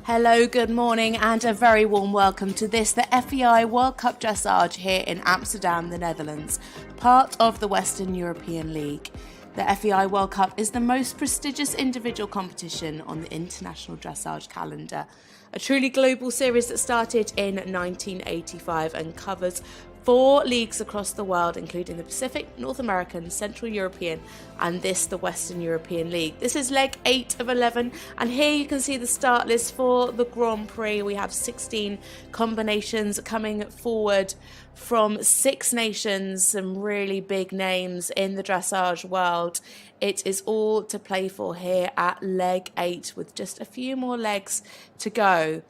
Hello, good morning and a very warm welcome to this, the FEI World Cup Dressage here in Amsterdam, the Netherlands, part of the Western European League. The FEI World Cup is the most prestigious individual competition on the international dressage calendar, a truly global series that started in 1985 and covers 4 leagues across the world, including the Pacific, North American, Central European, and the Western European League. This is leg 8 of 11, and here you can see the start list for the Grand Prix. We have 16 combinations coming forward from 6 nations, some really big names in the dressage world. It is all to play for here at leg 8, with just a few more legs to go.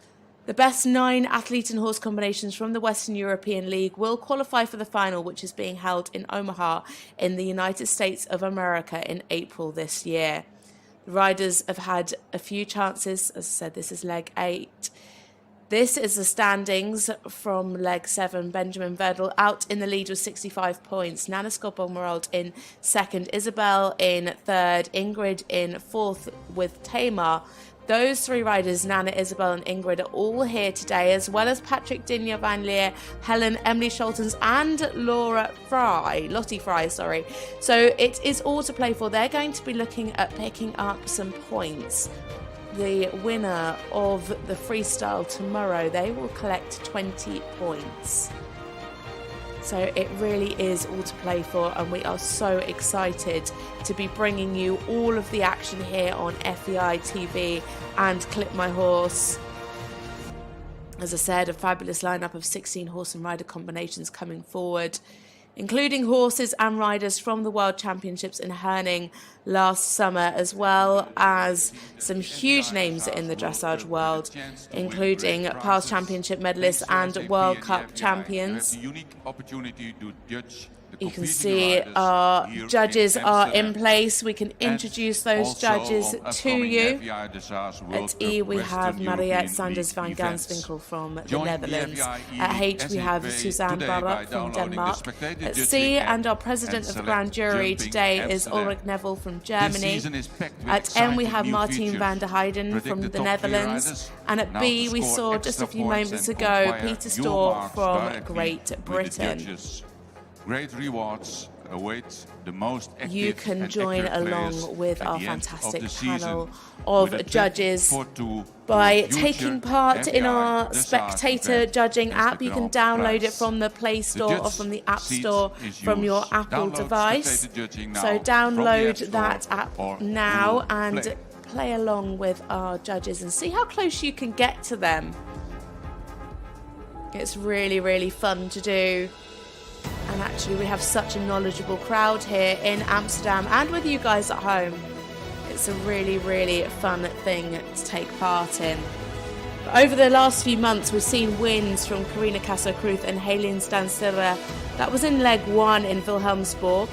The best 9 athlete and horse combinations from the Western European League will qualify for the final, which is being held in Omaha in the United States of America in April this year. The riders have had a few chances. As I said, this is leg 8. This is the standings from leg 7. Benjamin Vettel out in the lead with 65 points. Nanna Skodborg Merrald in second. Isabell in third. Ingrid in 4th with Tamar. Those 3 riders, Nanna, Isabell and Ingrid, are all here today, as well as Patrik, Dinja van Liere, Helen, Emmelie Scholtens and Lottie Fry. So it is all to play for. They're going to be looking at picking up some points. The winner of the freestyle tomorrow, they will collect 20 points. So it really is all to play for, and we are so excited to be bringing you all of the action here on FEI TV and Clip My Horse. As I said, a fabulous lineup of 16 horse and rider combinations coming forward, including horses and riders from the World Championships in Herning last summer, as well as some huge names in the dressage world, including past championship medalists and World Cup champions. You can see our judges are in place. We can introduce those judges to you. At E we have Marieke Sanders van Ganswinkel from the Netherlands. At H we have Suzanne Barrat from Denmark. At C, and our president of the grand jury today is Ulrich Neville from Germany. At M we have Martijn van der Heijden from the Netherlands. And at B we saw just a few moments ago Peter Storr from Great Britain. Great rewards await the most active. You can join along with our fantastic panel of judges by taking part in our spectator judging app. You can download it from the Play Store or from the App Store from your Apple device. So download that app now and play along with our judges and see how close you can get to them. It's really, really fun to do. And actually we have such a knowledgeable crowd here in Amsterdam and with you guys at home. It's a really, really fun thing to take part in. But over the last few months we've seen wins from Carina Casso-Cruz and Helen Langehanenberg. That was in leg 1 in Wilhelmsburg.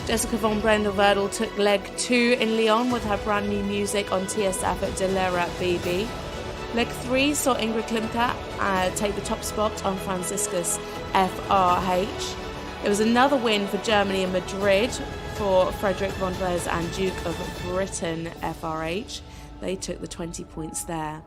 Jessica von Brendelwerdel took leg 2 in Lyon with her brand new music on TSF at De Lera BB. Leg 3 saw Ingrid Klimke take the top spot on Franciscus FRH. There was another win for Germany in Madrid for Frederick von Blaise and Duke of Britain FRH. They took the 20 points there.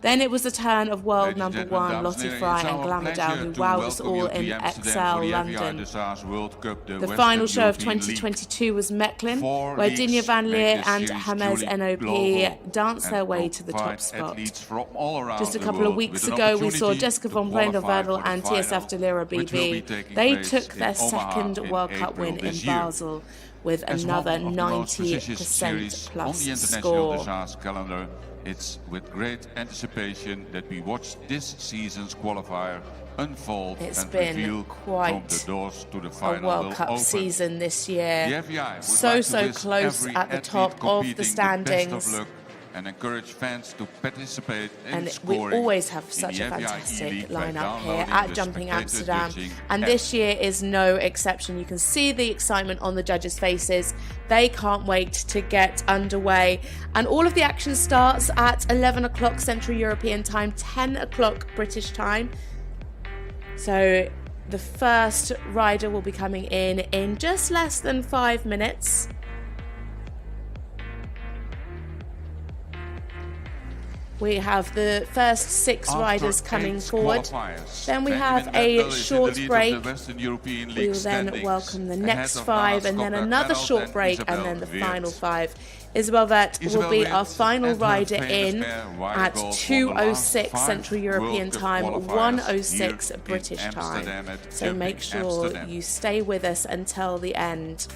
Then it was the turn of world number 1 Lottie Fry and Glamourdale, who wowed us all in XL London. The final show of 2022 was Mechlin, where Dinja van Liere and James NOP danced their way to the top spot. Just a couple of weeks ago we saw Jessica von Brendelwerdel and TSF De Lera BB. They took their second World Cup win in Basel with another 90% plus score. It's with great anticipation that we watch this season's qualifier unfold and reveal from the doors to the final. A World Cup season this year. So close at the top of the standings. And encourage fans to participate in and we always have such a fantastic lineup here at Jumping Amsterdam, and this year is no exception. You can see the excitement on the judges' faces. They can't wait to get underway, and all of the action starts at 11 o'clock Central European time, 10 o'clock British time. So the first rider will be coming in just less than 5 minutes. We have the first 6 riders coming forward. Then we have a short break. We will then welcome the next 5 and then another short break and then the final 5. Isabell Werth will be our final rider in at 2:06 Central European time, 1:06 British time. So make sure you stay with us until the end.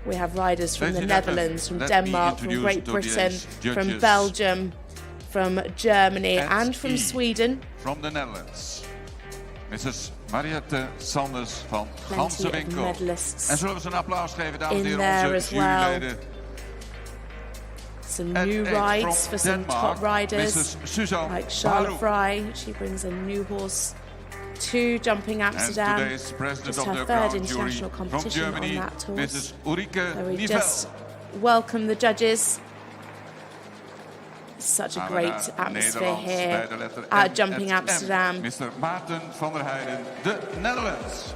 We have riders from the Netherlands, from Denmark, from Great Britain, from Belgium, from Germany and from Sweden. From the Netherlands, Mrs. Marieke Sanders van Gansenwinkel. En zullen we ze een applaus geven, dames en heren, onze juryleden. Some new rides for some top riders, like Charlotte Fry. She brings a new horse to Jumping Amsterdam. Just her 3rd international competition on that horse. So we just welcome the judges. Such a great atmosphere here at Jumping Amsterdam. Mr. Maarten van der Heijden, the Netherlands.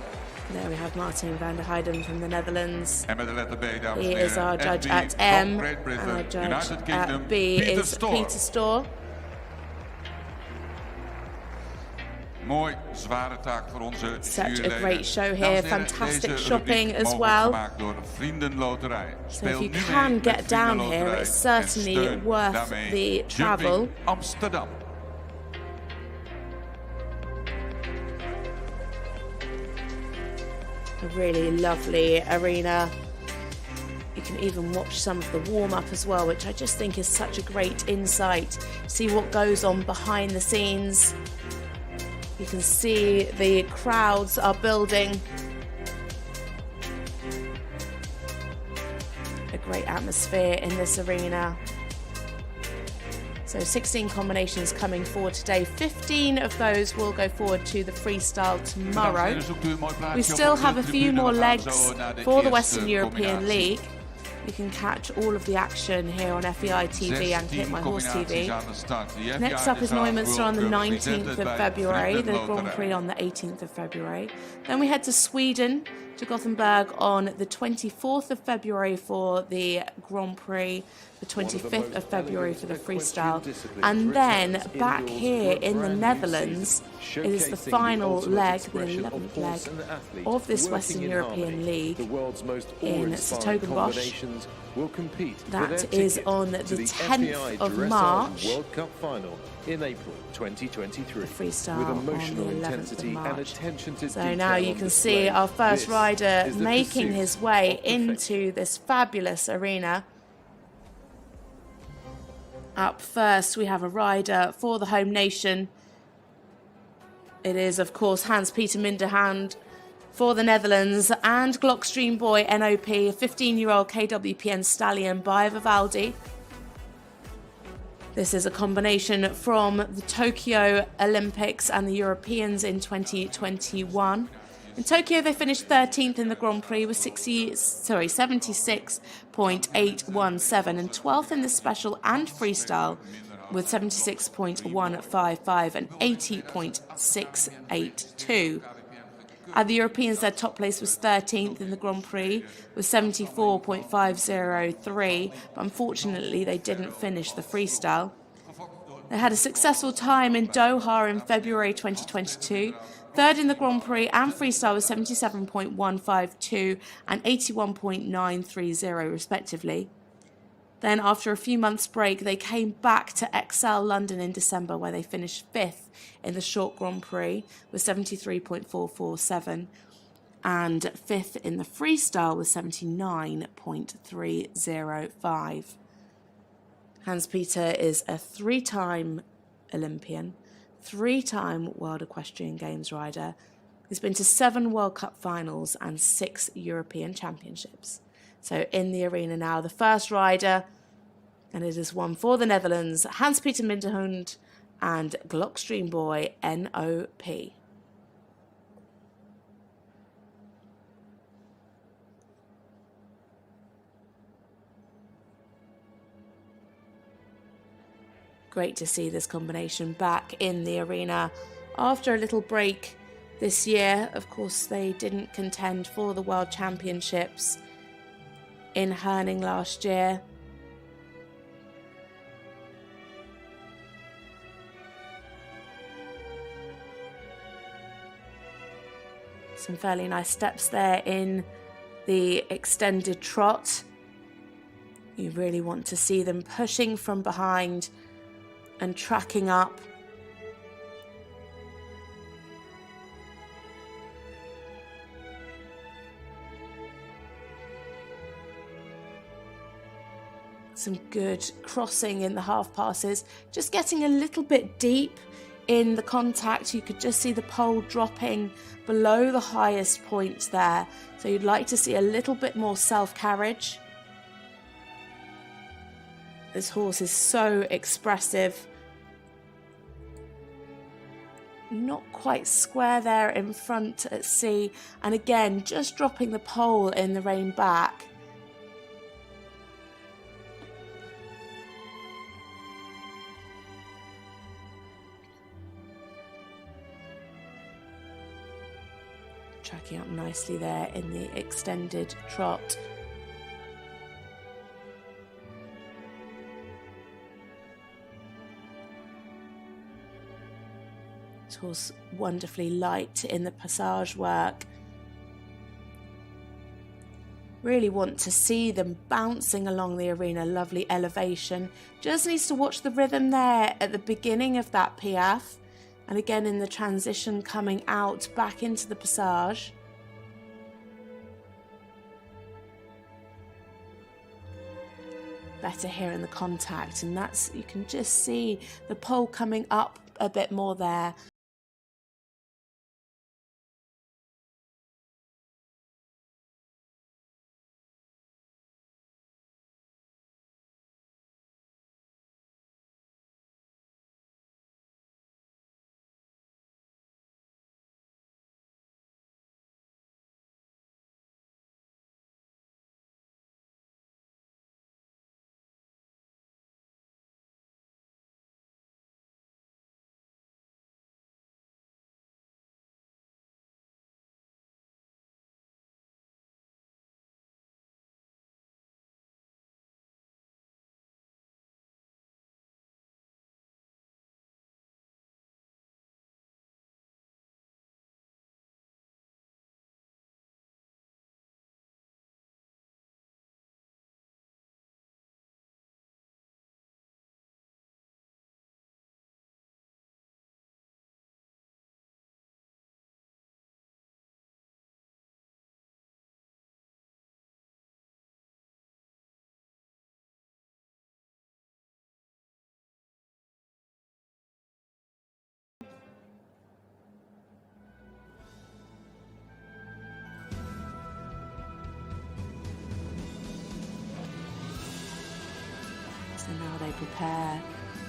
There we have Martin van der Heijden from the Netherlands. He is our He judge at M. Our judge at B is Peter Storr. Mooi, zware taak voor onze Such a great show here, fantastic shopping as well. So if you can get down here, it's certainly worth the travel. Amsterdam. A really lovely arena. You can even watch some of the warm-up as well, which I just think is such a great insight. See what goes on behind the scenes. You can see the crowds are building. A great atmosphere in this arena. So 16 combinations coming forward today. 15 of those will go forward to the freestyle tomorrow. We still have a few more legs for the Western European League. You can catch all of the action here on FEI TV and Hit My Horse TV. Next up is Neumünster on the 19th of February, the Grand Prix on the 18th of February. Then we head to Sweden, to Gothenburg on the 24th of February for the Grand Prix, the 25th of February for the freestyle. And then back here in the Netherlands, it is the final leg, the 11th leg of this Western European League in Sertogenbosch. That is on the 10th of March. World Cup final in April 2023. The freestyle on the 11th of March. So now you can see our first rider making his way into this fabulous arena. Up first, we have a rider for the home nation. It is, of course, Hans-Peter Minderhoud for the Netherlands and Glockstream Boy NOP, a 15-year-old KWPN stallion by Vivaldi. This is a combination from the Tokyo Olympics and the Europeans in 2021. In Tokyo, they finished 13th in the Grand Prix with 76.817 and 12th in the special and freestyle with 76.155 and 80.682. At the Europeans, their top place was 13th in the Grand Prix with 74.503, but unfortunately they didn't finish the freestyle. They had a successful time in Doha in February 2022, third in the Grand Prix and freestyle with 77.152 and 81.930 respectively. Then, after a few months' break, they came back to Excel London in December, where they finished 5th in the short Grand Prix with 73.447 and 5th in the freestyle with 79.305. Hans-Peter is a 3-time Olympian, 3-time World Equestrian Games rider. He's been to 7 World Cup finals and 6 European Championships. So in the arena now, the first rider, and it is one for the Netherlands, Hans-Peter Minderhoud and Glockstream Boy NOP. Great to see this combination back in the arena after a little break this year. Of course, they didn't contend for the World Championships in Herning last year. Some fairly nice steps there in the extended trot. You really want to see them pushing from behind and tracking up. Some good crossing in the half passes, just getting a little bit deep in the contact. You could just see the pole dropping below the highest point there. So you'd like to see a little bit more self-carriage. This horse is so expressive. Not quite square there in front at sea. And again, just dropping the pole in the rein back. Tracking up nicely there in the extended trot. This horse wonderfully light in the passage work. Really want to see them bouncing along the arena. Lovely elevation. Just needs to watch the rhythm there at the beginning of that piaffe. And again in the transition coming out back into the passage. Better here in the contact, and that's, you can just see the pole coming up a bit more there. So now they prepare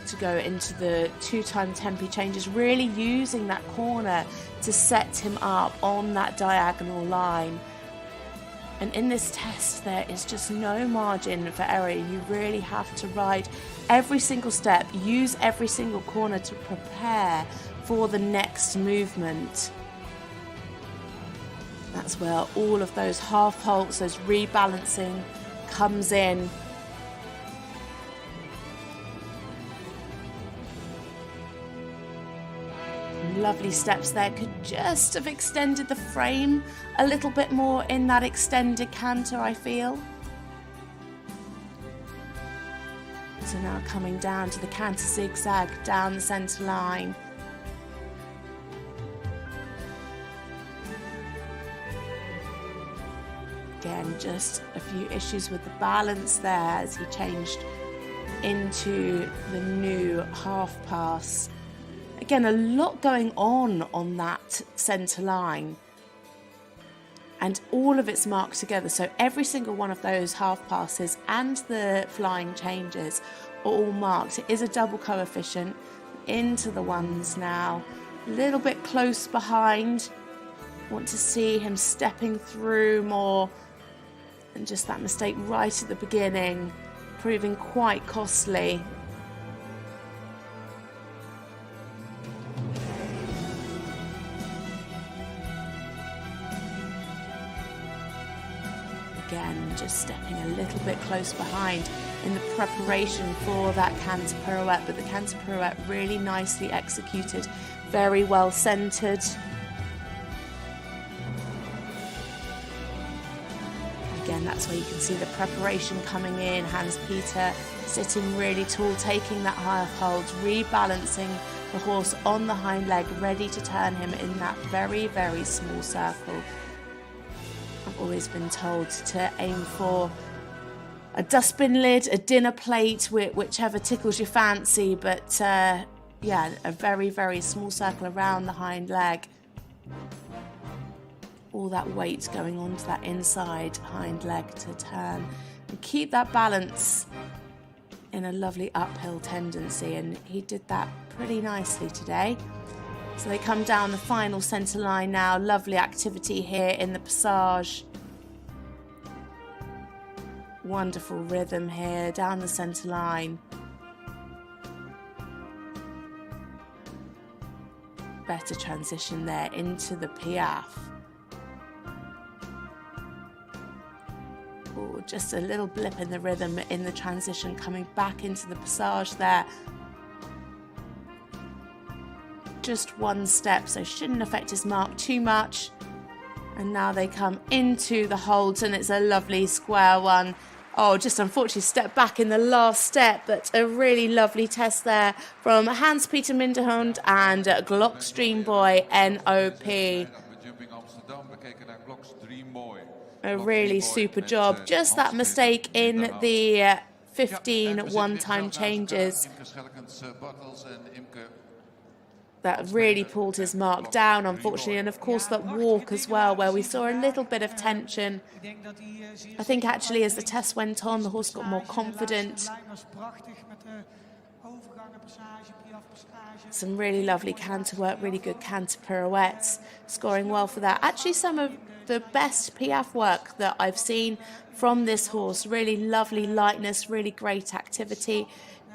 to go into the 2-time tempi changes, really using that corner to set him up on that diagonal line. And in this test, there is just no margin for error. You really have to ride every single step, use every single corner to prepare for the next movement. That's where all of those half halts, those rebalancing comes in. Lovely steps there, could just have extended the frame a little bit more in that extended canter, I feel. So now coming down to the canter zigzag down the centre line. Again, just a few issues with the balance there as he changed into the new half pass. Again, a lot going on that centre line, and all of it's marked together. So every single one of those half passes and the flying changes are all marked. It is a double coefficient into the ones now. A little bit close behind. Want to see him stepping through more, and just that mistake right at the beginning proving quite costly. Again, just stepping a little bit close behind in the preparation for that canter pirouette, but the canter pirouette really nicely executed, very well centred. that's where you can see the preparation coming in. Hans-Peter sitting really tall, taking that high hold, rebalancing the horse on the hind leg, ready to turn him in that very, very small circle. I've always been told to aim for a dustbin lid, a dinner plate, whichever tickles your fancy, but yeah, a very, very small circle around the hind leg. All that weight going onto that inside hind leg to turn and keep that balance in a lovely uphill tendency, and he did that pretty nicely today. So they come down the final centre line now. Lovely activity here in the passage. Wonderful rhythm here down the centre line. Better transition there into the piaffe. Ooh, just a little blip in the rhythm in the transition, coming back into the passage there. Just one step, so shouldn't affect his mark too much. And now they come into the holds, and it's a lovely square one. Oh, just unfortunately step back in the last step, but a really lovely test there from Hans-Peter Minderhoud and Glockstream Boy NOP. A really super job. Just that mistake in the 15 one-time changes that really pulled his mark down, unfortunately. And of course that walk as well, where we saw a little bit of tension. I think actually as the test went on, the horse got more confident. Some really lovely canter work, really good canter pirouettes, scoring well for that. Actually some of the best piaffe work that I've seen from this horse. Really lovely lightness, really great activity.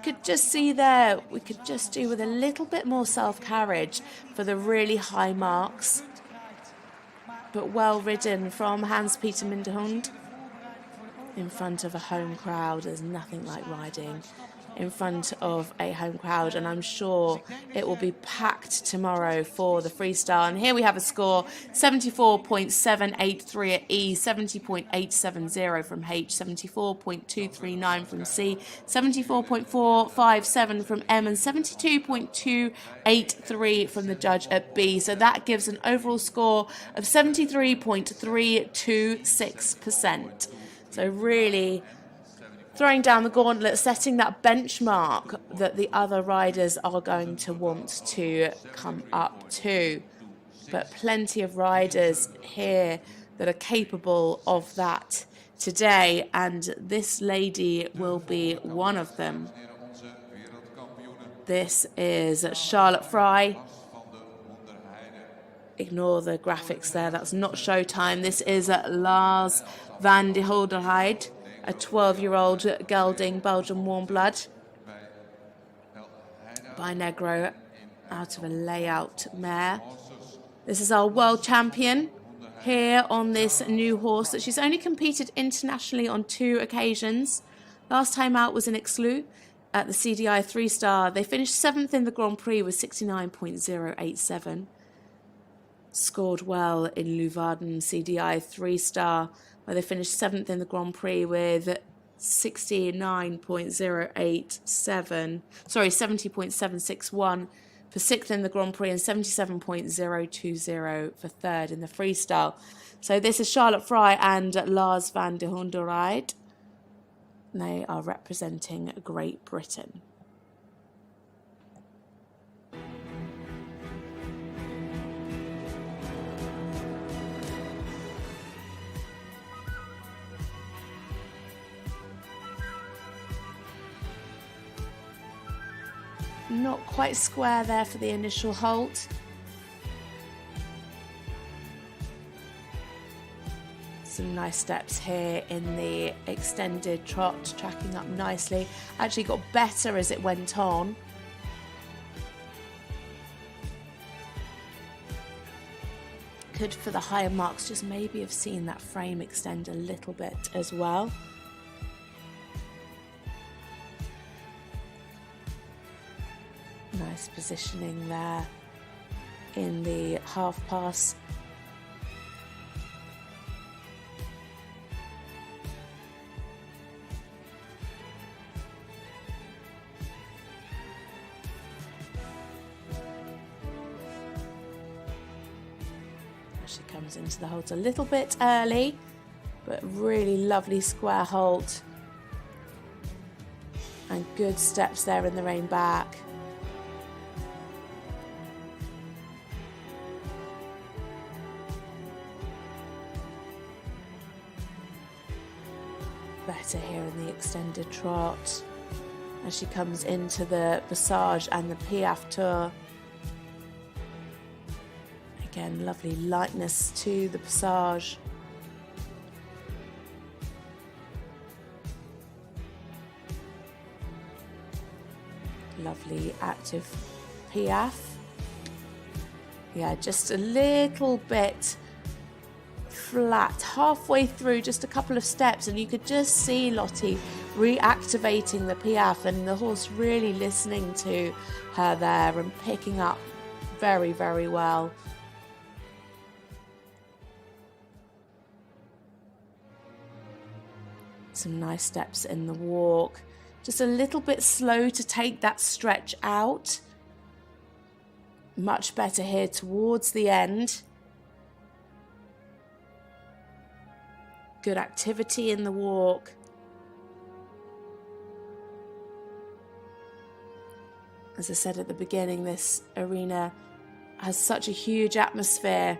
Could just see there, we could just do with a little bit more self-carriage for the really high marks. But well ridden from Hans-Peter Minderhoud. In front of a home crowd, there's nothing like riding in front of a home crowd, and I'm sure it will be packed tomorrow for the freestyle. And here we have a score: 74.783 at E, 70.870 from H, 74.239 from C, 74.457 from M, and 72.283 from the judge at B. So that gives an overall score of 73.326%. So really throwing down the gauntlet, setting that benchmark that the other riders are going to want to come up to. But plenty of riders here that are capable of that today, and this lady will be one of them. This is Charlotte Frey. Ignore the graphics there, that's not showtime. This is Lars van de Hulderheid, a 12-year-old gelding Belgian warm blood by Negro out of a layout mare. This is our world champion here on this new horse that she's only competed internationally on 2 occasions. Last time out was in Ixlu at the CDI 3-star. They finished 7th in the Grand Prix with 69.087. Scored well in Leeuwarden CDI 3-star, where they finished 7th in the Grand Prix with 70.761 for 6th in the Grand Prix and 77.020 for 3rd in the freestyle. So this is Charlotte Frey and Lars van de Hulderheid. They are representing Great Britain. Not quite square there for the initial halt. Some nice steps here in the extended trot, tracking up nicely. Actually got better as it went on. Could, for the higher marks, just maybe have seen that frame extend a little bit as well. Nice positioning there in the half pass. She comes into the halt a little bit early, but really lovely square halt. And good steps there in the rein back. Better here in the extended trot as she comes into the Passage and the Piaffe Tour. Again, lovely lightness to the Passage. Lovely active Piaffe. Yeah, just a little bit flat halfway through, just a couple of steps, and you could just see Lottie reactivating the Piaffe and the horse really listening to her there and picking up very, very well. Some nice steps in the walk. Just a little bit slow to take that stretch out. Much better here towards the end. Good activity in the walk. As I said at the beginning, this arena has such a huge atmosphere.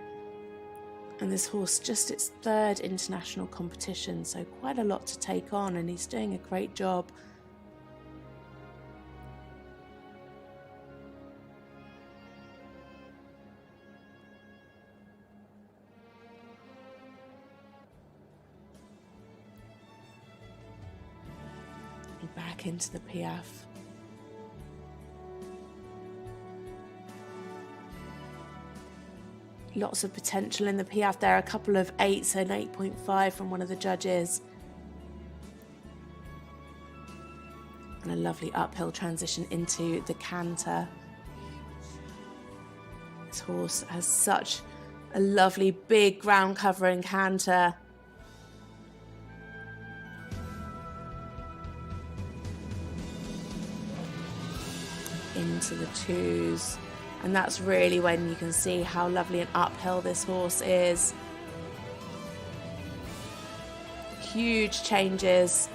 And this horse, just its third international competition, so quite a lot to take on, and he's doing a great job. Back into the Piaffe. Lots of potential in the Piaffe there. A couple of 8s and 8.5 from one of the judges. And a lovely uphill transition into the canter. This horse has such a lovely big ground covering canter. Into the 2s, and that's really when you can see how lovely an uphill this horse is. Huge changes,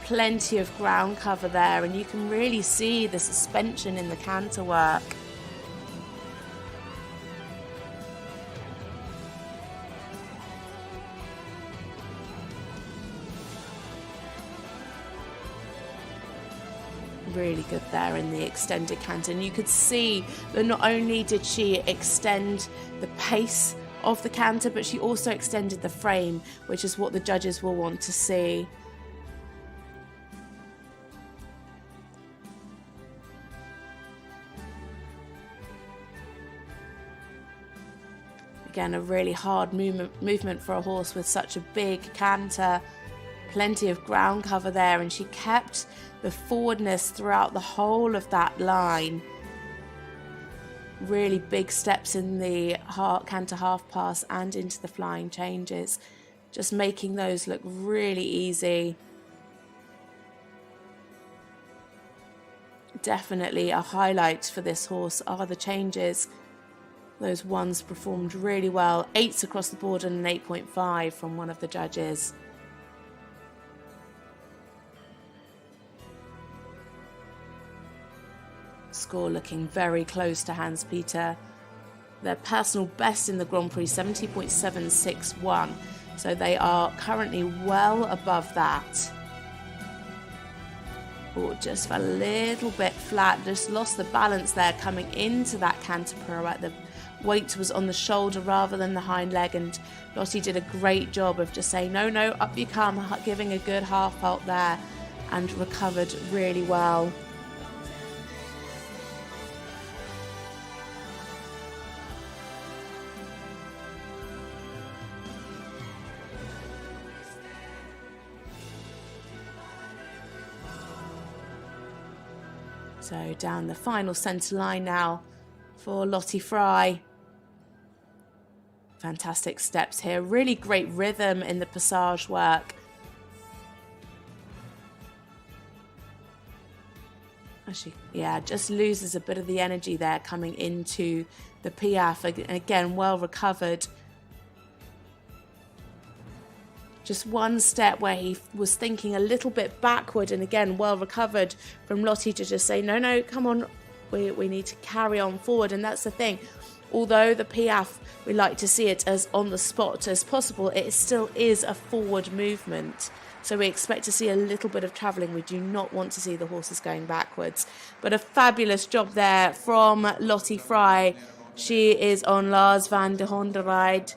plenty of ground cover there, and you can really see the suspension in the canter work. Really good there in the extended canter, and you could see that not only did she extend the pace of the canter, but she also extended the frame, which is what the judges will want to see. Again, a really hard movement for a horse with such a big canter. Plenty of ground cover there, and she kept the forwardness throughout the whole of that line. Really big steps in the canter half pass and into the flying changes, just making those look really easy. Definitely a highlight for this horse are the changes. Those 1s performed really well. 8s across the board and an 8.5 from one of the judges. Score looking very close to Hans Peter. Their personal best in the Grand Prix, 70.761. So they are currently well above that. Oh, just a little bit flat. Just lost the balance there coming into that canter pirouette. The weight was on the shoulder rather than the hind leg, and Lottie did a great job of just saying, no, up you come, giving a good half halt there, and recovered really well. So down the final centre line now for Lottie Fry. Fantastic steps here. Really great rhythm in the passage work. Actually, yeah, just loses a bit of the energy there coming into the Piaffe. Again, well recovered. Just one step where he was thinking a little bit backward, and again, well recovered from Lottie to just say, no, come on, we need to carry on forward. And that's the thing. Although the Piaffe, we like to see it as on the spot as possible, it still is a forward movement. So we expect to see a little bit of travelling. We do not want to see the horses going backwards. But a fabulous job there from Lottie Frey. She is on Lars van de Honderide.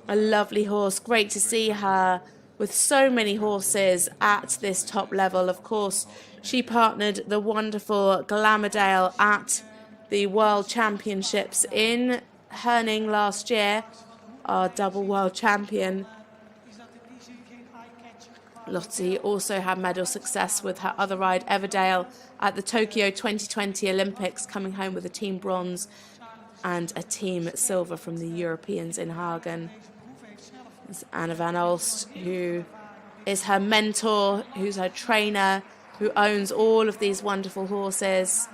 A lovely horse. Great to see her with so many horses at this top level. Of course, she partnered the wonderful Glamourdale at the World Championships in Herning last year. Our double world champion. Lottie also had medal success with her other ride, Everdale, at the Tokyo 2020 Olympics, coming home with a team bronze and a team silver from the Europeans in Hagen. There's Anna van Olst, who is her mentor, who's her trainer, who owns all of these wonderful horses.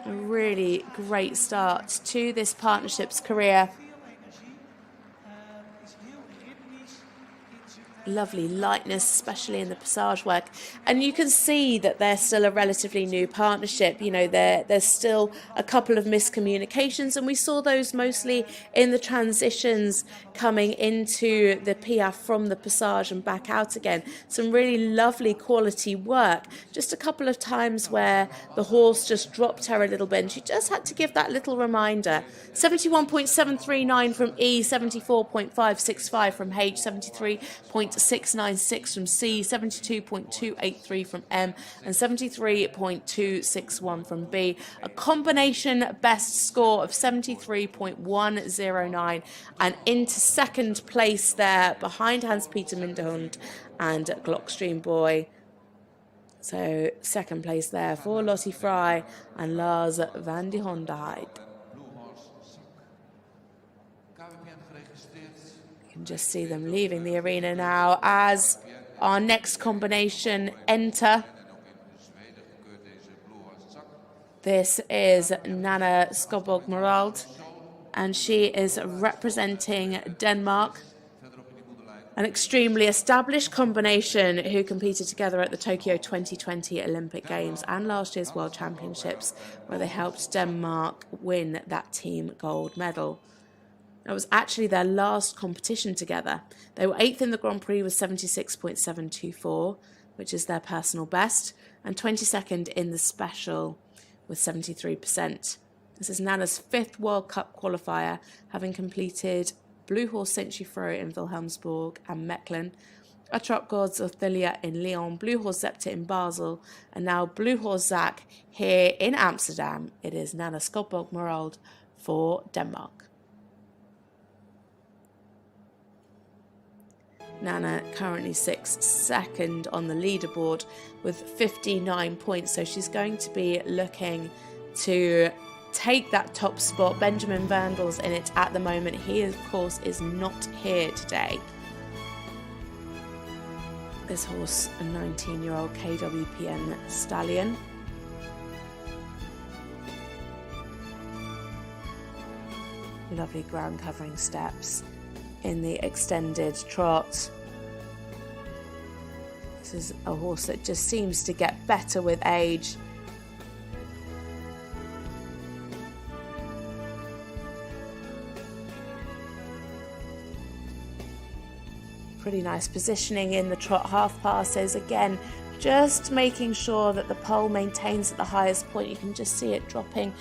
A really great start to this partnership's career. Lovely lightness, especially in the passage work. And you can see that they're still a relatively new partnership. You know, there's still a couple of miscommunications, and we saw those mostly in the transitions coming into the Piaffe from the passage and back out again. Some really lovely quality work. Just a couple of times where the horse just dropped her a little bit, and she just had to give that little reminder. 71.739 from E, 74.565 from H, 73.696 from C, 72.283 from M, and 73.261 from B. A combination best score of 73.109, and into second place there behind Hans-Peter Minderhoud and Glockstream Boy. So second place there for Lottie Frey and Lars van de Honderide. You can just see them leaving the arena now as our next combination enter. This is Nanna Skodborg Merrald, and she is representing Denmark. An extremely established combination who competed together at the Tokyo 2020 Olympic Games and last year's World Championships, where they helped Denmark win that team gold medal. It was actually their last competition together. They were 8th in the Grand Prix with 76.724, which is their personal best, and 22nd in the special with 73%. This is Nanna's 5th World Cup qualifier, having completed Blue Horse Century Fro in Wilhelmsburg and Mechlin, Atrop Gods Othilia in Lyon, Blue Horse Zepter in Basel, and now Blue Horse Zach here in Amsterdam. It is Nanna Skodborg Merrald for Denmark. Nanna currently sits second on the leaderboard with 59 points, so she's going to be looking to take that top spot. Benjamin Vandel's in it at the moment. He, of course, is not here today. This horse, a 19-year-old KWPN stallion. Lovely ground covering steps in the extended trot. This is a horse that just seems to get better with age. Pretty nice positioning in the trot half passes. Again, just making sure that the pole maintains at the highest point. You can just see it dropping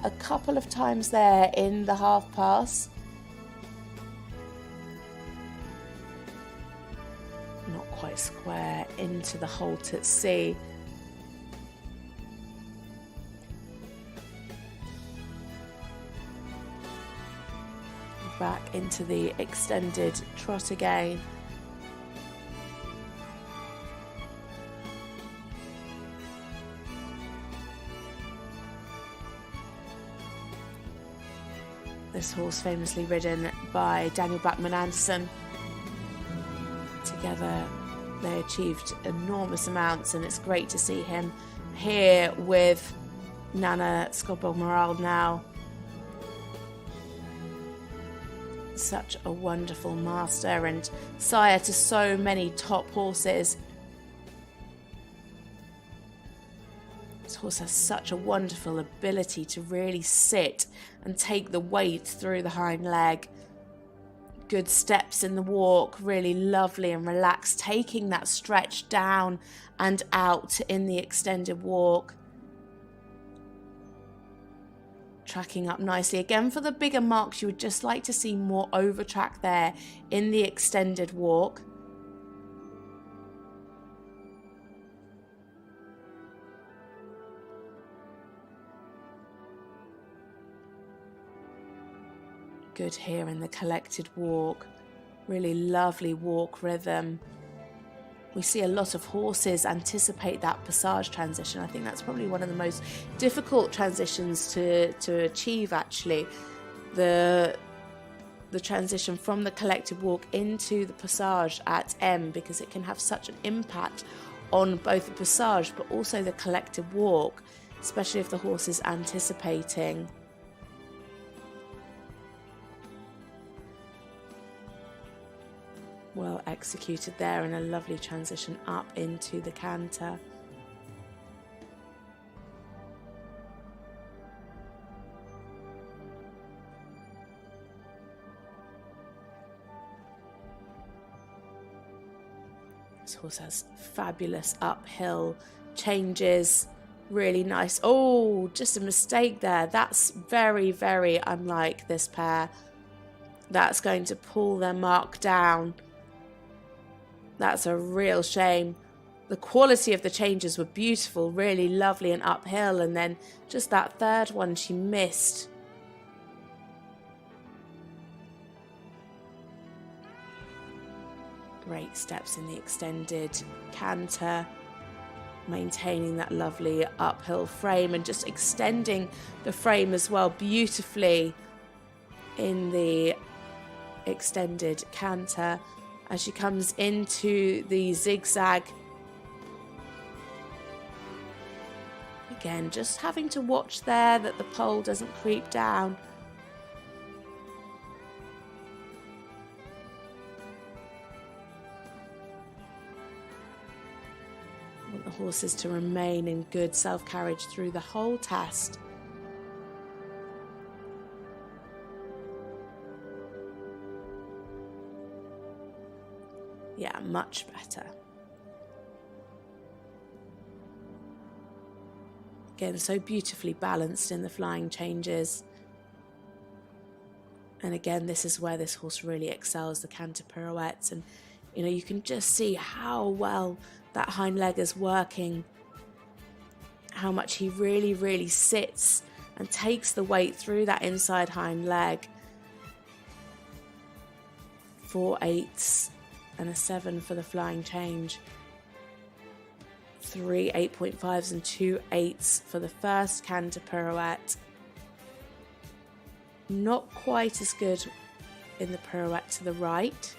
a couple of times there in the half pass. Not quite square into the halt at sea. Back into the extended trot again. This horse famously ridden by Daniel Bachmann Andersen. Together they achieved enormous amounts, and it's great to see him here with Nanna Skodborg Merrald now. Such a wonderful master and sire to so many top horses. This horse has such a wonderful ability to really sit and take the weight through the hind leg. Good steps in the walk, really lovely and relaxed, taking that stretch down and out in the extended walk. Tracking up nicely. Again, for the bigger marks, you would just like to see more over track there in the extended walk. Good here in the collected walk. Really lovely walk rhythm. We see a lot of horses anticipate that passage transition. I think that's probably one of the most difficult transitions to achieve, actually. The transition from the collected walk into the passage at M, because it can have such an impact on both the passage but also the collected walk, especially if the horse is anticipating. Well executed there, and a lovely transition up into the canter. This horse has fabulous uphill changes, really nice. Oh, just a mistake there. That's very, very unlike this pair. That's going to pull their mark down. That's a real shame. The quality of the changes were beautiful, really lovely and uphill, and then just that third one she missed. Great steps in the extended canter, maintaining that lovely uphill frame and just extending the frame as well beautifully in the extended canter. As she comes into the zigzag. Again, just having to watch there that the pole doesn't creep down. I want the horses to remain in good self-carriage through the whole test. Yeah, much better. Again, so beautifully balanced in the flying changes. And again, this is where this horse really excels, the canter pirouettes. And, you know, you can just see how well that hind leg is working. How much he really, really sits and takes the weight through that inside hind leg. 4 8s. And a 7 for the flying change. 3 8.5s and 2 8s for the first canter pirouette. Not quite as good in the pirouette to the right.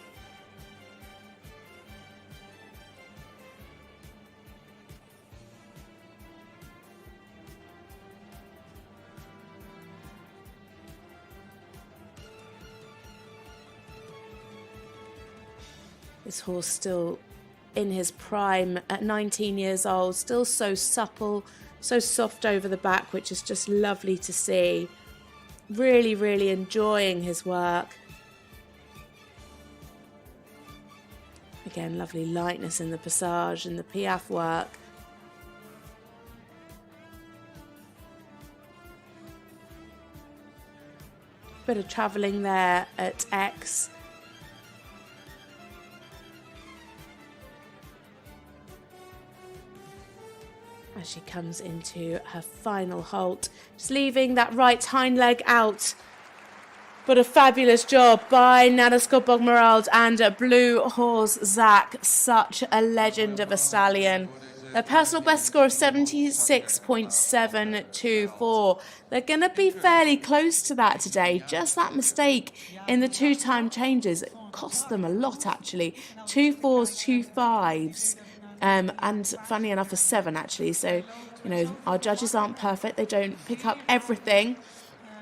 This horse still in his prime at 19 years old, still so supple, so soft over the back, which is just lovely to see. Really, really enjoying his work. Again, lovely lightness in the passage and the piaffe work. Bit of travelling there at X. As she comes into her final halt, just leaving that right hind leg out. But a fabulous job by Nanna Skodborg Merrald and Blue Horse Zach, such a legend of a stallion. A personal best score of 76.724. They're going to be fairly close to that today. Just that mistake in the 2-time changes, it cost them a lot actually. 2 4s, 2 5s. And funny enough, a 7 actually. So, you know, our judges aren't perfect. They don't pick up everything.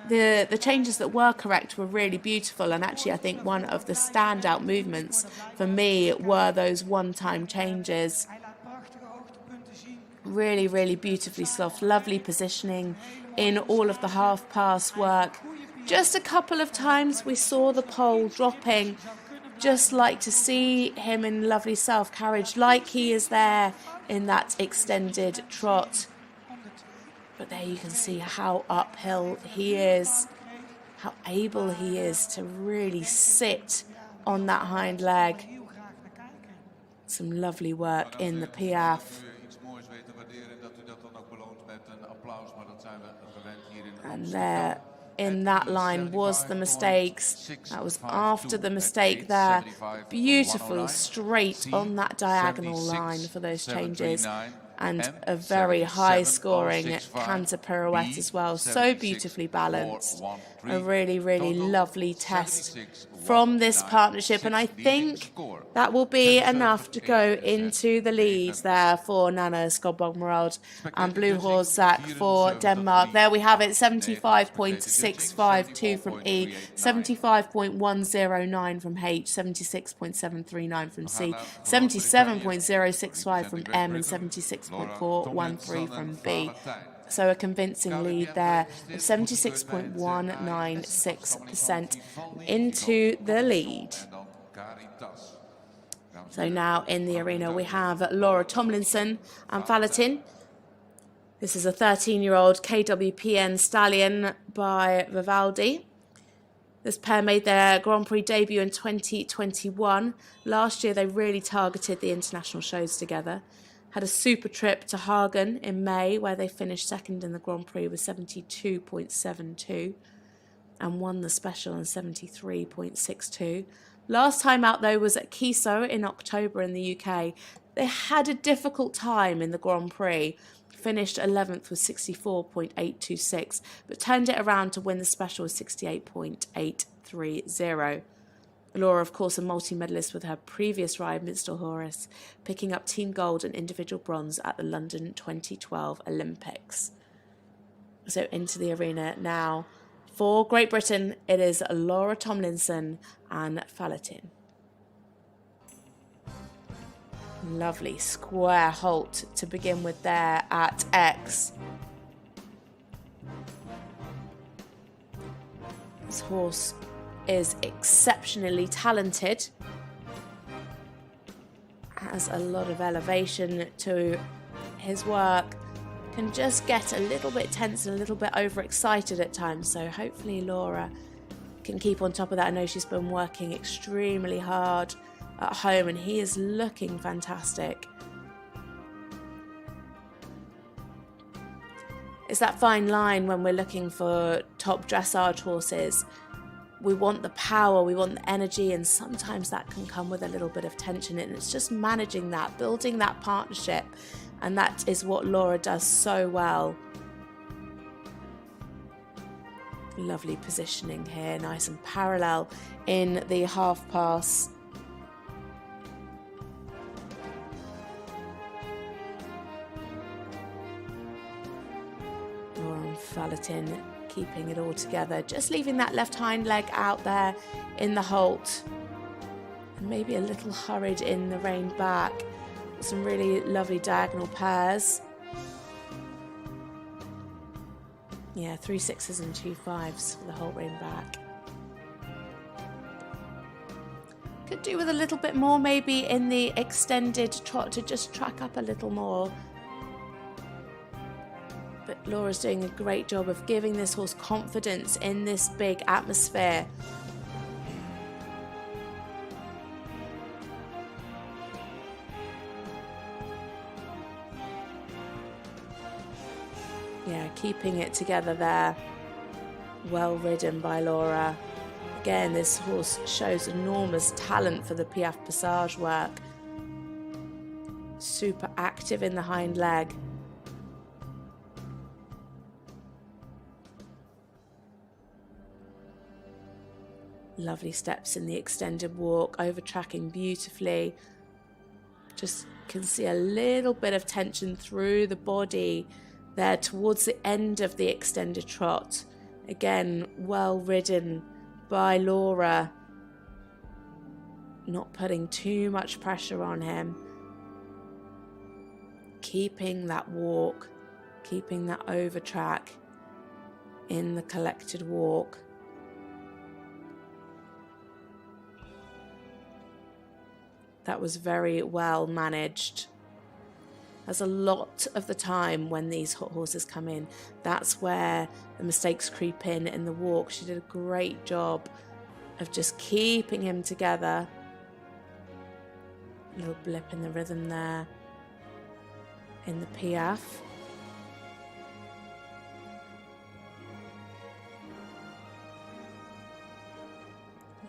The changes that were correct were really beautiful, and actually I think one of the standout movements for me were those one-time changes. Really, really beautifully soft, lovely positioning in all of the half-pass work. Just a couple of times we saw the pole dropping. Just like to see him in lovely self-carriage, like he is there in that extended trot. But there you can see how uphill he is, how able he is to really sit on that hind leg. Some lovely work in the Piaffe. And there in that line was the mistakes. That was after the mistake there. Beautiful straight on that diagonal line for those changes. And a very high scoring canter pirouette as well. So beautifully balanced. A really, really lovely test from this partnership. And I think that will be enough to go into the lead there for Nanna Skodborg Merrald and Blue Horzak for Denmark. There we have it, 75.652 from E, 75.109 from H, 76.739 from C, 77.065 from M, and 76.413 from B. So a convincing lead there of 76.196% into the lead. So now in the arena we have Laura Tomlinson and Falletin. This is a 13-year-old KWPN stallion by Vivaldi. This pair made their Grand Prix debut in 2021. Last year they really targeted the international shows together. Had a super trip to Hagen in May where they finished second in the Grand Prix with 72.72 and won the special on 73.62. Last time out though was at Kiso in October in the UK. They had a difficult time in the Grand Prix, finished 11th with 64.826 but turned it around to win the special with 68.830. Laura, of course, a multi-medalist with her previous ride, Minster Horace, picking up team gold and individual bronze at the London 2012 Olympics. So into the arena now. For Great Britain, it is Laura Tomlinson and Falletin. Lovely square halt to begin with there at X. This horse is exceptionally talented, has a lot of elevation to his work, can just get a little bit tense and a little bit overexcited at times, so hopefully Laura can keep on top of that. I know she's been working extremely hard at home and he is looking fantastic. It's that fine line when we're looking for top dressage horses. We want the power, we want the energy, and sometimes that can come with a little bit of tension, and it's just managing that, building that partnership, and that is what Laura does so well. Lovely positioning here, nice and parallel in the half pass. Laura and Falletin keeping it all together, just leaving that left hind leg out there in the halt, and maybe a little hurried in the rein back. Some really lovely diagonal pairs. Yeah, 3 6s and 2 5s for the halt rein back. Could do with a little bit more maybe in the extended trot to just track up a little more. But Laura's doing a great job of giving this horse confidence in this big atmosphere. Yeah, keeping it together there. Well ridden by Laura. Again, this horse shows enormous talent for the Piaffe passage work. Super active in the hind leg. Lovely steps in the extended walk, over tracking beautifully. Just can see a little bit of tension through the body there towards the end of the extended trot. Again, well ridden by Laura, not putting too much pressure on him. Keeping that walk, keeping that over track in the collected walk. That was very well managed. As a lot of the time when these hot horses come in, that's where the mistakes creep in the walk. She did a great job of just keeping him together. A little blip in the rhythm there in the piaffe.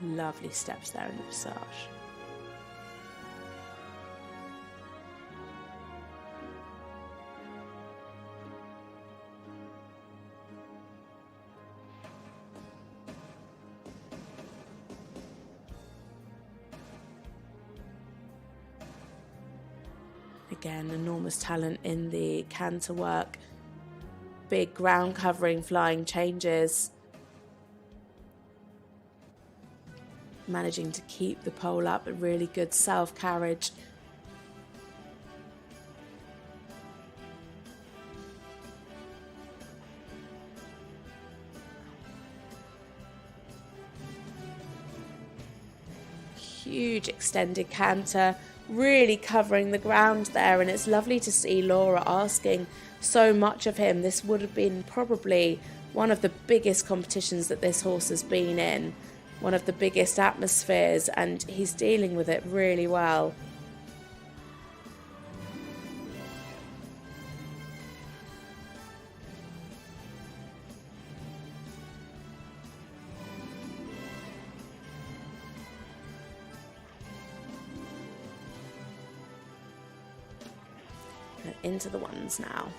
Lovely steps there in the passage. Again, enormous talent in the canter work. Big ground covering, flying changes. Managing to keep the pole up, a really good self-carriage. Huge extended canter, really covering the ground there, and it's lovely to see Laura asking so much of him. This would have been probably one of the biggest competitions that this horse has been in, one of the biggest atmospheres, and he's dealing with it really well. Into the ones now.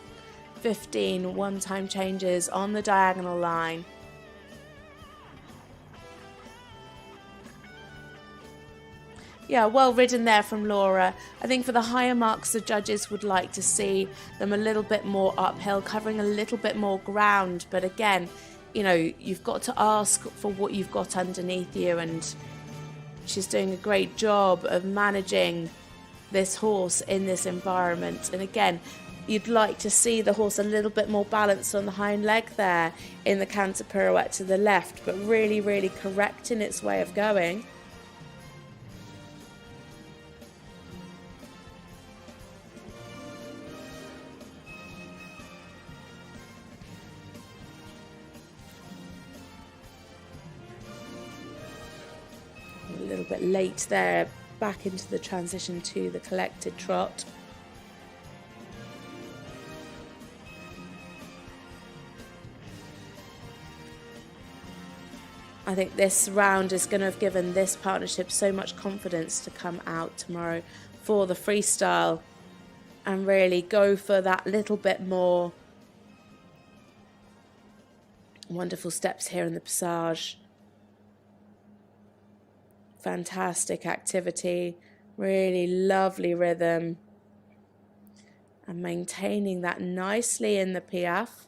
15 one-time changes on the diagonal line. Yeah, well ridden there from Laura. I think for the higher marks, the judges would like to see them a little bit more uphill, covering a little bit more ground. But again, you know, you've got to ask for what you've got underneath you, and she's doing a great job of managing this horse in this environment. And again, you'd like to see the horse a little bit more balanced on the hind leg there in the canter pirouette to the left, but really, really correct in its way of going. A little bit late there, back into the transition to the collected trot. I think this round is going to have given this partnership so much confidence to come out tomorrow for the freestyle and really go for that little bit more. Wonderful steps here in the passage. Fantastic activity, really lovely rhythm, and maintaining that nicely in the piaffe.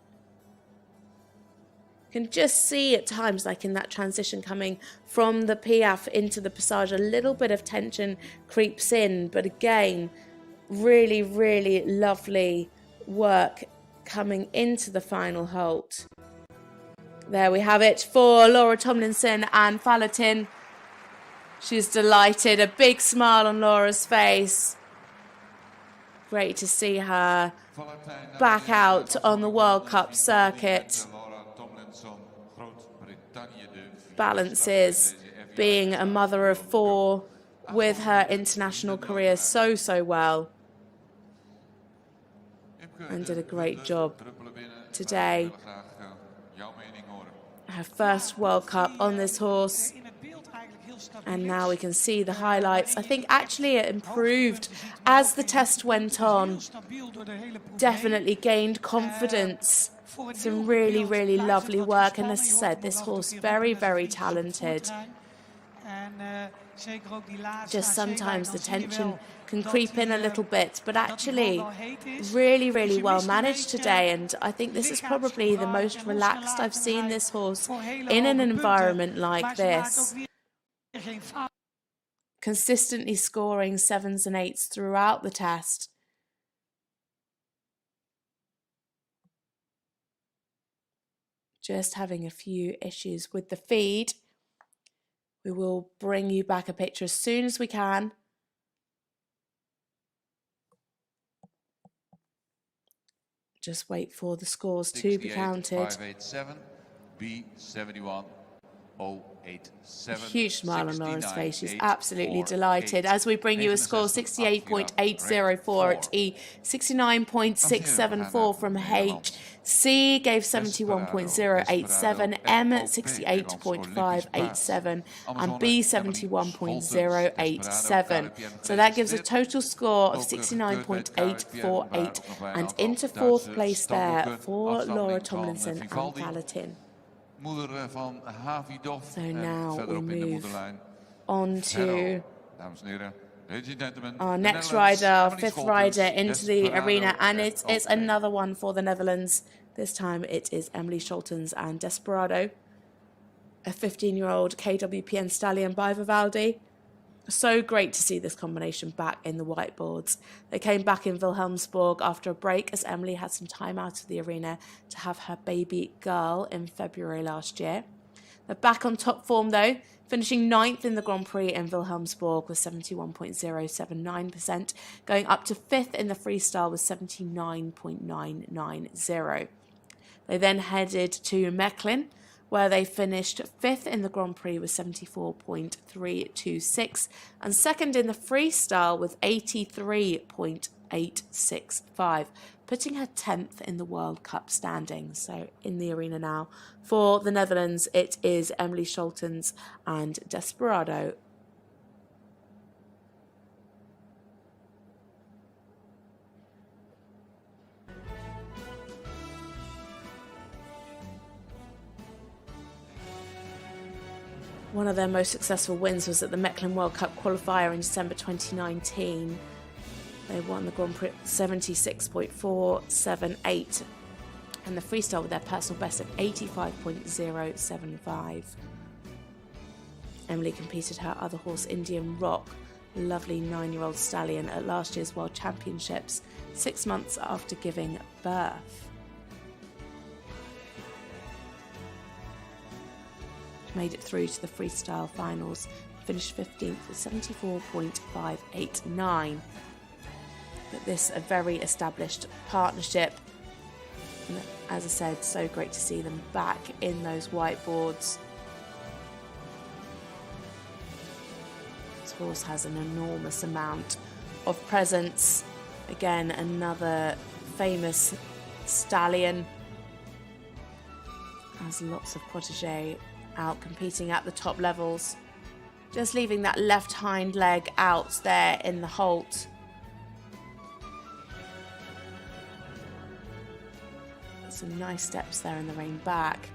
You can just see at times, like in that transition coming from the piaffe into the passage, a little bit of tension creeps in, but again, really, really lovely work coming into the final halt. There we have it for Laura Tomlinson and Fallotin. She's delighted, a big smile on Laura's face. Great to see her back out on the World Cup circuit. Balances being a mother of four with her international career so well. And did a great job today. Her first World Cup on this horse. And now we can see the highlights. I think actually it improved as the test went on. Definitely gained confidence. Some really, really lovely work. And as I said, this horse very, very talented. Just sometimes the tension can creep in a little bit, but actually really, really well managed today. And I think this is probably the most relaxed I've seen this horse in an environment like this. Consistently scoring 7s and 8s throughout the test. Just having a few issues with the feed. We will bring you back a picture as soon as we can. Just wait for the scores to be counted. 587, B71. A huge smile on Laura's face. She's absolutely delighted. As we bring you a score 68.804 at E, 69.674 from H. C gave 71.087, M 68.587, and B 71.087. So that gives a total score of 69.848, and into 4th place there for Laura Tomlinson and Valentin. So now we move on to our next rider, our 5th rider into the arena, and it's another one for the Netherlands. This time it is Emmelie Scholtens and Desperado, a 15-year-old KWPN stallion by Vivaldi. So great to see this combination back in the whiteboards. They came back in Wilhelmsburg after a break as Emmelie had some time out of the arena to have her baby girl in February last year. They're back on top form though, finishing 9th in the Grand Prix in Wilhelmsburg with 71.079%, going up to 5th in the freestyle with 79.990. They then headed to Mechlin, where they finished 5th in the Grand Prix with 74.326 and 2nd in the freestyle with 83.865, putting her 10th in the World Cup standings. So in the arena now for the Netherlands, it is Emmelie Scholtens and Desperado. One of their most successful wins was at the Mechlin World Cup qualifier in December 2019. They won the Grand Prix 76.478 and the freestyle with their personal best of 85.075. Emmelie competed her other horse, Indian Rock, lovely 9-year-old stallion, at last year's World Championships, 6 months after giving birth. Made it through to the freestyle finals, finished 15th with 74.589. But this a very established partnership. And as I said, so great to see them back in those whiteboards. This horse has an enormous amount of presence. Again, another famous stallion. Has lots of protégé out competing at the top levels, just leaving that left hind leg out there in the halt. Some nice steps there in the rein back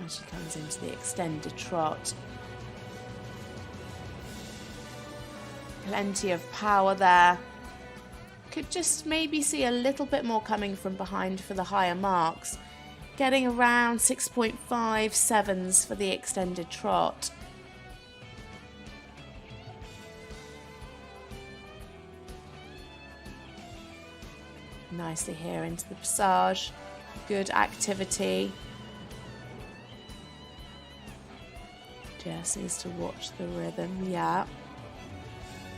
as she comes into the extended trot. Plenty of power there. Could just maybe see a little bit more coming from behind for the higher marks. Getting around 6.57s for the extended trot. Nicely here into the passage. Good activity. Just needs to watch the rhythm, yeah.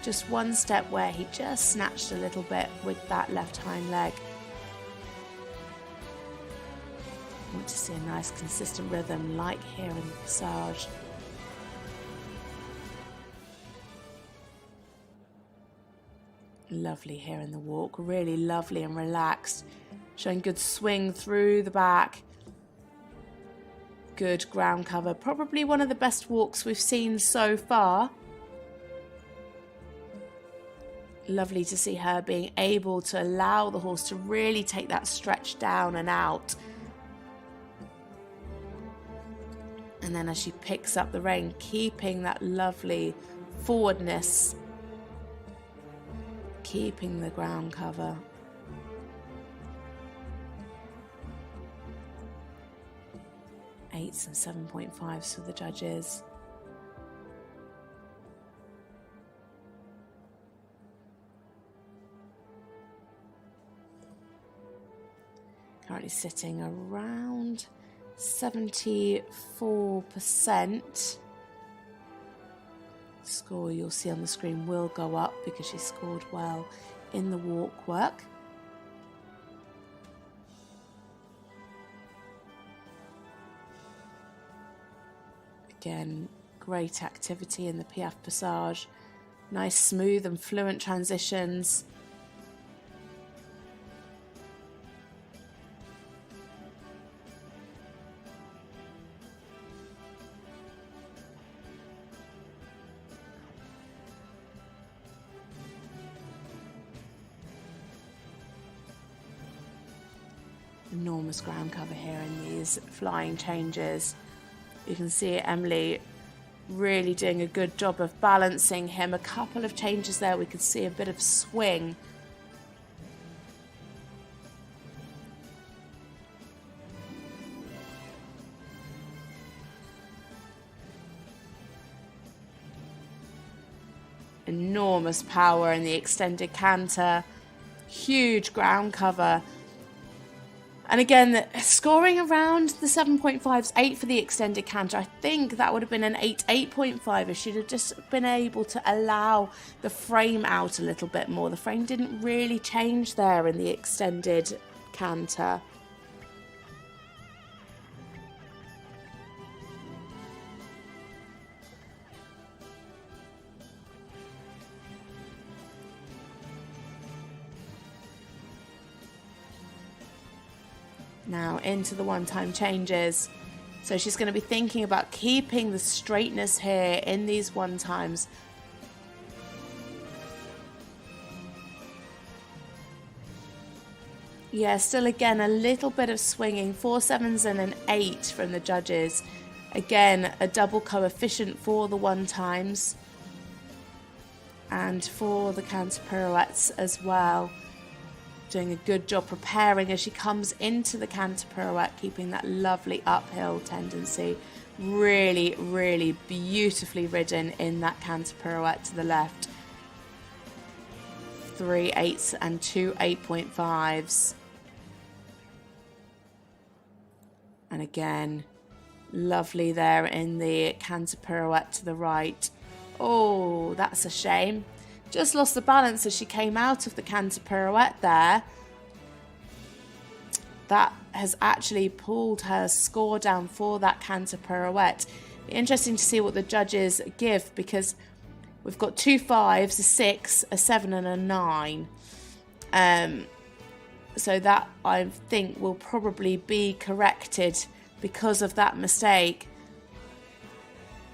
Just one step where he just snatched a little bit with that left hind leg. Want to see a nice consistent rhythm like here in the passage. Lovely here in the walk, really lovely and relaxed, showing good swing through the back, good ground cover, probably one of the best walks we've seen so far. Lovely to see her being able to allow the horse to really take that stretch down and out. And And then as she picks up the rein, keeping that lovely forwardness, keeping the ground cover. Eights and 7.5s for the judges. Currently sitting around 74%. Score you'll see on the screen will go up because she scored well in the walk work. Again, great activity in the Piaffe Passage. Nice, smooth and fluent transitions. Enormous ground cover here in these flying changes. You can see Emmelie really doing a good job of balancing him. A couple of changes there, we could see a bit of swing. Enormous power in the extended canter. Huge ground cover. And again, scoring around the 7.5s, 8 for the extended canter. I think that would have been an 8, 8.5 if she'd have just been able to allow the frame out a little bit more. The frame didn't really change there in the extended canter. Now into the one-time changes. So she's going to be thinking about keeping the straightness here in these one-times. Yeah, still again a little bit of swinging. 4 7s and an 8 from the judges. Again, a double coefficient for the one-times. And for the canter pirouettes as well. Doing a good job preparing as she comes into the canter pirouette, keeping that lovely uphill tendency. Really, really beautifully ridden in that canter pirouette to the left. 3 8s and 2 8.5s. And again, lovely there in the canter pirouette to the right. Oh, that's a shame. Just lost the balance as she came out of the canter pirouette there. That has actually pulled her score down for that canter pirouette. Interesting to see what the judges give, because we've got 2 5s, a 6, a 7 and a 9. So that I think will probably be corrected because of that mistake.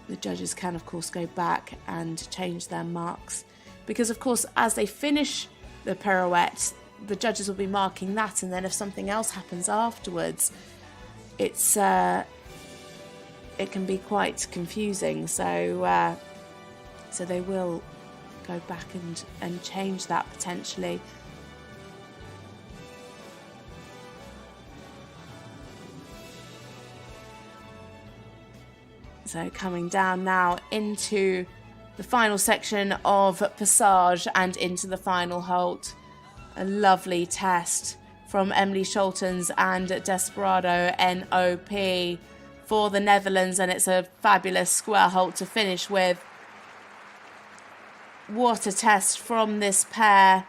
The judges can of course go back and change their marks. Because, of course, as they finish the pirouette, the judges will be marking that. And then if something else happens afterwards, it can be quite confusing. So they will go back and change that potentially. So coming down now into the final section of Passage and into the final halt. A lovely test from Emmelie Scholtens and Desperado NOP for the Netherlands, and it's a fabulous square halt to finish with. What a test from this pair.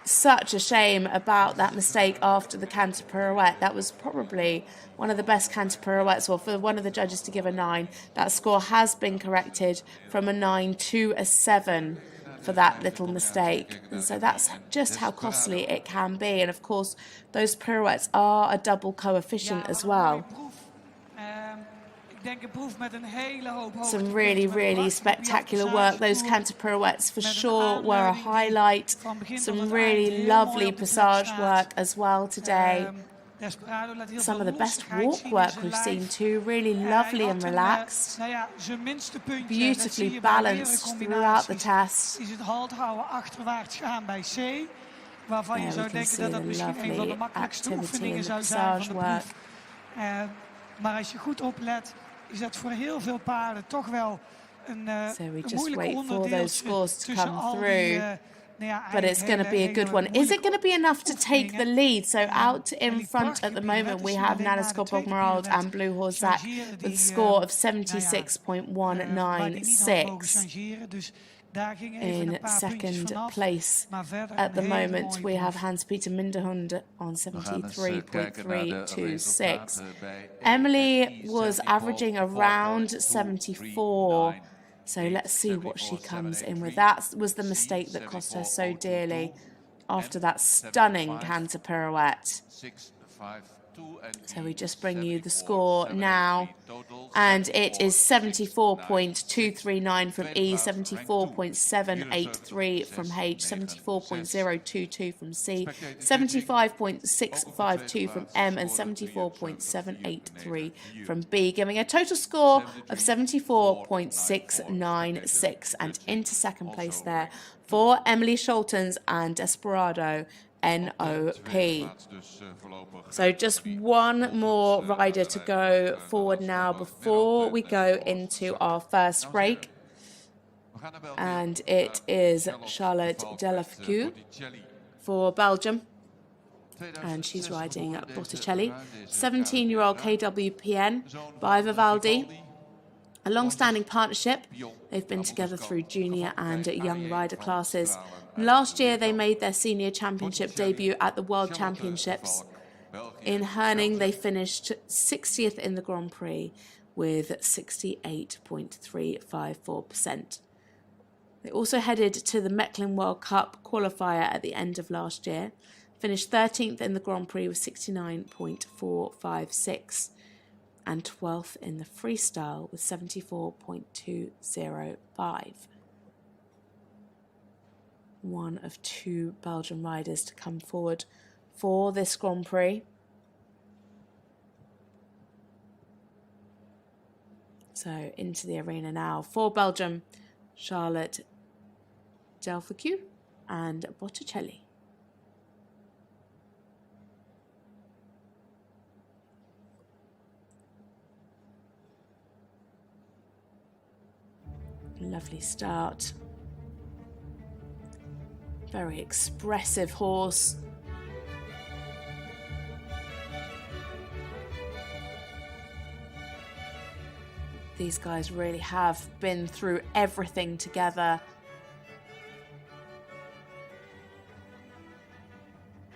Such a shame about that mistake after the canter pirouette. That was probably one of the best canter pirouettes, or for one of the judges to give a 9. That score has been corrected from a 9 to a 7 for that little mistake. And so that's just how costly it can be. And of course, those pirouettes are a double coefficient as well. Some really, really spectacular work. Those canter pirouettes for sure were a highlight. Some really lovely passage work as well today. Some of the best walk work we've seen too, really lovely and relaxed. Beautifully balanced throughout the test. Is het halt houden achterwaarts gaan bij C. Waarvan je zou denken dat dat misschien een van de makkelijkste oefeningen zou zijn van de proef. Maar als je goed oplet, is dat voor heel veel paarden toch wel een moeilijk onderdeeltje tussen al die... But it's going to be a good one. Is it going to be enough to take the lead? So out in front at the moment we have Nanna Skodborg Merrald and Blue Horse Zach with a score of 76.196. In second place at the moment we have Peter Minderhoud on 73.326. Emmelie was averaging around 74. So let's see what she comes in with. That was the mistake that cost her so dearly after that stunning canter pirouette. So we just bring you the score now. And it is 74.239 from E, 74.783 from H, 74.022 from C, 75.652 from M, and 74.783 from B, giving a total score of 74.696. And into second place there for Emmelie Scholtens and Desperado NOP. So just one more rider to go forward now before we go into our first break. And it is Charlotte Delafque for Belgium. And she's riding Botticelli. 17-year-old KWPN by Vivaldi. A long-standing partnership. They've been together through junior and young rider classes. Last year, they made their senior championship debut at the World Championships. In Herning, they finished 60th in the Grand Prix with 68.354%. They also headed to the Mechlin World Cup qualifier at the end of last year, finished 13th in the Grand Prix with 69.456, and 12th in the freestyle with 74.205. One of two Belgian riders to come forward for this Grand Prix. So into the arena now for Belgium, Charlotte Delafque and Botticelli. Lovely start. Very expressive horse. These guys really have been through everything together.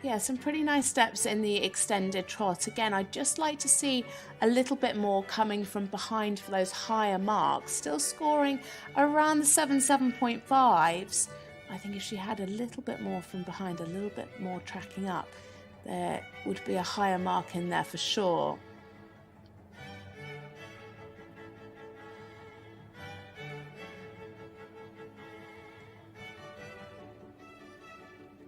Yeah, some pretty nice steps in the extended trot. Again, I'd just like to see a little bit more coming from behind for those higher marks. Still scoring around the 7.5s. I think if she had a little bit more from behind, a little bit more tracking up, there would be a higher mark in there for sure.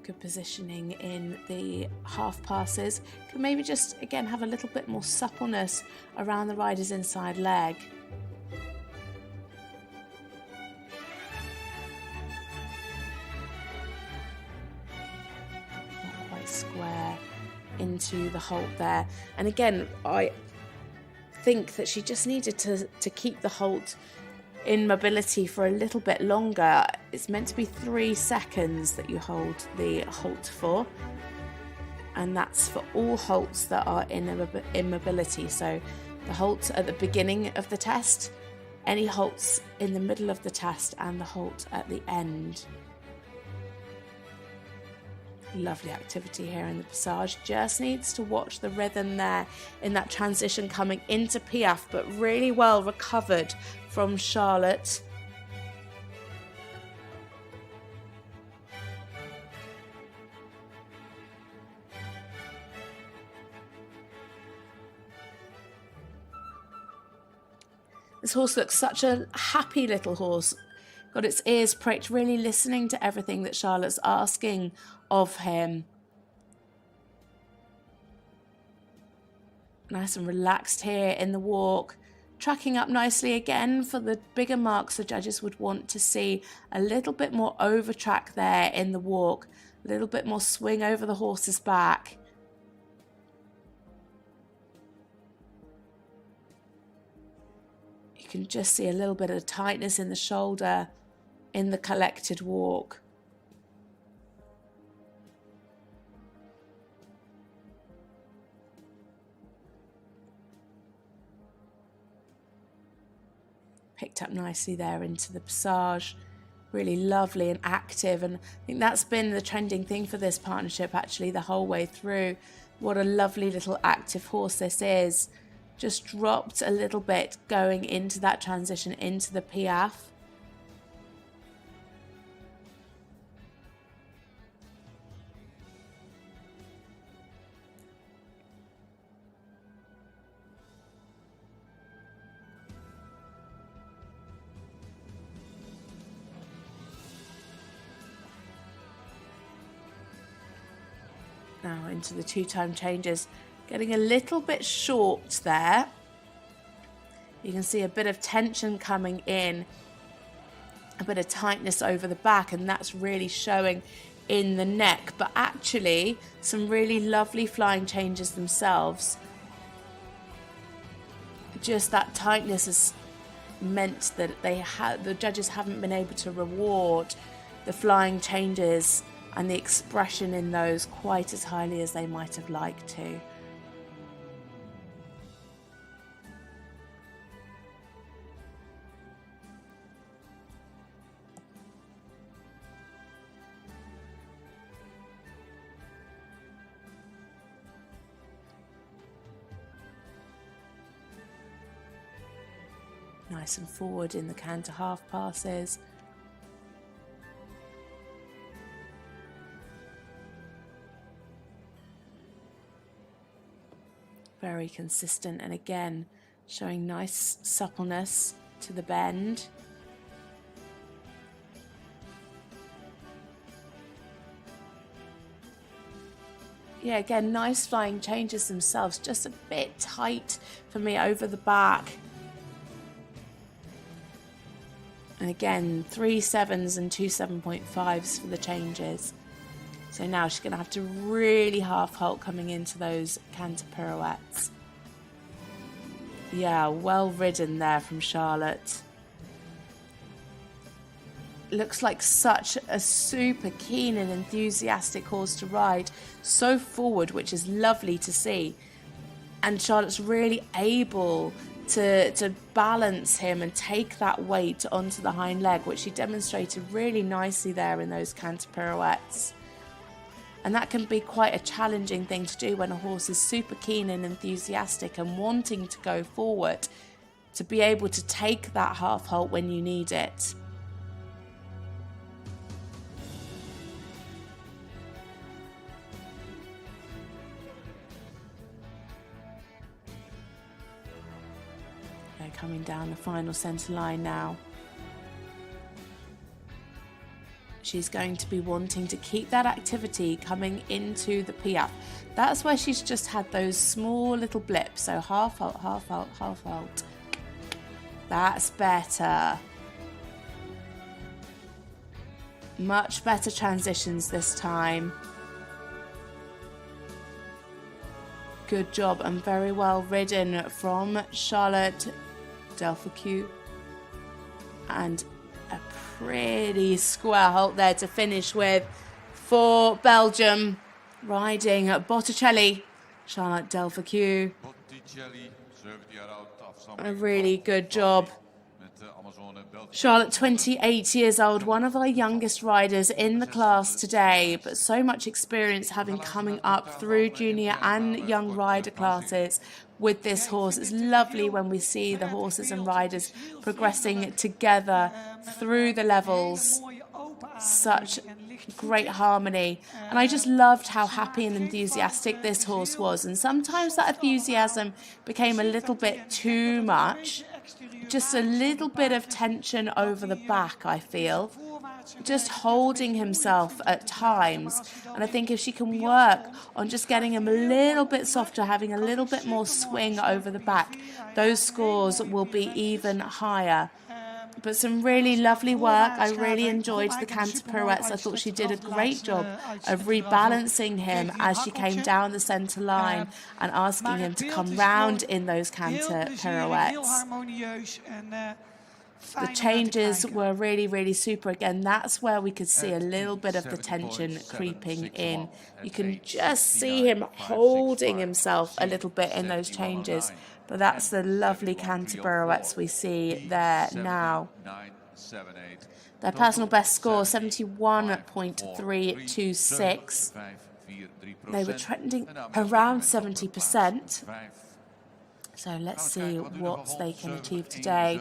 Good positioning in the half passes. Could maybe just again have a little bit more suppleness around the rider's inside leg. Not quite square into the halt there. And again, I think that she just needed to keep the halt in mobility for a little bit longer. It's meant to be 3 seconds that you hold the halt for, and that's for all halts that are in mobility. So the halt at the beginning of the test, any halts in the middle of the test, and the halt at the end. Lovely activity here in the passage. Just needs to watch the rhythm there in that transition coming into Piaffe, but really well recovered from Charlotte. This horse looks such a happy little horse. Got its ears pricked, really listening to everything that Charlotte's asking of him. Nice and relaxed here in the walk. Tracking up nicely again for the bigger marks the judges would want to see. A little bit more over track there in the walk. A little bit more swing over the horse's back. You can just see a little bit of tightness in the shoulder in the collected walk. Picked up nicely there into the passage. Really lovely and active, and I think that's been the trending thing for this partnership actually the whole way through. What a lovely little active horse this is. Just dropped a little bit going into that transition into the piaffe. Now into the two-time changes, getting a little bit short there. You can see a bit of tension coming in, a bit of tightness over the back, and that's really showing in the neck. But actually, some really lovely flying changes themselves. Just that tightness has meant that the judges haven't been able to reward the flying changes and the expression in those quite as highly as they might have liked to. Nice and forward in the canter half passes. Very consistent, and again showing nice suppleness to the bend. Yeah, again, nice flying changes themselves, just a bit tight for me over the back. And again, 3 7s and 2 7.5s for the changes. So now she's going to have to really half halt coming into those canter pirouettes. Yeah, well ridden there from Charlotte. Looks like such a super keen and enthusiastic horse to ride. So forward, which is lovely to see. And Charlotte's really able to balance him and take that weight onto the hind leg, which she demonstrated really nicely there in those canter pirouettes. And that can be quite a challenging thing to do when a horse is super keen and enthusiastic and wanting to go forward, to be able to take that half halt when you need it. They're coming down the final centre line now. She's going to be wanting to keep that activity coming into the piaffe. That's where she's just had those small little blips. So half halt, half halt, half halt. That's better. Much better transitions this time. Good job and very well ridden from Charlotte Defalque. And a pretty square halt there to finish with for Belgium, riding Botticelli, Charlotte Defalque. A really good job. Charlotte, 28 years old, one of our youngest riders in the class today, but so much experience having coming up through junior and young rider classes with this horse. It's lovely when we see the horses and riders progressing together through the levels. Such great harmony. And I just loved how happy and enthusiastic this horse was. And sometimes that enthusiasm became a little bit too much. Just a little bit of tension over the back, I feel. just holding himself at times. And I think if she can work on just getting him a little bit softer, having a little bit more swing over the back, those scores will be even higher. But some really lovely work. I really enjoyed the canter pirouettes. I thought she did a great job of rebalancing him as she came down the centre line and asking him to come round in those canter pirouettes. The changes were really, really super. Again, that's where we could see a little bit of the tension creeping in. You can just see him holding himself a little bit in those changes. But that's the lovely canter pirouettes we see there now. Their personal best score, 71.326. They were trending around 70%. So let's see what they can achieve today.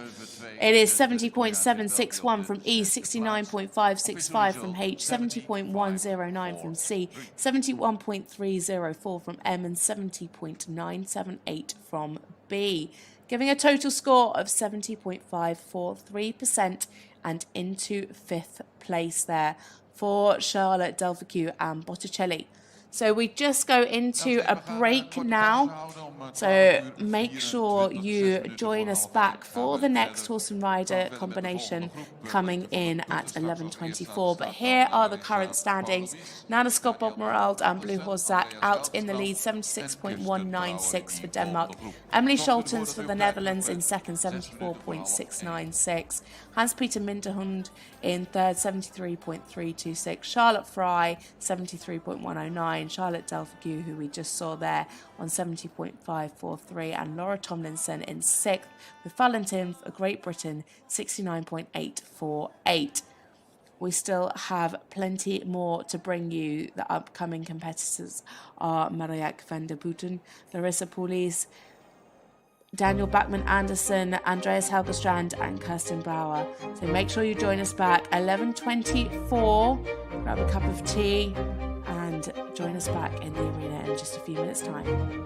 It is 70.761 from E, 69.565 from H, 70.109 from C, 71.304 from M, and 70.978 from B, giving a total score of 70.543% and into 5th place there for Charlotte, Delvecchio and Botticelli. So we just go into a break now. So make sure you join us back for the next horse and rider combination coming in at 11:24. But here are the current standings. Nanna Skodborg Merrald and Blue Horse Zach out in the lead, 76.196 for Denmark. Emmelie Scholtens for the Netherlands in second, 74.696. Peter Minderhoud in third, 73.326. Charlotte Frey, 73.109. Charlotte Delvecchio, who we just saw there, on 70.543. And Laura Tomlinson in sixth, with Valentin of Great Britain, 69.848. We still have plenty more to bring you. The upcoming competitors are Marieke van der Putten, Larissa Pauluis, Daniel Bachmann Andersen, Andreas Helgstrand and Kirsten Brouwer. So make sure you join us back 11:24. Grab a cup of tea and join us back in the arena in just a few minutes' time.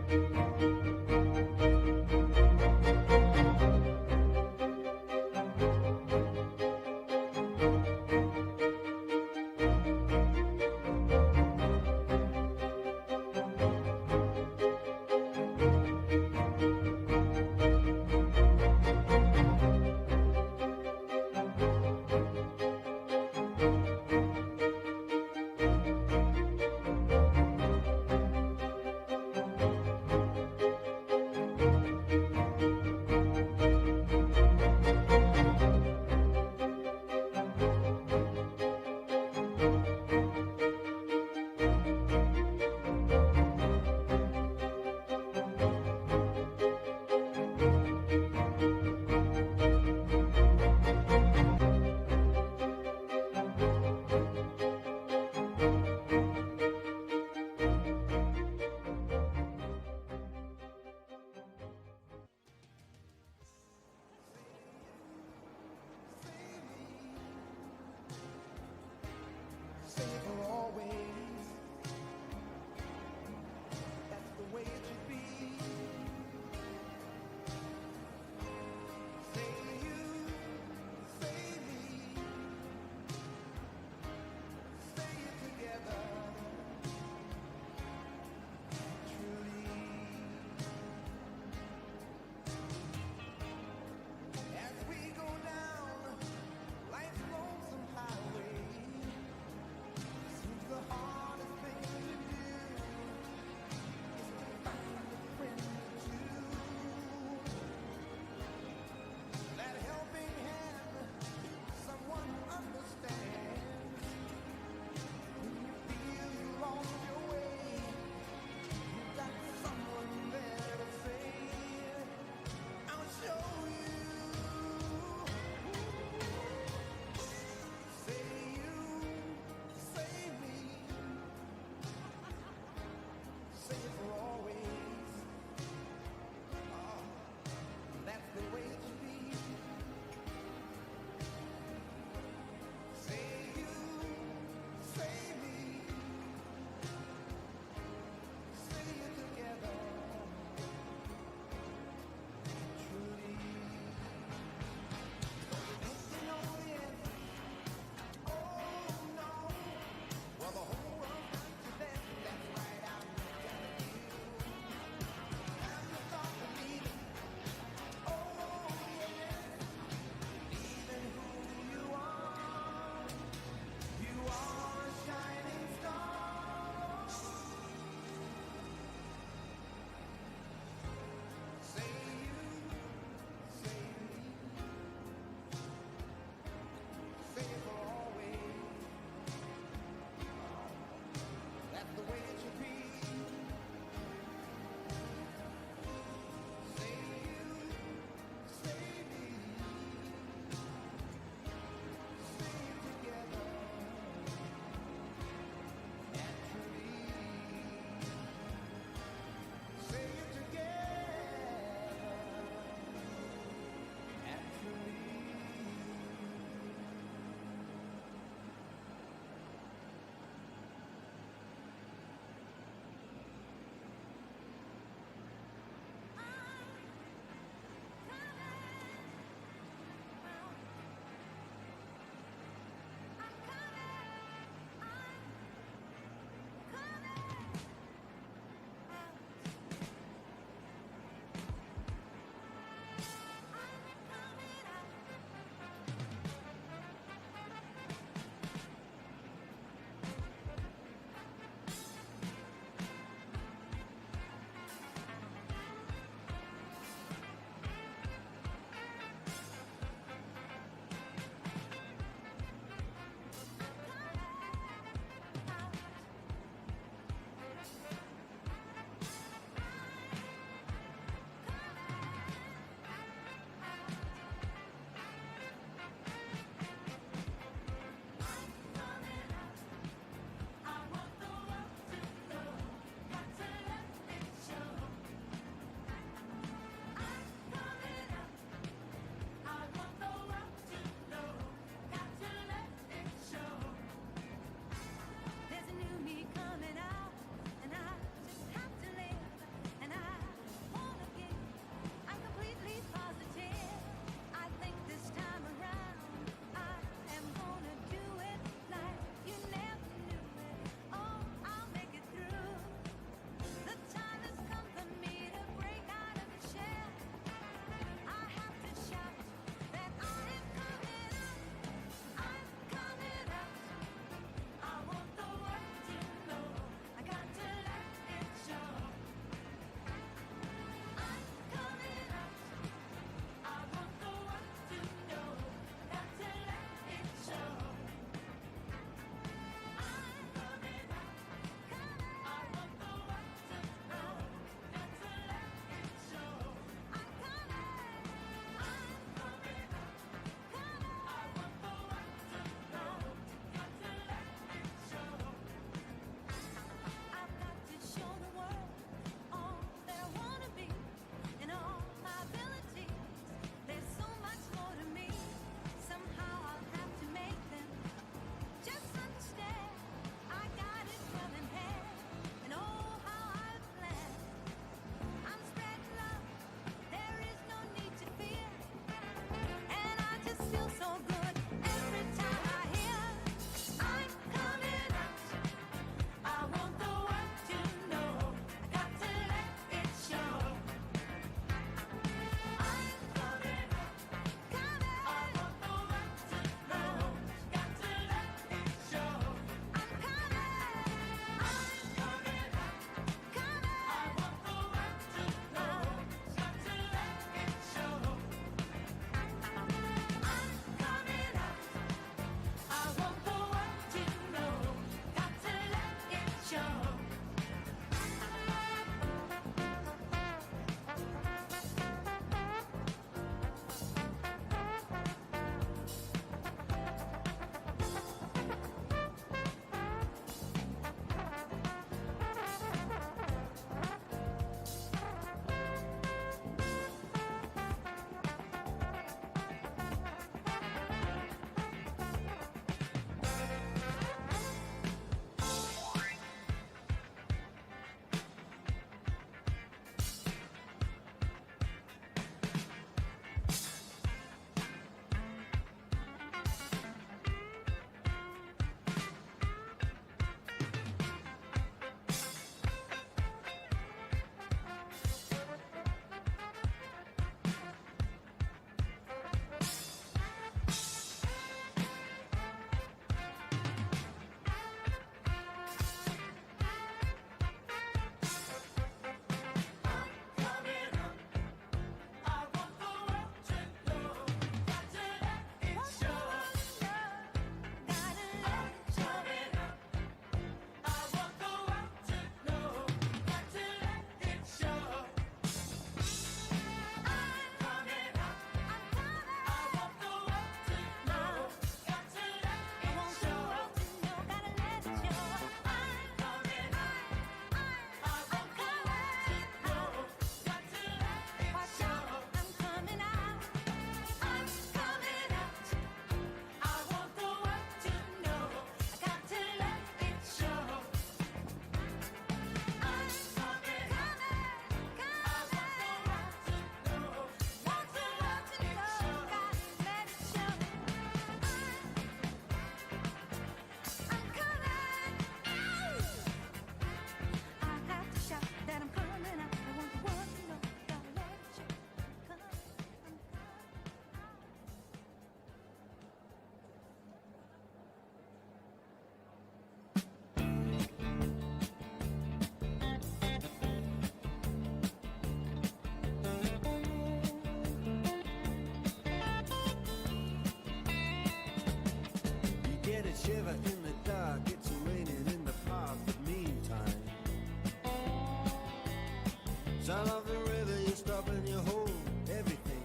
Sound of the river, you stop and you hold everything.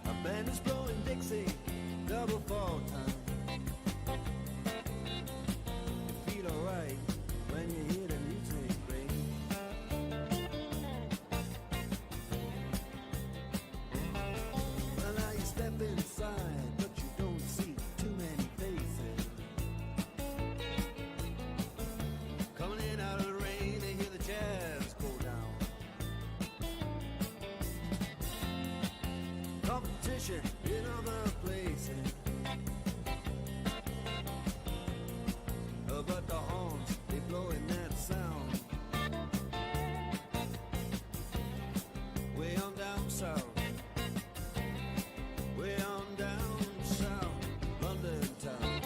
A band is blowing Dixie, double fall time. You feel alright when you hear the music ring. Well, now you step inside, but you don't see too many faces. Coming in out of the rain, they hear the jazz go down. Competition in other places, but the horns, they blowing that sound. Way on down south, way on down south, London town.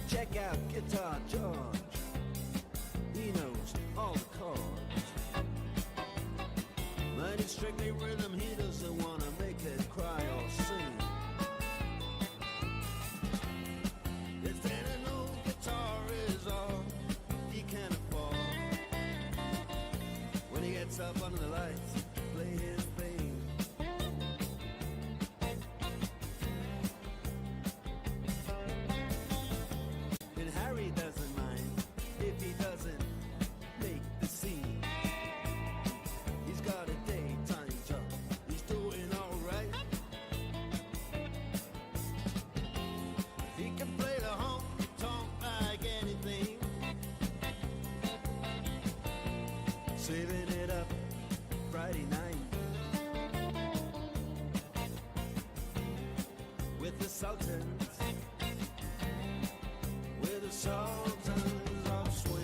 Check out Guitar George, he knows all the chords. But it's strictly rhythm, he doesn't wanna make it cry or sing. If then an old guitar is all he can afford, when he gets up under the lights to play his thing. And Harry doesn't mind if he doesn't make the scene. He's got a daytime job, he's doing alright. He can play the honky-tonk like anything, saving it up Friday night with the Sultans, with the Sultans of Swing.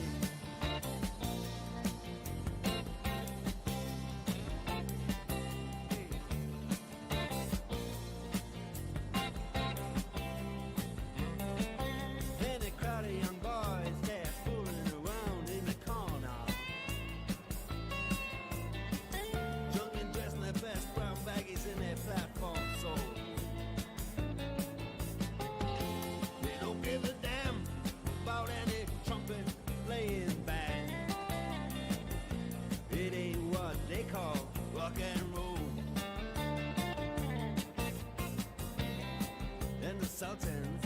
Young boys, they're fooling around in the corner, drunk and dressed in their best brown baggies in their platform soles. They don't give a damn about any trumpet playing band. It ain't what they call rock and roll. And the Sultans,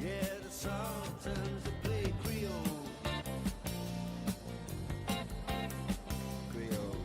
yeah, the Sultans that play Creole. Creole.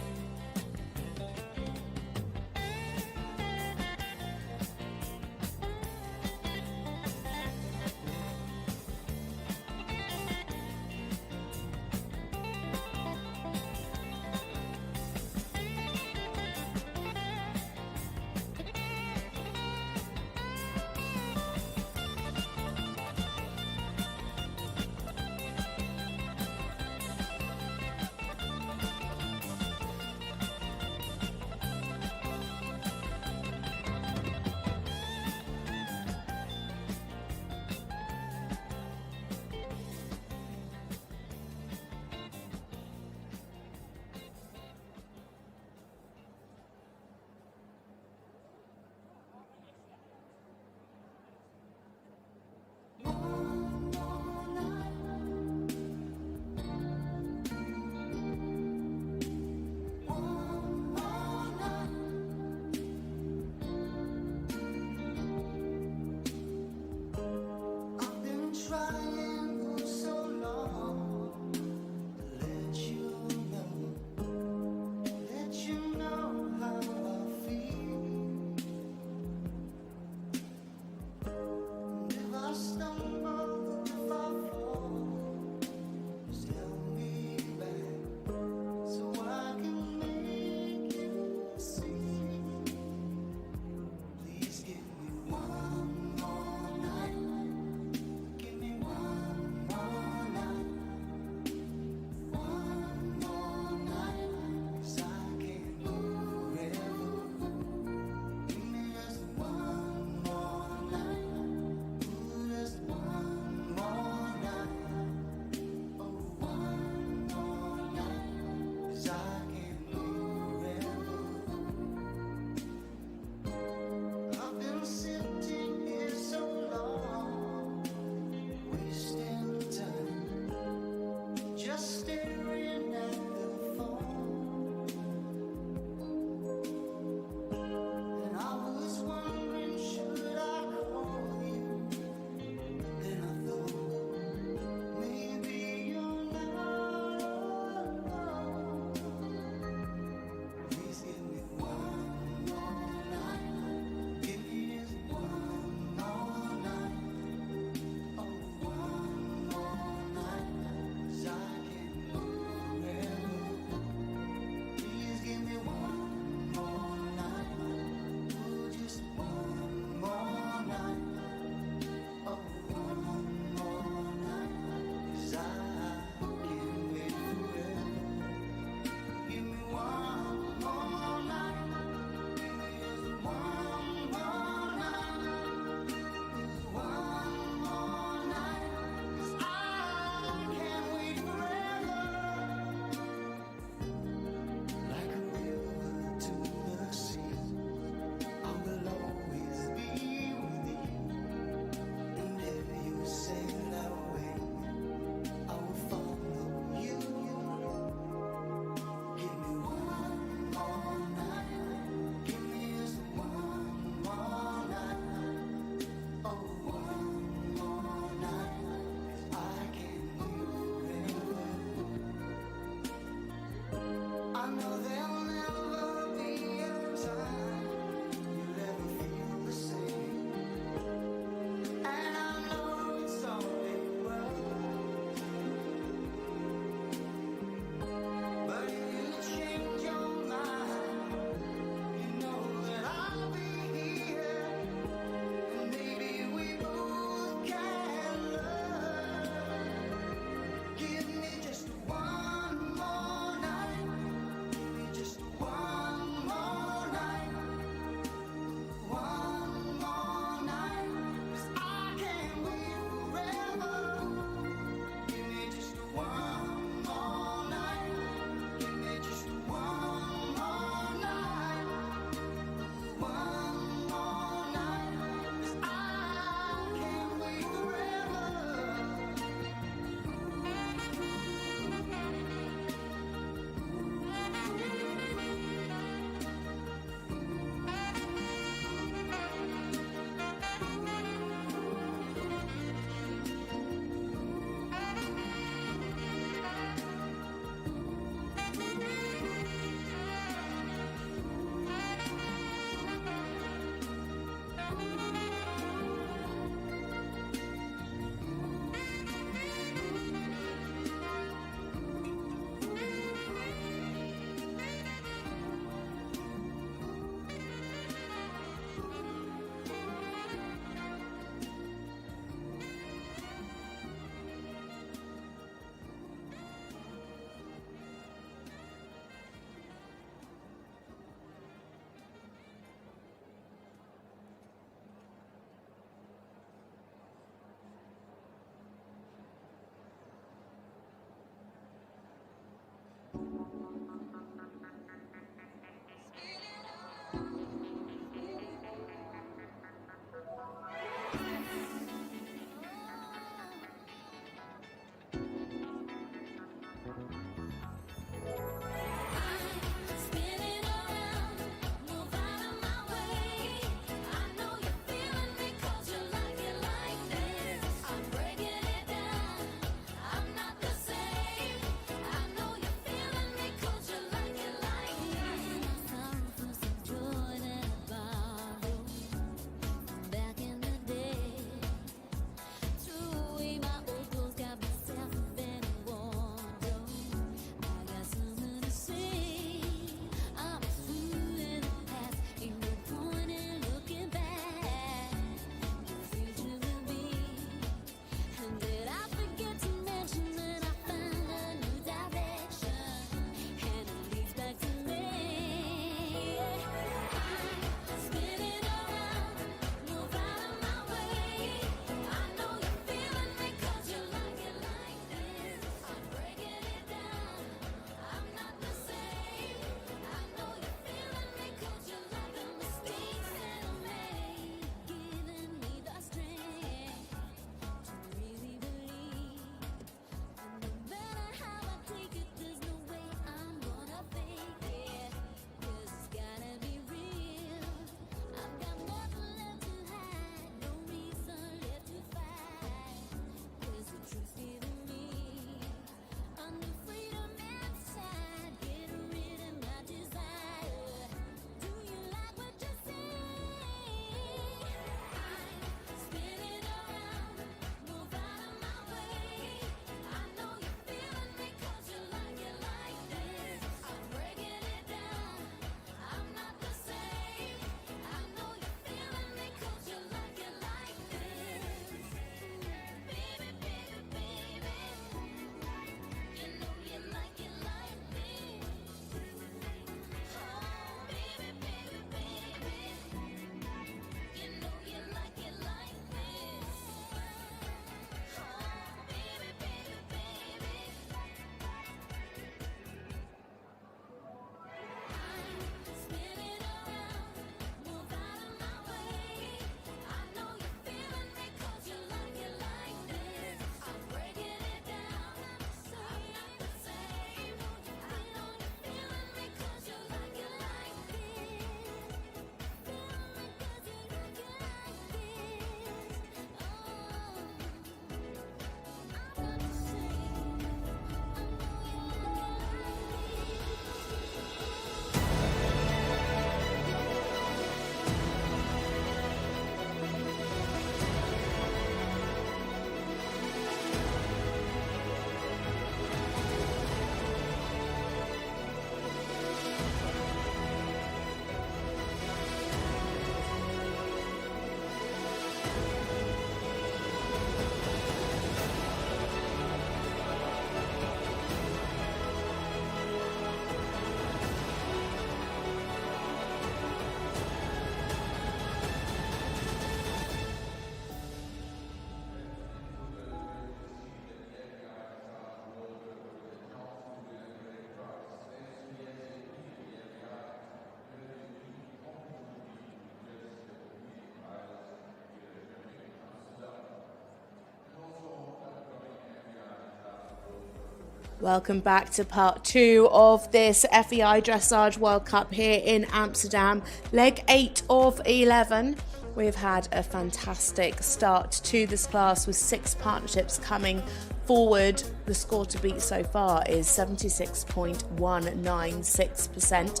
Welcome back to part 2 of this FEI Dressage World Cup here in Amsterdam. Leg 8 of 11. We've had a fantastic start to this class with 6 partnerships coming forward. The score to beat so far is 76.196%.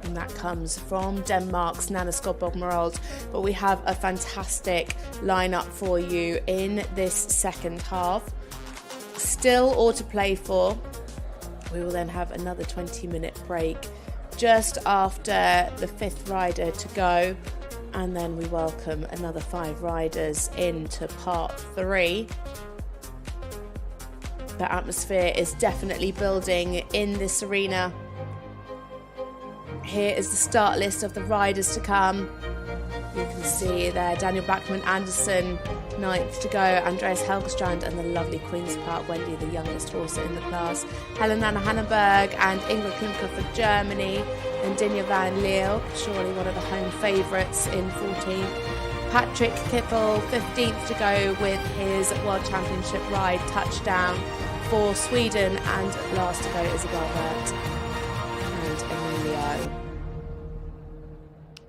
And that comes from Denmark's Nanna Skodborg Merrald. But we have a fantastic lineup for you in this second half. Still all to play for. We will then have another 20-minute break just after the 5th rider to go, and then we welcome another 5 riders into part 3. The atmosphere is definitely building in this arena. Here is the start list of the riders to come. You can see there Daniel Bachmann Andersen, 9th to go, Andreas Helgstrand and the lovely Queen's Park Wendy, the youngest horse in the class, Helen Langehanenberg and Ingrid Klimke for Germany, and Dinja van Liere, surely one of the home favourites in 14th. Patrik Kittel, 15th to go with his World Championship ride, touchdown for Sweden, and last to go Isabell Werth and Emmelie.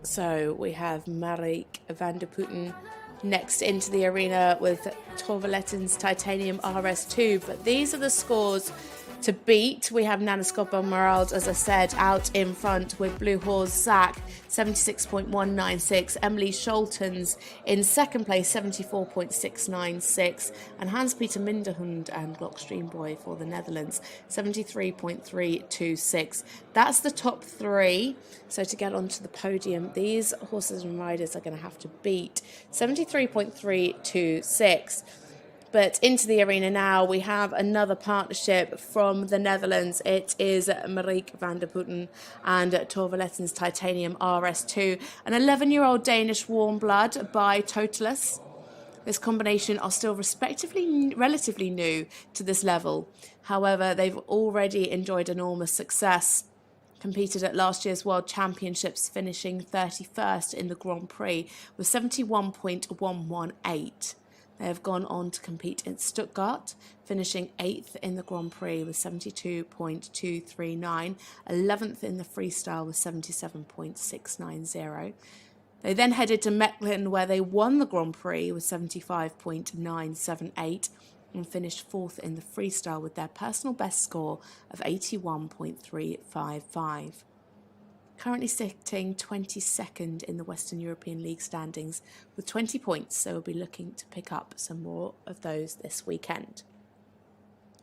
So we have Marieke van der Putten next into the arena with Tomlinson's Titanium RS2. But these are the scores to beat. We have Nanna Skodborg Merrald, as I said, out in front with Blue Horse Zach, 76.196. Emmelie Scholtens in second place, 74.696. And Peter Minderhoud and Glockstream Boy for the Netherlands, 73.326. That's the top 3. So to get onto the podium, these horses and riders are going to have to beat 73.326. But into the arena now, we have another partnership from the Netherlands. It is Marieke van der Putten and Tomlinson's Titanium RS2, an 11-year-old Danish warm blood by Totalis. This combination are still relatively new to this level. However, they've already enjoyed enormous success. Competed at last year's World Championships, finishing 31st in the Grand Prix with 71.118. They have gone on to compete in Stuttgart, finishing 8th in the Grand Prix with 72.239, 11th in the freestyle with 77.690. They then headed to Mechelen, where they won the Grand Prix with 75.978 and finished 4th in the freestyle with their personal best score of 81.355. Currently sitting 22nd in the Western European League standings with 20 points, so we'll be looking to pick up some more of those this weekend.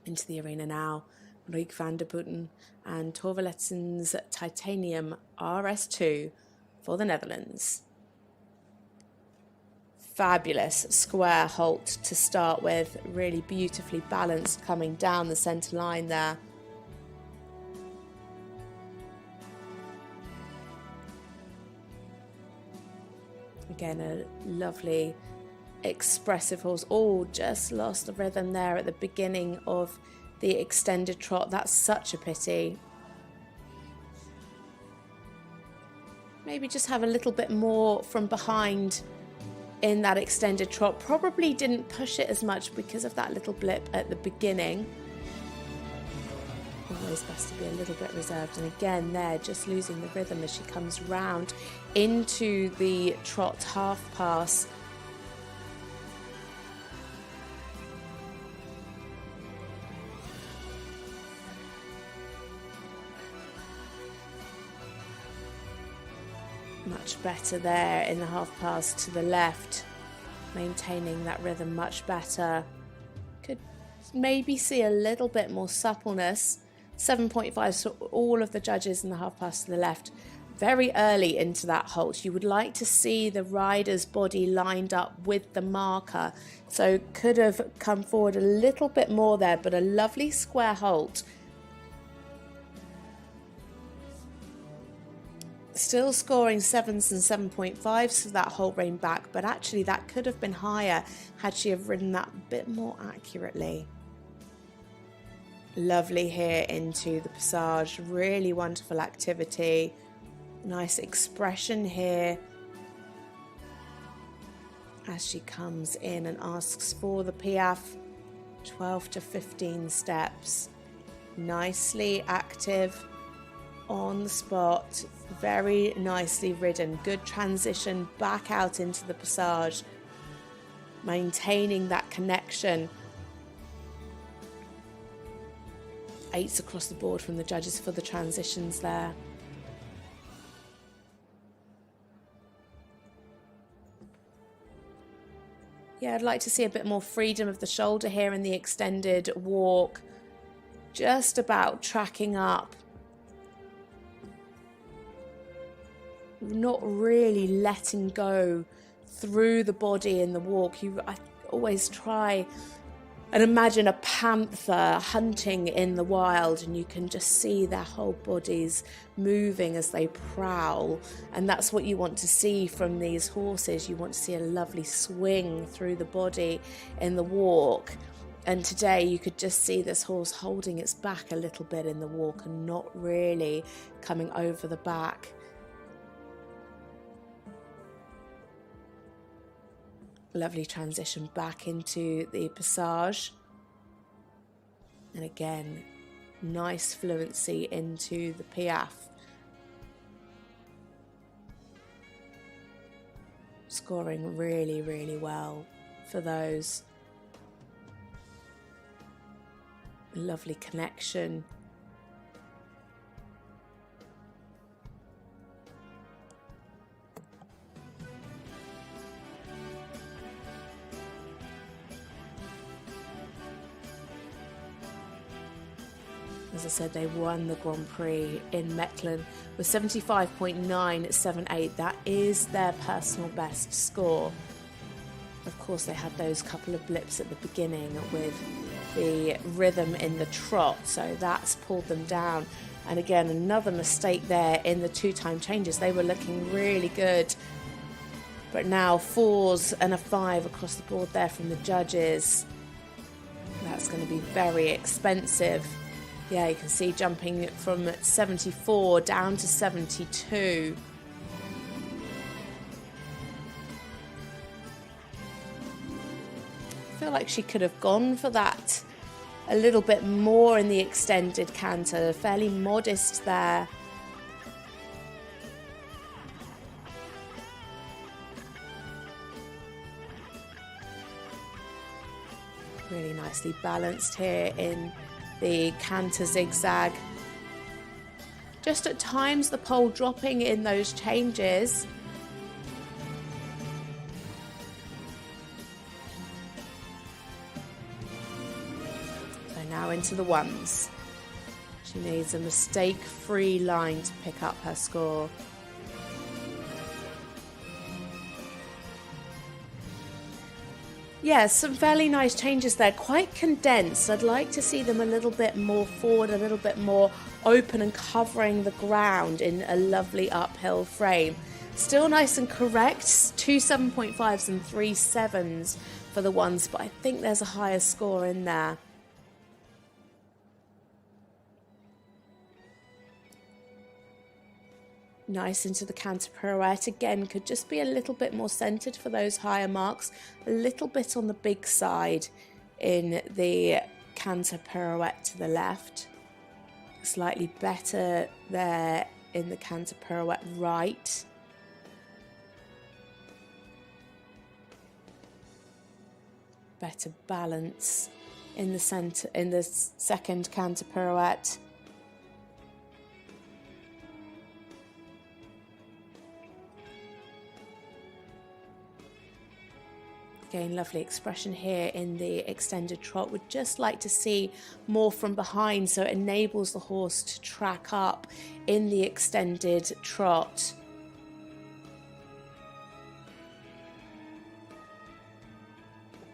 Into the arena now, Marieke van der Putten and Tomlinson's Titanium RS2 for the Netherlands. Fabulous square halt to start with, really beautifully balanced coming down the centre line there. Again, a lovely, expressive horse. Oh, just lost the rhythm there at the beginning of the extended trot. That's such a pity. Maybe just have a little bit more from behind in that extended trot. Probably didn't push it as much because of that little blip at the beginning. Always best to be a little bit reserved. And again there, just losing the rhythm as she comes round into the trot half pass. Much better there in the half pass to the left, maintaining that rhythm much better. Could maybe see a little bit more suppleness. 7.5, so all of the judges in the half pass to the left. Very early into that halt, you would like to see the rider's body lined up with the marker, so could have come forward a little bit more there, but a lovely square halt. Still scoring 7s and 7.5s for that halt rein back, but actually that could have been higher had she have ridden that a bit more accurately. Lovely here into the passage, really wonderful activity. Nice expression here as she comes in and asks for the piaffe. 12 to 15 steps. nicely active on the spot, very nicely ridden. Good transition back out into the passage, maintaining that connection. 8s across the board from the judges for the transitions there. Yeah, I'd like to see a bit more freedom of the shoulder here in the extended walk. Just about tracking up. Not really letting go through the body in the walk. I always try and imagine a panther hunting in the wild, and you can just see their whole bodies moving as they prowl. And that's what you want to see from these horses. You want to see a lovely swing through the body in the walk. And today you could just see this horse holding its back a little bit in the walk and not really coming over the back. Lovely transition back into the passage. And again, nice fluency into the piaffe. Scoring really, really well for those. Lovely connection. As I said, they won the Grand Prix in Mechlin with 75.978. That is their personal best score. Of course, they had those couple of blips at the beginning with the rhythm in the trot, so that's pulled them down. And again, another mistake there in the 2-time changes. They were looking really good. But now 4s and a 5 across the board there from the judges. That's going to be very expensive. Yeah, you can see jumping from 74 down to 72. I feel like she could have gone for that a little bit more in the extended canter. Fairly modest there. Really nicely balanced here in the canter zigzag. Just at times the pole dropping in those changes. So now into the 1s. She needs a mistake-free line to pick up her score. Yeah, some fairly nice changes there, quite condensed. I'd like to see them a little bit more forward, a little bit more open and covering the ground in a lovely uphill frame. Still nice and correct, 2 7.5s and 3 7s for the 1s, but I think there's a higher score in there. Nice into the canter pirouette. Again, could just be a little bit more centered for those higher marks. A little bit on the big side in the canter pirouette to the left. Slightly better there in the canter pirouette right. Better balance in the center in the second canter pirouette. Again, lovely expression here in the extended trot. Would just like to see more from behind, so it enables the horse to track up in the extended trot.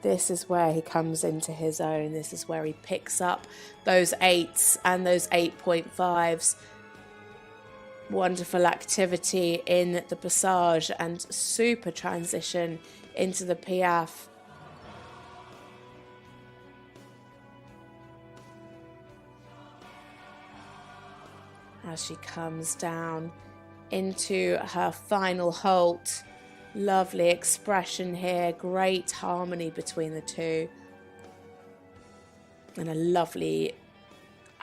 This is where he comes into his own. This is where he picks up those 8s and those 8.5s. Wonderful activity in the passage and super transition into the piaffe. As she comes down into her final halt. Lovely expression here, great harmony between the two. And a lovely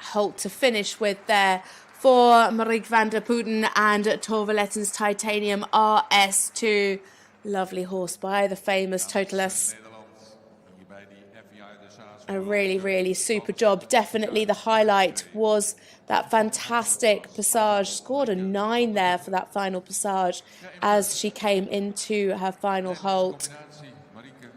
halt to finish with there for Marieke van der Putten and Tomlinson's Titanium RS2. Lovely horse by the famous Totalis. A really, really super job. Definitely the highlight was that fantastic passage. Scored a 9 there for that final passage as she came into her final halt.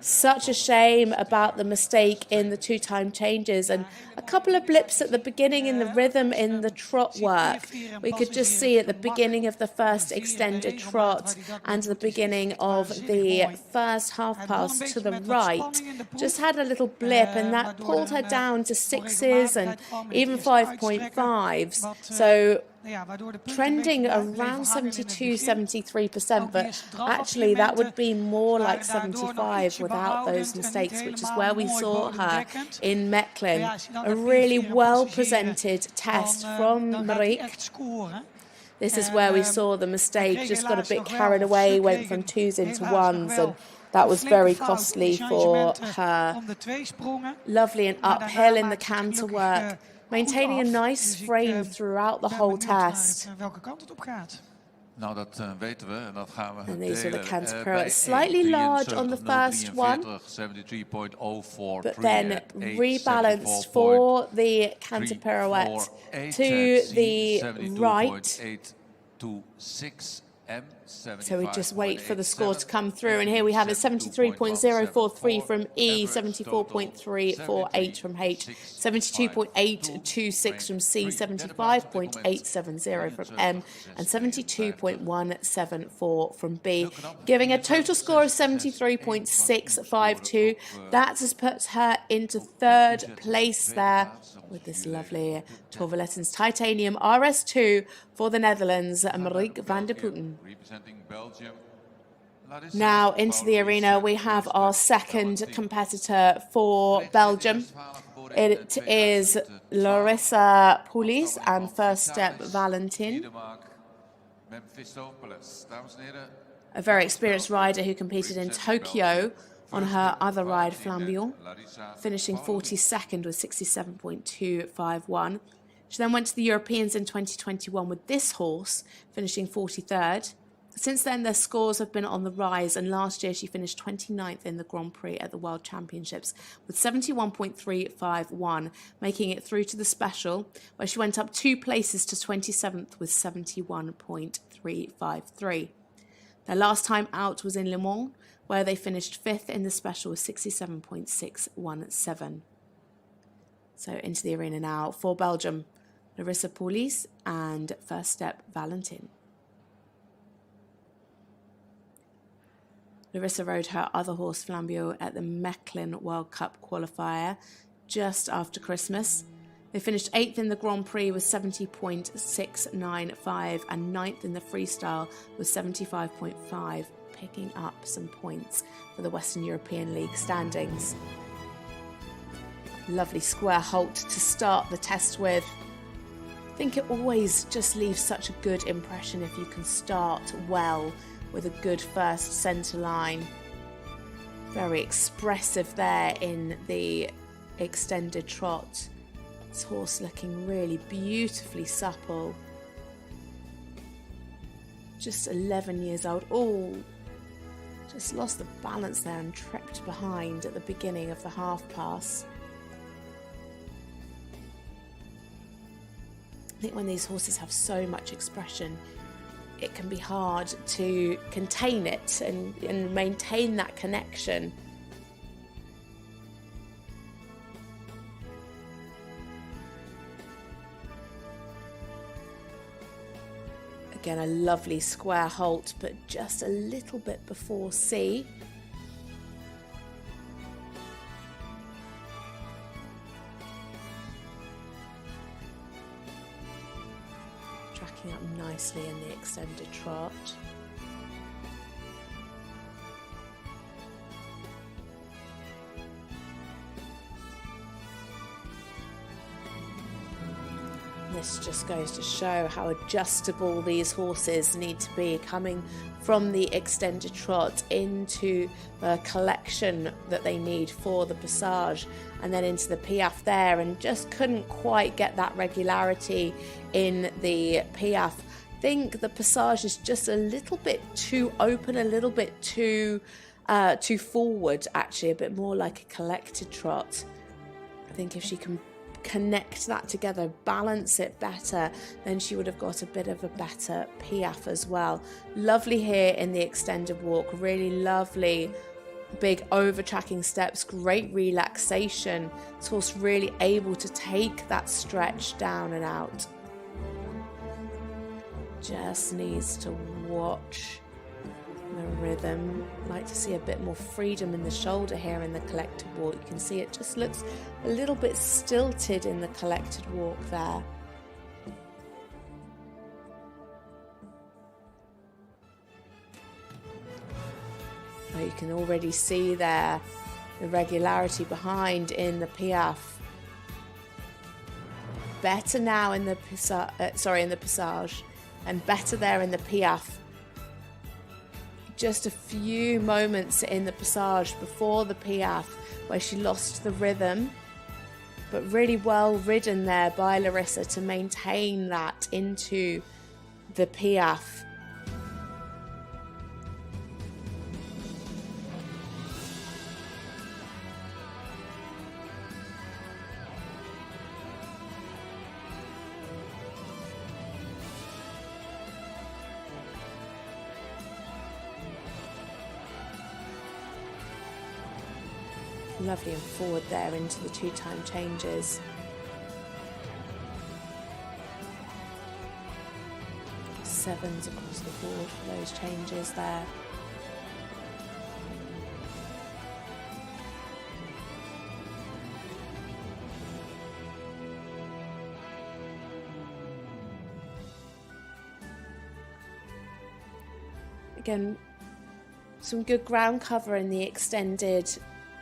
Such a shame about the mistake in the 2-time changes and a couple of blips at the beginning in the rhythm in the trot work. We could just see at the beginning of the first extended trot and the beginning of the first half pass to the right, just had a little blip, and that pulled her down to 6s and even 5.5s. So trending around 72-73%, but actually that would be more like 75 without those mistakes, which is where we saw her in Mechelen. A really well presented test from Marieke. This is where we saw the mistake, just got a bit carried away, went from 2s into 1s, and that was very costly for her. Lovely and uphill in the canter work. Maintaining a nice frame throughout the whole test. Nou, dat weten we en dat gaan we And these are the delen. canter pirouettes. Slightly large on the first one, but then rebalanced for the canter pirouette to the right. So we just wait for the score to come through, and here we have it 73.043 from E, 74.348 from H, 72.826 from C, 75.870 from M, and 72.174 from B, giving a total score of 73.652. That has put her into 3rd place there with this lovely Tomlinson's Titanium RS2 for the Netherlands, Marieke van der Putten. Now into the arena we have our second competitor for Belgium. It is Larissa Pauluis and First Step Valentin. A very experienced rider who competed in Tokyo on her other ride, Flambion, finishing 42nd with 67.251. She then went to the Europeans in 2021 with this horse, finishing 43rd. Since then, their scores have been on the rise, and last year she finished 29th in the Grand Prix at the World Championships with 71.351, making it through to the special, where she went up 2 places to 27th with 71.353. Their last time out was in Le Mans, where they finished 5th in the special with 67.617. So into the arena now for Belgium, Larissa Pauluis and First Step Valentin. Larissa rode her other horse Flambeau at the Mechelen World Cup qualifier just after Christmas. They finished 8th in the Grand Prix with 70.695 and 9th in the freestyle with 75.5, picking up some points for the Western European League standings. Lovely square halt to start the test with. I think it always just leaves such a good impression if you can start well with a good first centre line. Very expressive there in the extended trot. This horse looking really beautifully supple. Just 11 years old. Oh, just lost the balance there and tripped behind at the beginning of the half pass. I think when these horses have so much expression, it can be hard to contain it and maintain that connection. Again, a lovely square halt, but just a little bit before C. Tracking up nicely in the extended trot. This just goes to show how adjustable these horses need to be, coming from the extended trot into the collection that they need for the passage, and then into the piaffe there, and just couldn't quite get that regularity in the piaffe. I think the passage is just a little bit too open, a little bit too forward, actually, a bit more like a collected trot. I think if she can connect that together, balance it better, then she would have got a bit of a better piaffe as well. Lovely here in the extended walk, really lovely big over tracking steps, great relaxation. This horse really able to take that stretch down and out. Just needs to watch the rhythm. Like to see a bit more freedom in the shoulder here in the collected walk. You can see it just looks a little bit stilted in the collected walk there. Oh, you can already see there the regularity behind in the piaffe. Better now in the passage, and better there in the piaffe. Just a few moments in the passage before the piaffe where she lost the rhythm, but really well ridden there by Larissa to maintain that into the piaffe. Lovely and forward there into the two-time changes. Sevens across the board for those changes there. Again, some good ground cover in the extended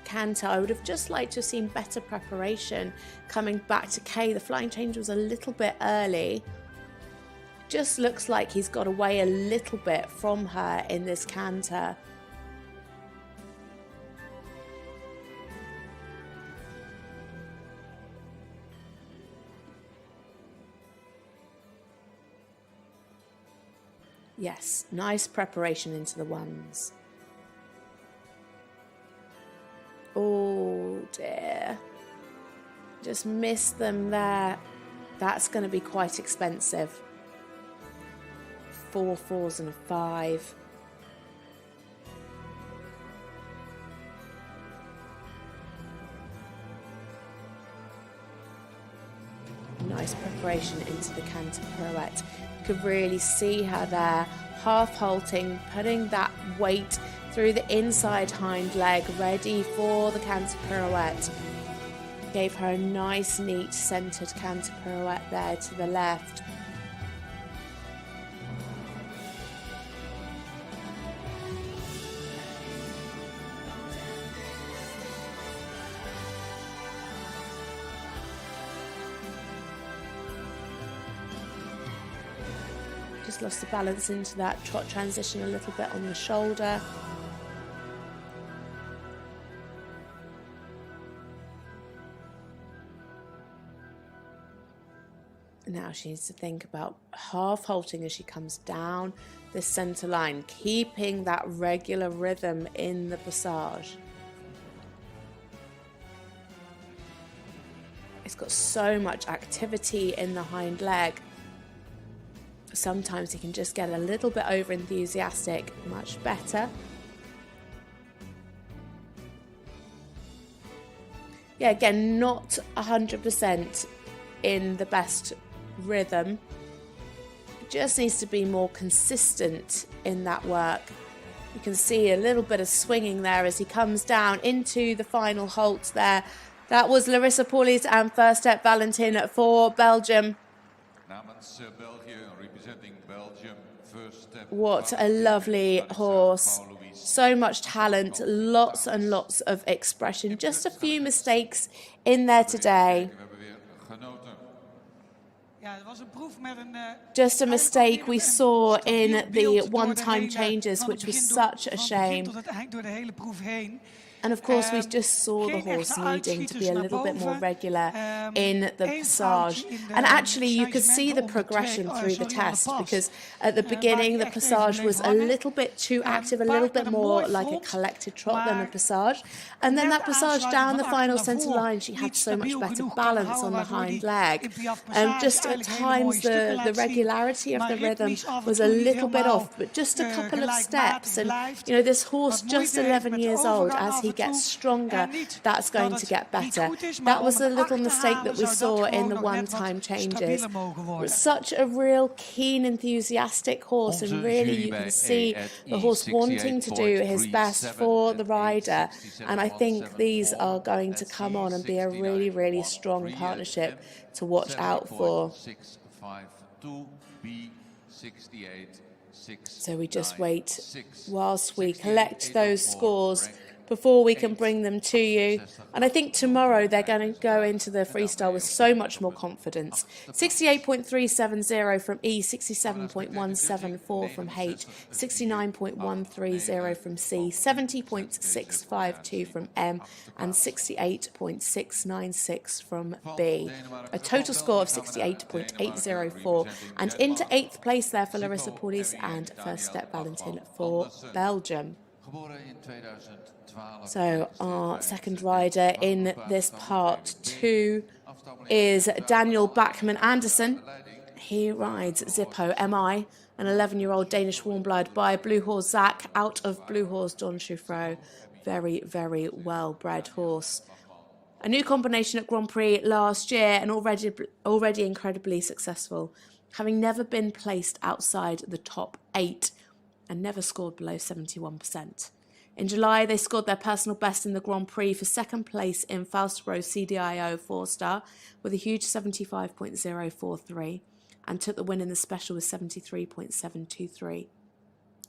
canter. I would have just liked to have seen better preparation coming back to K. The flying change was a little bit early. Just looks like he's got away a little bit from her in this canter. Yes, nice preparation into the ones. Oh dear, just missed them there. That's going to be quite expensive. 4 4s and a 5. Nice preparation into the canter pirouette. You could really see her there, half halting, putting that weight through the inside hind leg, ready for the canter pirouette. Gave her a nice, neat, centred canter pirouette there to the left. Just lost the balance into that trot transition a little bit on the shoulder. Now she needs to think about half halting as she comes down the centre line, keeping that regular rhythm in the passage. It's got so much activity in the hind leg. Sometimes he can just get a little bit over enthusiastic. Much better. Yeah, again, not 100% in the best rhythm. Just needs to be more consistent in that work. You can see a little bit of swinging there as he comes down into the final halt there. That was Larissa Pauluis and First Step Valentin for Belgium. What a lovely horse. So much talent, lots and lots of expression. Just a few mistakes in there today. Just a mistake we saw in the one-time changes, which was such a shame. And of course, we just saw the horse needing to be a little bit more regular in the passage. And actually, you could see the progression through the test, because at the beginning, the passage was a little bit too active, a little bit more like a collected trot than a passage. And then that passage down the final centre line, she had so much better balance on the hind leg. Just at times, the regularity of the rhythm was a little bit off, but just a couple of steps. And, you know, this horse, just 11 years old, as he gets stronger, that's going to get better. That was a little mistake that we saw in the one-time changes. Such a real keen, enthusiastic horse, and really you can see the horse wanting to do his best for the rider. And I think these are going to come on and be a really, really strong partnership to watch out for. So we just wait whilst we collect those scores before we can bring them to you. And I think tomorrow they're going to go into the freestyle with so much more confidence. 68.370 from E, 67.174 from H, 69.130 from C, 70.652 from M, and 68.696 from B. A total score of 68.804. And into 8th place there for Larissa Pauluis and First Step Valentin for Belgium. So our second rider in this part 2 is Daniel Bachmann Andersen. He rides Zippo MI, an 11-year-old Danish warm blood by Blue Horse Zach out of Blue Horse Don Choufreau. Very, very well-bred horse. A new combination at Grand Prix last year and already incredibly successful, having never been placed outside the top 8 and never scored below 71%. In July, they scored their personal best in the Grand Prix for second place in Falsterbro CDIO 4-star with a huge 75.043 and took the win in the special with 73.723.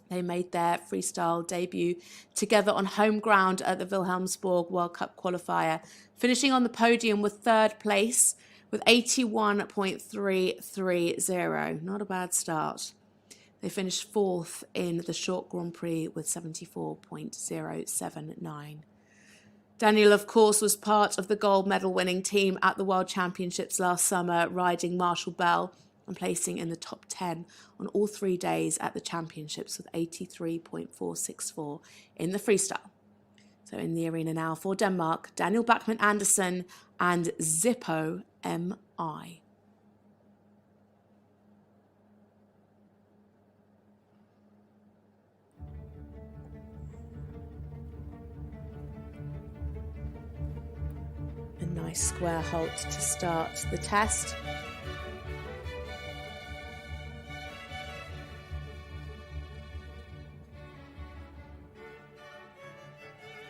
They made their freestyle debut together on home ground at the Wilhelmsborg World Cup qualifier, finishing on the podium with third place with 81.330. Not a bad start. They finished 4th in the short Grand Prix with 74.079. Daniel, of course, was part of the gold medal winning team at the World Championships last summer, riding Marshall Bell and placing in the top 10 on all 3 days at the championships with 83.464 in the freestyle. So in the arena now for Denmark, Daniel Bachmann Andersen and Zippo MI. A nice square halt to start the test.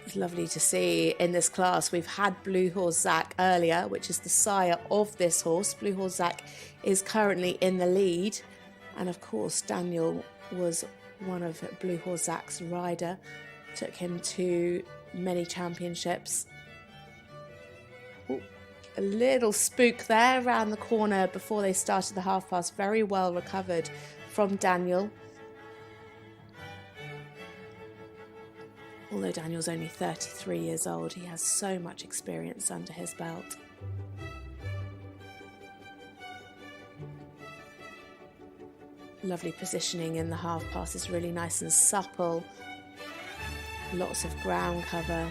It's lovely to see in this class. We've had Blue Horse Zach earlier, which is the sire of this horse. Blue Horse Zach is currently in the lead. And of course, Daniel was one of Blue Horse Zach's rider. Took him to many championships. Ooh, a little spook there around the corner before they started the half past. Very well recovered from Daniel. Although Daniel's only 33 years old, he has so much experience under his belt. Lovely positioning in the half pass, is really nice and supple. Lots of ground cover.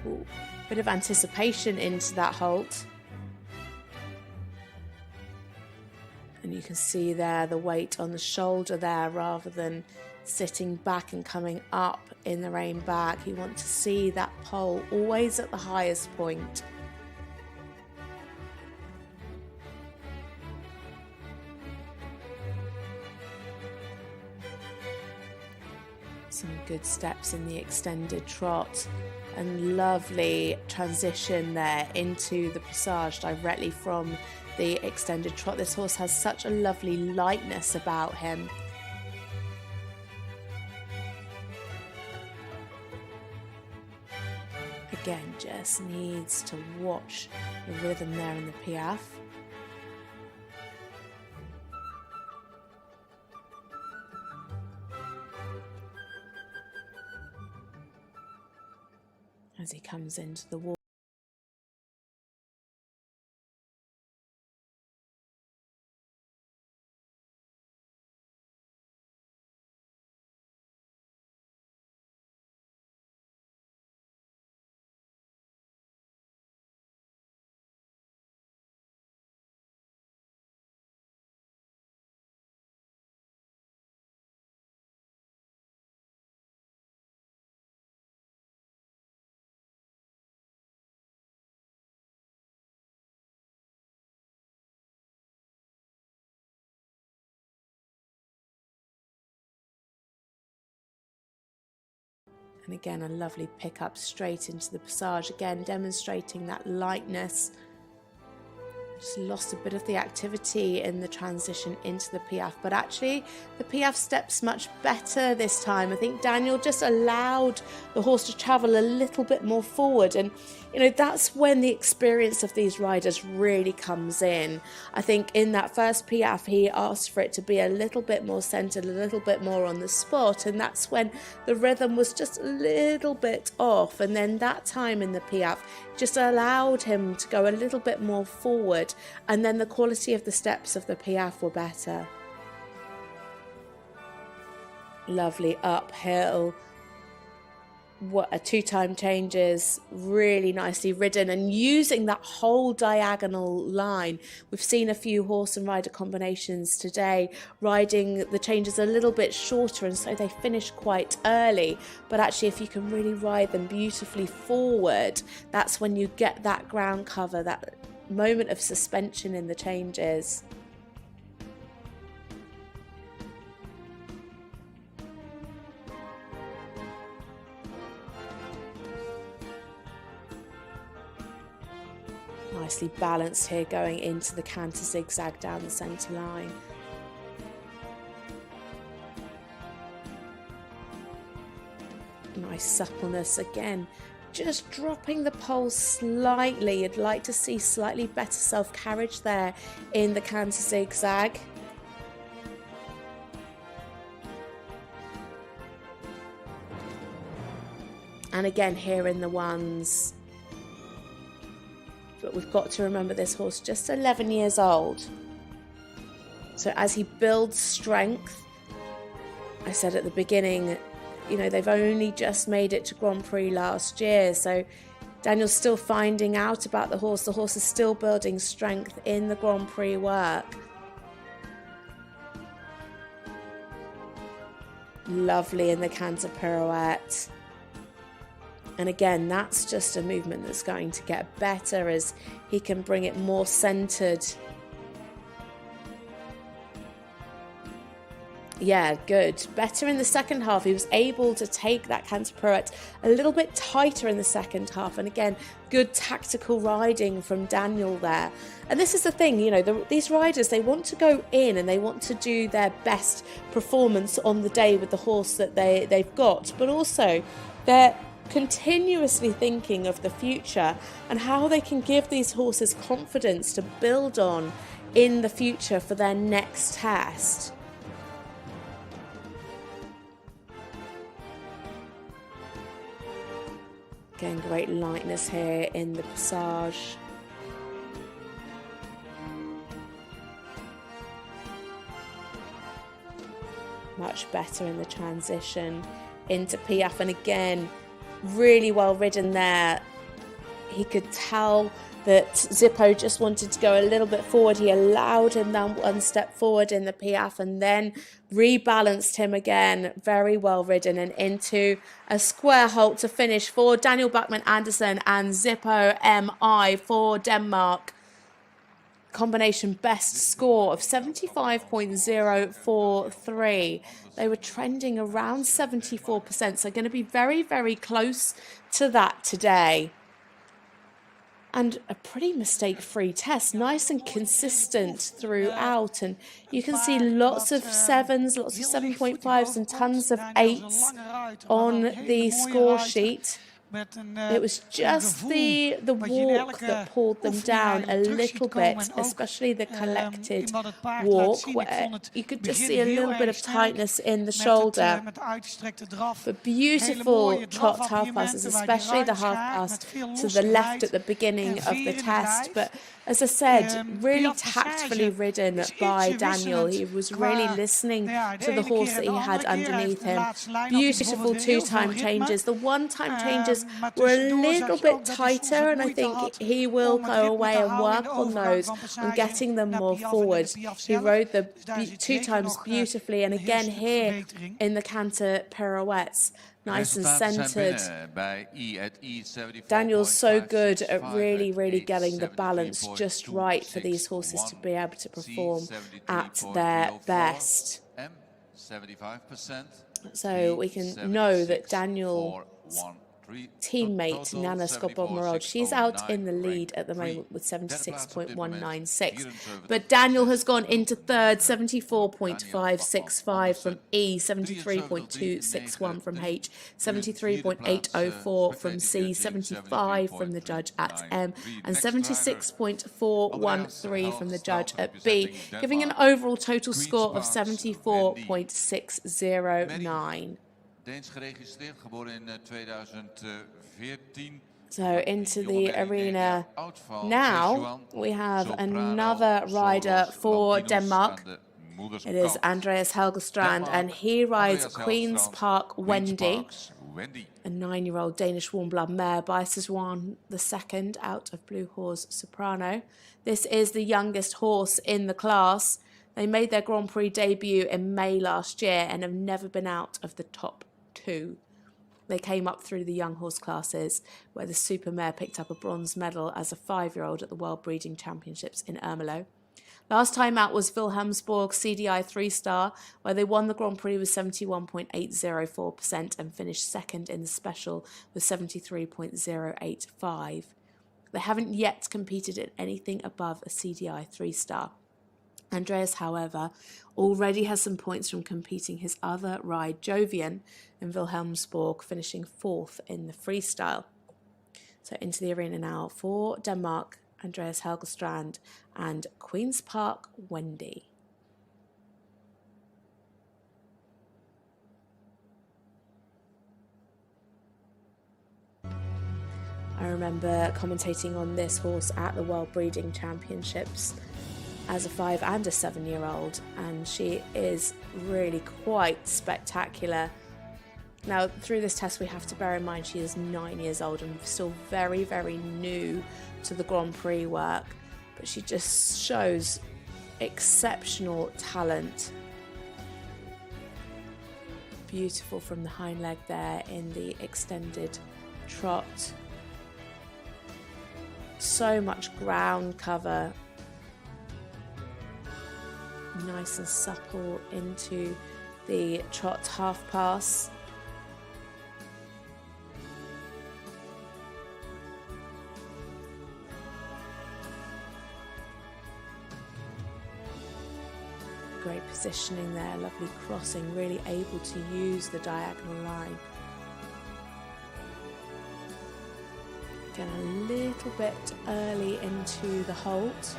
Ooh, bit of anticipation into that halt. And you can see there the weight on the shoulder there rather than sitting back and coming up in the rein back. You want to see that pole always at the highest point. Some good steps in the extended trot and lovely transition there into the passage directly from the extended trot. This horse has such a lovely lightness about him. Again, just needs to watch the rhythm there in the piaffe. as he comes into the wall. And again, a lovely pick up straight into the passage, again demonstrating that lightness. Just lost a bit of the activity in the transition into the piaffe, but actually the piaffe steps much better this time. I think Daniel just allowed the horse to travel a little bit more forward, and you know, that's when the experience of these riders really comes in. I think in that first piaffe he asked for it to be a little bit more centered, a little bit more on the spot, and that's when the rhythm was just a little bit off, and then that time in the piaffe just allowed him to go a little bit more forward, and then the quality of the steps of the piaffe were better. Lovely uphill, what a two-time changes, really nicely ridden, and using that whole diagonal line. We've seen a few horse and rider combinations today riding the changes a little bit shorter, and so they finish quite early, but actually if you can really ride them beautifully forward, that's when you get that ground cover, that moment of suspension in the changes. Nicely balanced here, going into the canter zigzag down the centre line. Nice suppleness again, just dropping the pole slightly. You'd like to see slightly better self-carriage there in the canter zigzag. And again here in the ones. But we've got to remember this horse just 11 years old. So as he builds strength, I said at the beginning, you know, they've only just made it to Grand Prix last year. So Daniel's still finding out about the horse. The horse is still building strength in the Grand Prix work. Lovely in the canter pirouette. And again, that's just a movement that's going to get better as he can bring it more centered. Yeah, good. Better in the second half. He was able to take that canter pirouette a little bit tighter in the second half. And again, good tactical riding from Daniel there. And this is the thing, you know, these riders, they want to go in and they want to do their best performance on the day with the horse that they've got. But also, they're continuously thinking of the future and how they can give these horses confidence to build on in the future for their next test. Again, great lightness here in the passage. Much better in the transition into piaffe, and again, really well ridden there. He could tell that Zippo just wanted to go a little bit forward. He allowed him then one step forward in the piaffe and then rebalanced him again. Very well ridden, and into a square halt to finish for Daniel Bachmann Andersen and Zippo MI for Denmark. Combination best score of 75.043. They were trending around 74%, so going to be very, very close to that today. And a pretty mistake-free test, nice and consistent throughout. And you can see lots of 7s, lots of 7.5s and tons of 8s on the score sheet. It was just the walk that pulled them down a little bit, especially the collected walk, where you could just see a little bit of tightness in the shoulder. But beautiful trot half passes, especially the half pass to the left at the beginning of the test. But as I said, really tactfully ridden by Daniel. He was really listening to the horse that he had underneath him. Beautiful two-time changes. The one-time changes were a little bit tighter, and I think he will go away and work on those, on getting them more forward. He rode the two times beautifully, and again here in the canter pirouettes, nice and centered. Daniel's so good at really getting the balance just right for these horses to be able to perform at their best. So we can know that Daniel's teammate Nanna Skodborg Merrald, she's out in the lead at the moment with 76.196, but Daniel has gone into third, 74.565 from E, 73.261 from H, 73.804 from C, 75 from the judge at M, and 76.413 from the judge at B, giving an overall total score of 74.609. Deens geregistreerd, geboren in 2014. So into the arena now, we have another rider for Denmark. It is Andreas Helgstrand, and he rides Queen's Park Wendy, a 9-year-old Danish warm blood mare by Suzanne II out of Blue Horse Soprano. This is the youngest horse in the class. They made their Grand Prix debut in May last year and have never been out of the top 2. They came up through the young horse classes, where the super mare picked up a bronze medal as a 5-year-old at the World Breeding Championships in Ermelo. Last time out was Wilhelmsborg CDI 3-star, where they won the Grand Prix with 71.804% and finished second in the special with 73.085. They haven't yet competed in anything above a CDI 3-star. Andreas, however, already has some points from competing his other ride, Jovian, in Wilhelmsborg, finishing 4th in the freestyle. So into the arena now for Denmark, Andreas Helgstrand and Queen's Park Wendy. I remember commentating on this horse at the World Breeding Championships as a 5 and a 7-year-old, and she is really quite spectacular. Now, through this test, we have to bear in mind she is 9 years old and still very new to the Grand Prix work, but she just shows exceptional talent. Beautiful from the hind leg there in the extended trot. So much ground cover. Nice and supple into the trot half pass. Great positioning there, lovely crossing, really able to use the diagonal line. Again, a little bit early into the halt.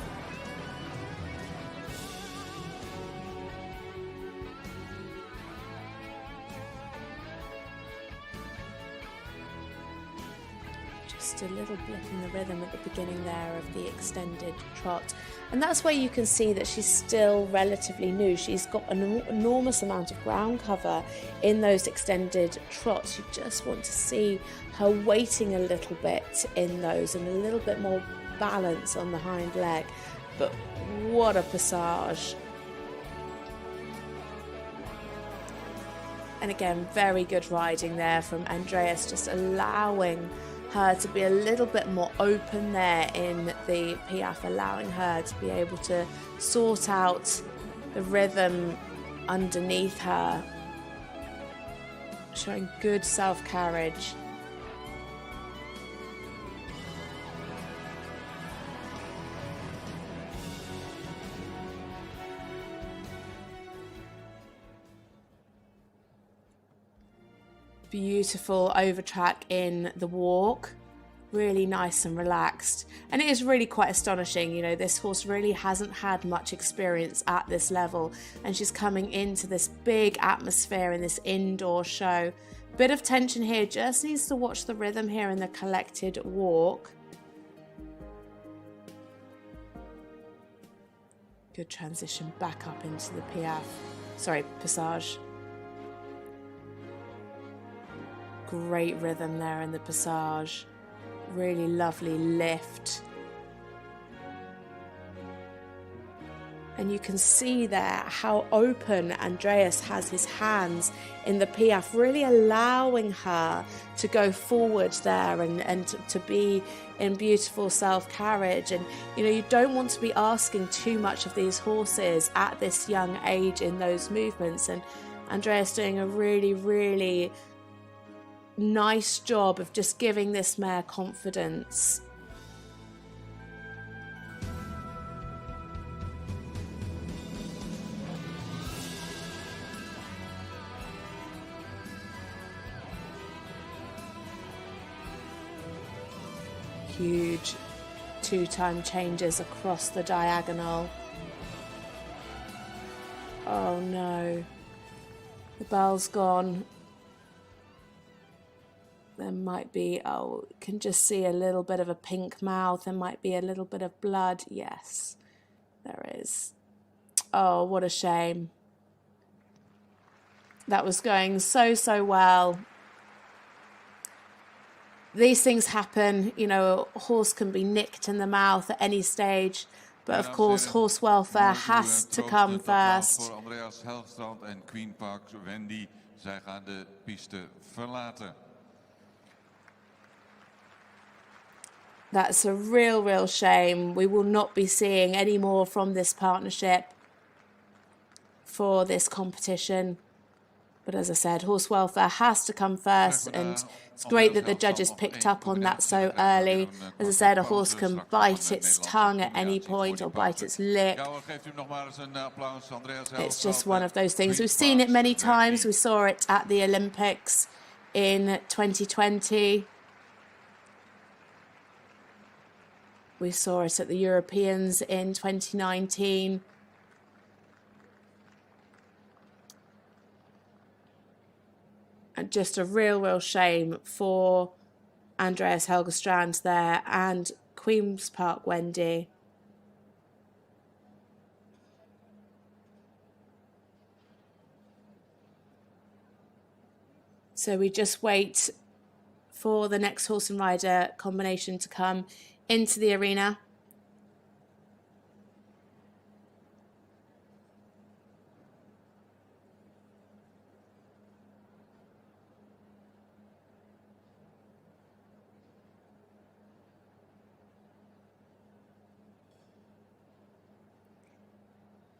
Just a little blip in the rhythm at the beginning there of the extended trot, and that's where you can see that she's still relatively new. She's got an enormous amount of ground cover in those extended trots. You just want to see her waiting a little bit in those and a little bit more balance on the hind leg. But what a passage. And again, very good riding there from Andreas, just allowing her to be a little bit more open there in the piaffe, allowing her to be able to sort out the rhythm underneath her, showing good self-carriage. Beautiful overtrack in the walk. Really nice and relaxed. And it is really quite astonishing. You know, this horse really hasn't had much experience at this level. And she's coming into this big atmosphere in this indoor show. Bit of tension here. Just needs to watch the rhythm here in the collected walk. Good transition back up into the passage. Great rhythm there in the passage. Really lovely lift. And you can see there how open Andreas has his hands in the piaffe, really allowing her to go forward there and to be in beautiful self-carriage. And, you know, you don't want to be asking too much of these horses at this young age in those movements. And Andreas doing a really, really nice job of just giving this mare confidence. Huge two-time changes across the diagonal. Oh no, the bell's gone. There might be, can just see a little bit of a pink mouth. There might be a little bit of blood. Yes, there is. Oh, what a shame. That was going so well. These things happen, you know, a horse can be nicked in the mouth at any stage, but of course horse welfare has to come first. Andreas Helgstrand en Queen Park Wendy, zij gaan de piste verlaten. That's a real shame. We will not be seeing any more from this partnership for this competition. But as I said, horse welfare has to come first, and it's great that the judges picked up on that so early. As I said, a horse can bite its tongue at any point or bite its lip. It's just one of those things. We've seen it many times. We saw it at the Olympics in 2020. We saw it at the Europeans in 2019. And just a real shame for Andreas Helgstrand there and Queen's Park Wendy. So we just wait for the next horse and rider combination to come into the arena.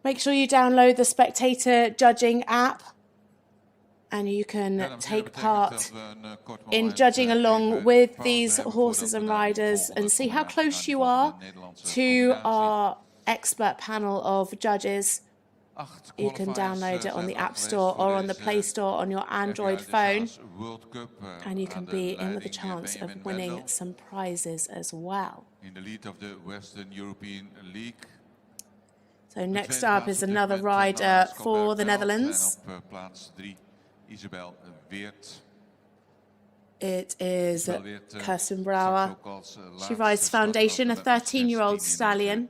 Make sure you download the Spectator Judging app and you can take part in judging along with these horses and riders and see how close you are to our expert panel of judges. You can download it on the App Store or on the Play Store on your Android phone, and you can be in with a chance of winning some prizes as well. In the lead of the Western European League. So next up is another rider for the Netherlands. Isabell Werth. It is Kirsten Brouwer. She rides Foundation, a 13-year-old stallion,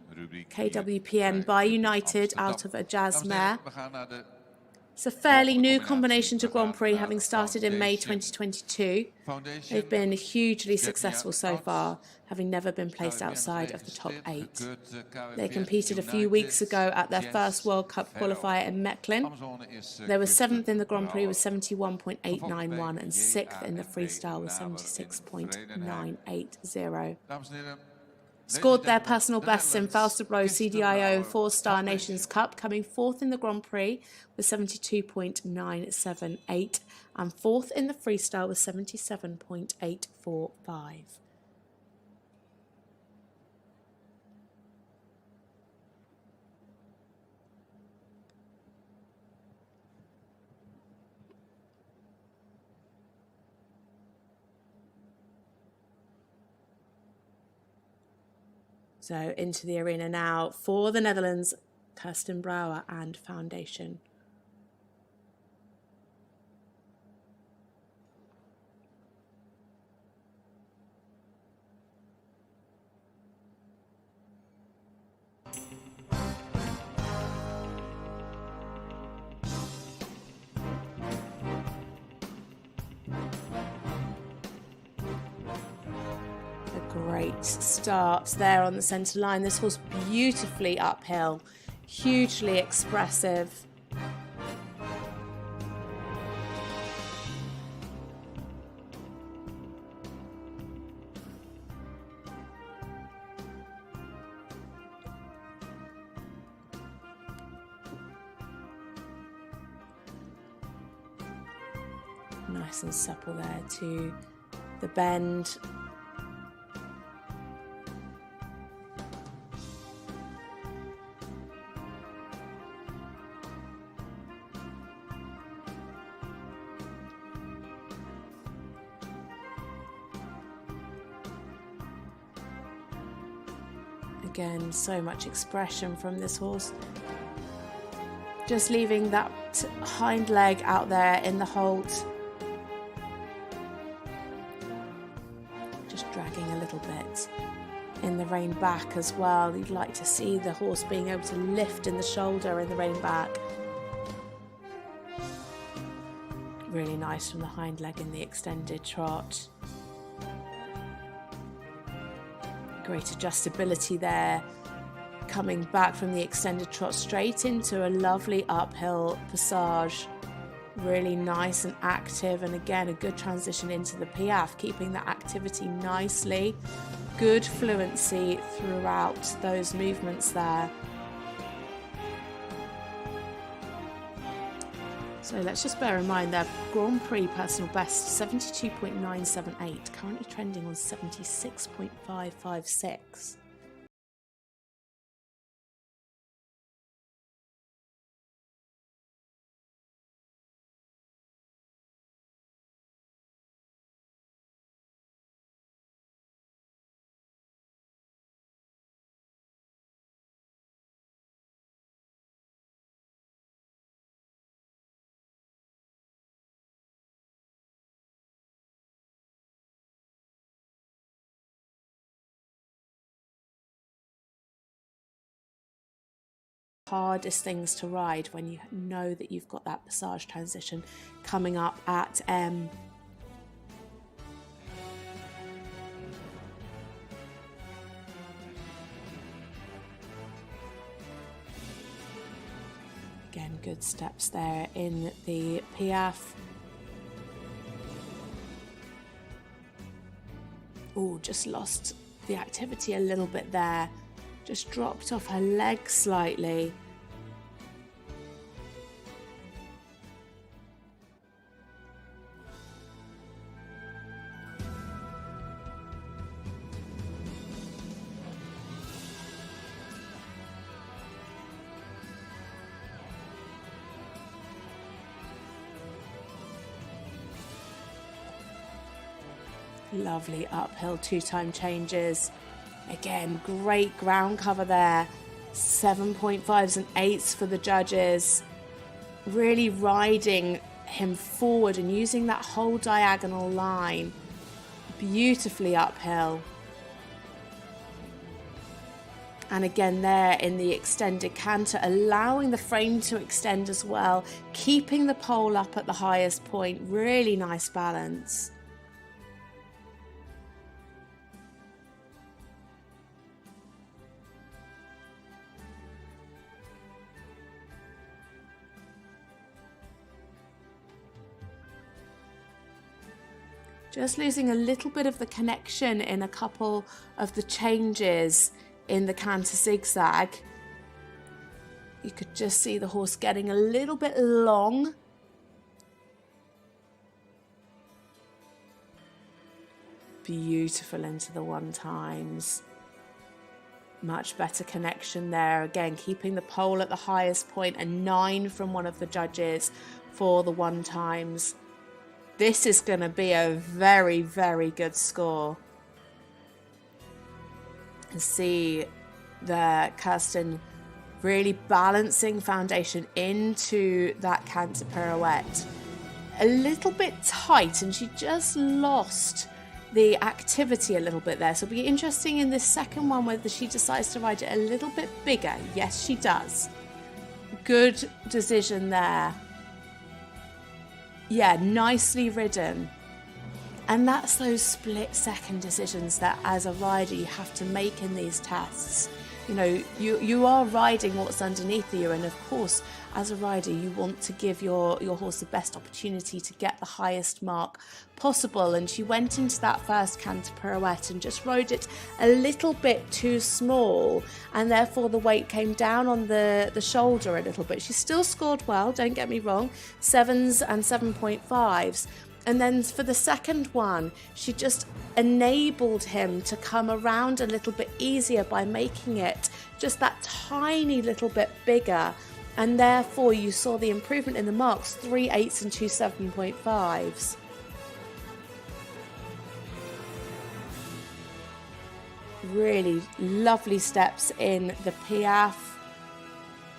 KWPN by United out of a Jazz mare. It's a fairly new combination to Grand Prix, having started in May 2022. They've been hugely successful so far, having never been placed outside of the top 8. They competed a few weeks ago at their first World Cup qualifier in Mechlin. They were 7th in the Grand Prix with 71.891 and 6th in the freestyle with 76.980. Scored their personal bests in Falsterbro CDIO 4-Star Nations Cup, coming 4th in the Grand Prix with 72.978 and 4th in the freestyle with 77.845. So into the arena now for the Netherlands, Kirsten Brouwer and Foundation. Great start there on the centre line. This horse beautifully uphill, hugely expressive. Nice and supple there to the bend. Again, so much expression from this horse. Just leaving that hind leg out there in the halt. Just dragging a little bit in the rein back as well. You'd like to see the horse being able to lift in the shoulder in the rein back. Really nice from the hind leg in the extended trot. Great adjustability there, coming back from the extended trot straight into a lovely uphill passage. Really nice and active, and again a good transition into the piaffe, keeping that activity nicely. Good fluency throughout those movements there. So let's just bear in mind their Grand Prix personal best 72.978, currently trending on 76.556. Hardest things to ride when you know that you've got that passage transition coming up at M. Again, good steps there in the piaffe. Oh, just lost the activity a little bit there. Just dropped off her leg slightly. Lovely uphill two-time changes. Again, great ground cover there. 7.5s and 8s for the judges. Really riding him forward and using that whole diagonal line. Beautifully uphill. And again there in the extended canter, allowing the frame to extend as well. Keeping the pole up at the highest point. Really nice balance. Just losing a little bit of the connection in a couple of the changes in the canter zigzag. You could just see the horse getting a little bit long. Beautiful into the one times. Much better connection there. Again, keeping the pole at the highest point, a 9 from one of the judges for the one times. This is going to be a very, very good score. And see the Kirsten really balancing foundation into that canter pirouette. A little bit tight, and she just lost the activity a little bit there. So it'll be interesting in this second one whether she decides to ride it a little bit bigger. Yes, she does. Good decision there. Yeah, nicely ridden. And that's those split-second decisions that as a rider you have to make in these tests. You know, you are riding what's underneath you, and of course, as a rider, you want to give your horse the best opportunity to get the highest mark possible. And she went into that first canter pirouette and just rode it a little bit too small, and therefore the weight came down on the shoulder a little bit. She still scored well, don't get me wrong, 7s and 7.5s. And then for the second one, she just enabled him to come around a little bit easier by making it just that tiny little bit bigger. And therefore you saw the improvement in the marks, 3 8s and 2 7.5s. Really lovely steps in the piaffe.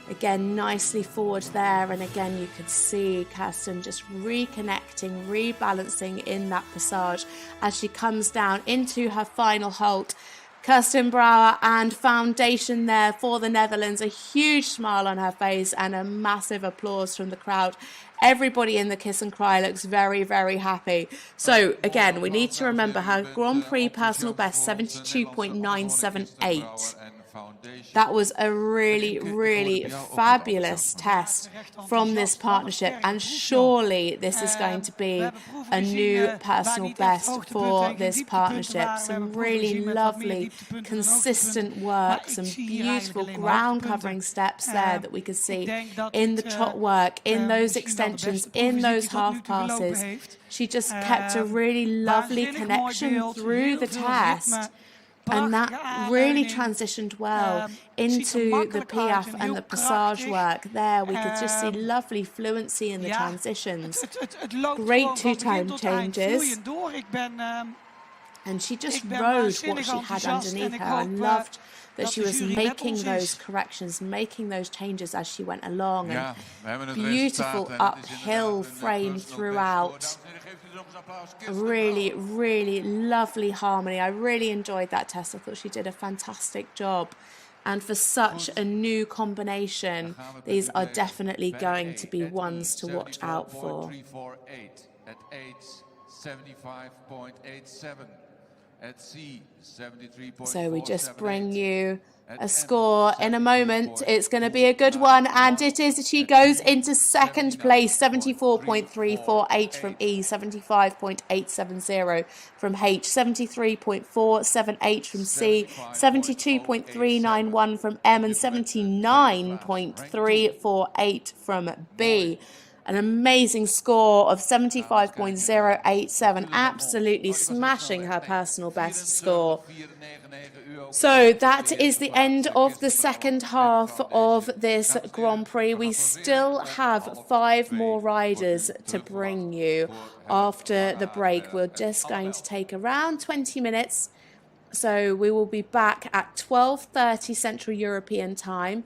Again, nicely forward there, and again you could see Kirsten just reconnecting, rebalancing in that passage as she comes down into her final halt. Kirsten Brouwer and foundation there for the Netherlands, a huge smile on her face and a massive applause from the crowd. Everybody in the kiss and cry looks very, very happy. So again, we need to remember her Grand Prix personal best, 72.978. That was a really, really fabulous test from this partnership, and surely this is going to be a new personal best for this partnership. Some really lovely, consistent work, some beautiful ground covering steps there that we could see in the trot work, in those extensions, in those half passes. She just kept a really lovely connection through the test. And that really transitioned well into the piaffe and the passage work there. We could just see lovely fluency in the transitions. Great two-time changes. And she just rode what she had underneath her. I loved that she was making those corrections, making those changes as she went along. And beautiful uphill frame throughout. Really, really lovely harmony. I really enjoyed that test. I thought she did a fantastic job. And for such a new combination, these are definitely going to be ones to watch out for. At age 75.87. At C, 73.47. So we just bring you a score in a moment. It's going to be a good one, and it is. She goes into second place, 74.348 from E, 75.870 from H, 73.478 from C, 72.391 from M, and 79.348 from B. An amazing score of 75.087, absolutely smashing her personal best score. So that is the end of the second half of this Grand Prix. We still have 5 more riders to bring you after the break. We're just going to take around 20 minutes. So we will be back at 12:30 Central European time,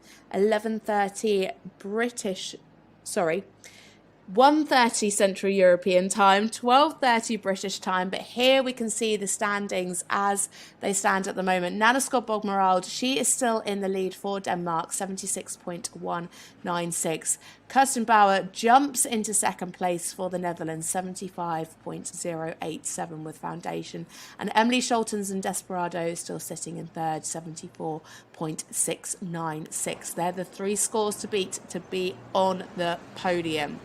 1:30 Central European time, 12:30 British time, but here we can see the standings as they stand at the moment. Nanna Skodborg Merrald, she is still in the lead for Denmark, 76.196. Kirsten Brouwer jumps into second place for the Netherlands, 75.087 with foundation. And Emmelie Scholtens and Desperado still sitting in third, 74.696. They're the 3 scores to beat to be on the podium.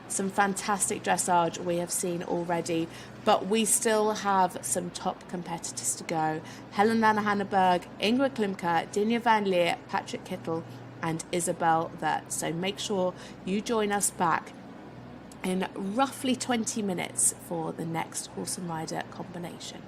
Some fantastic dressage we have seen already, but we still have some top competitors to go. Helen Langehanenberg, Ingrid Klimke, Dinja van Liere, Patrik Kittel and Isabell Werth. So make sure you join us back in roughly 20 minutes for the next horse and rider combination.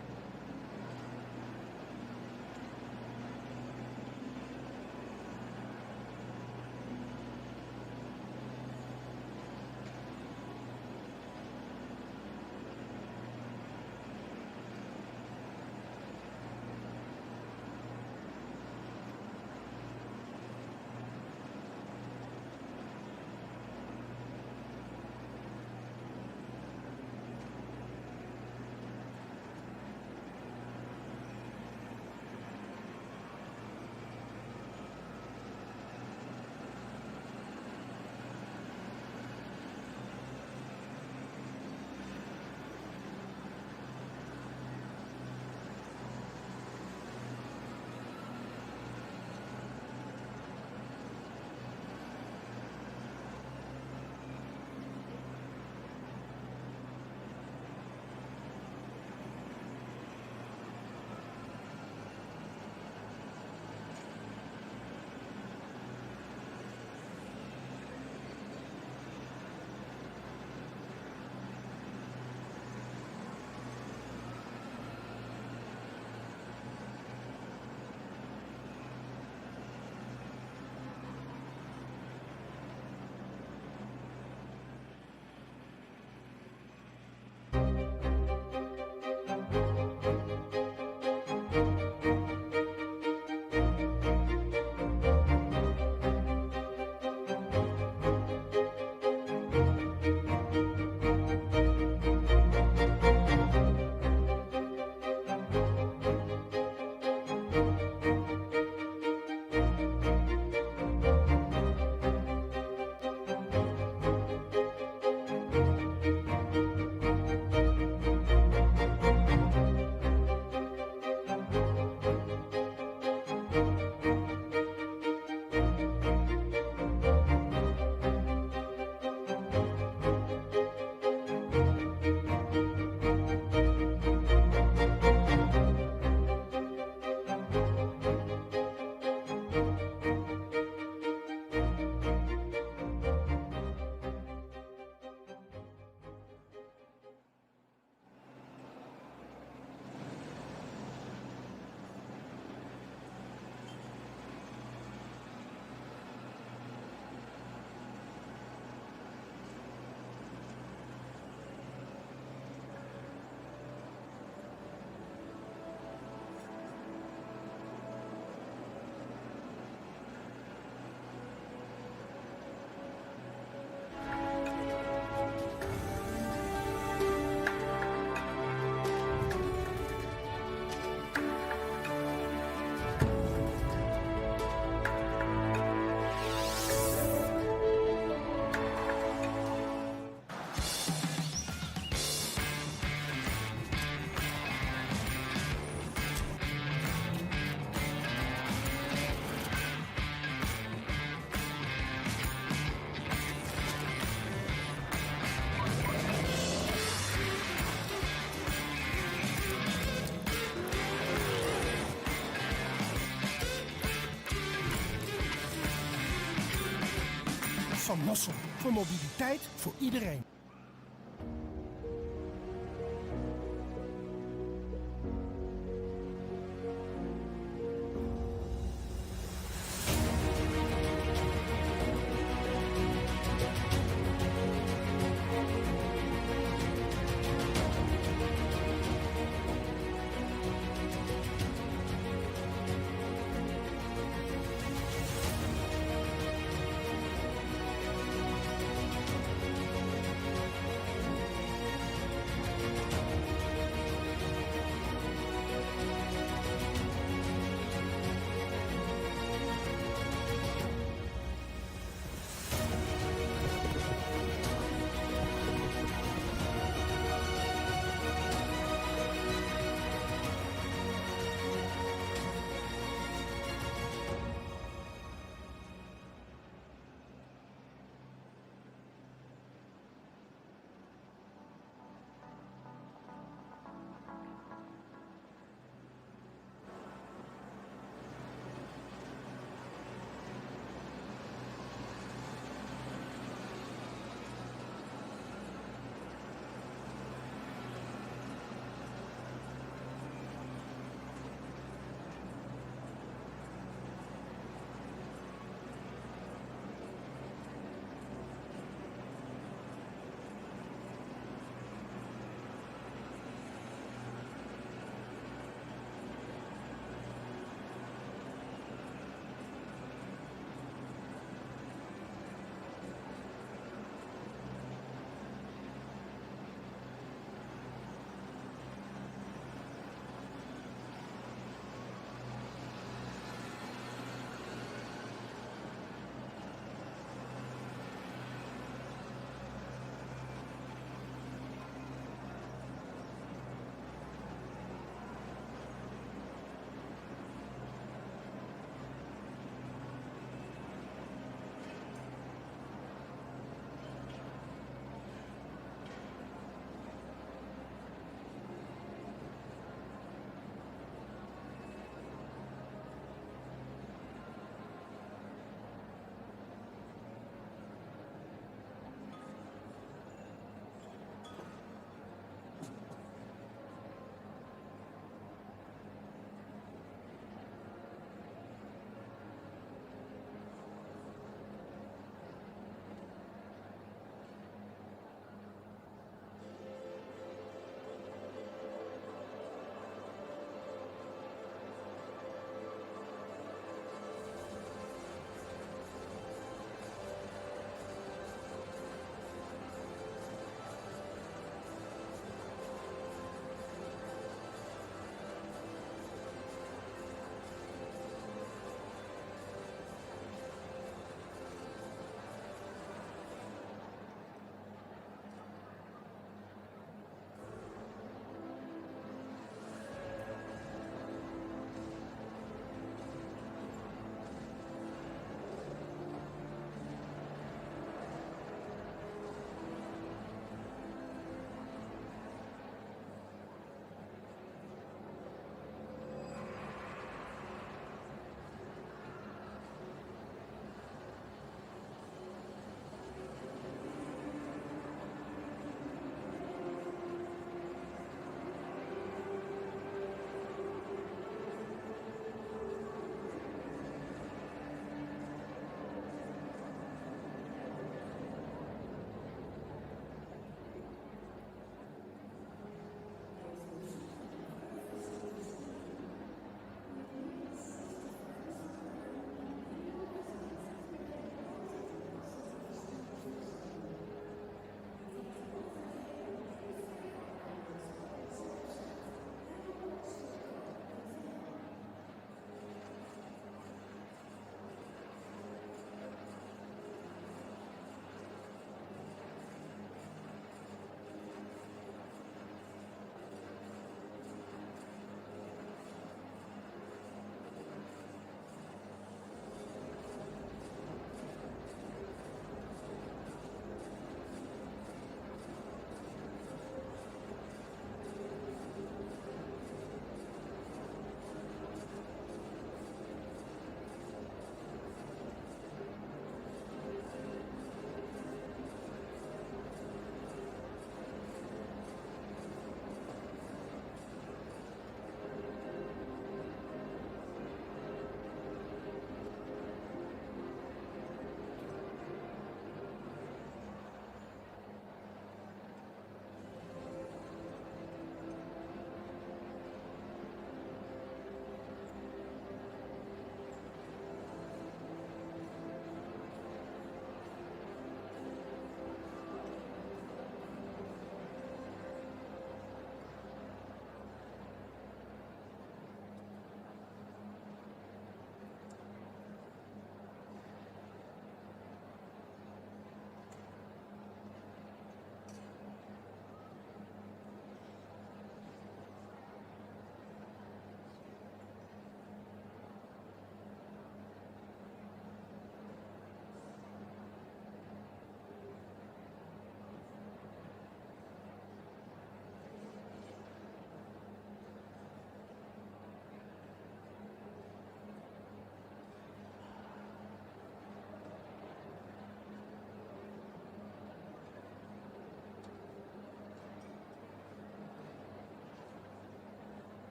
van Mossel. Voor mobiliteit voor iedereen.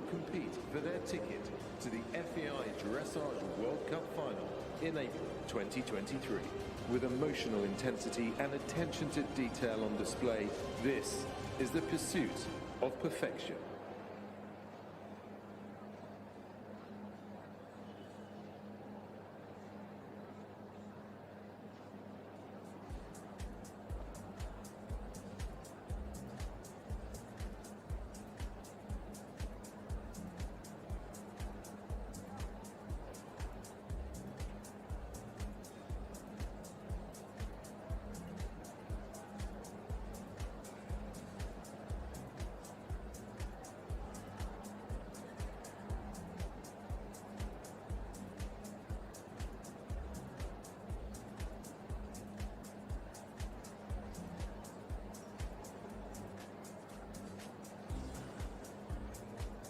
compete for their ticket to the FEI Dressage World Cup final in April 2023. With emotional intensity and attention to detail on display, this is the pursuit of perfection.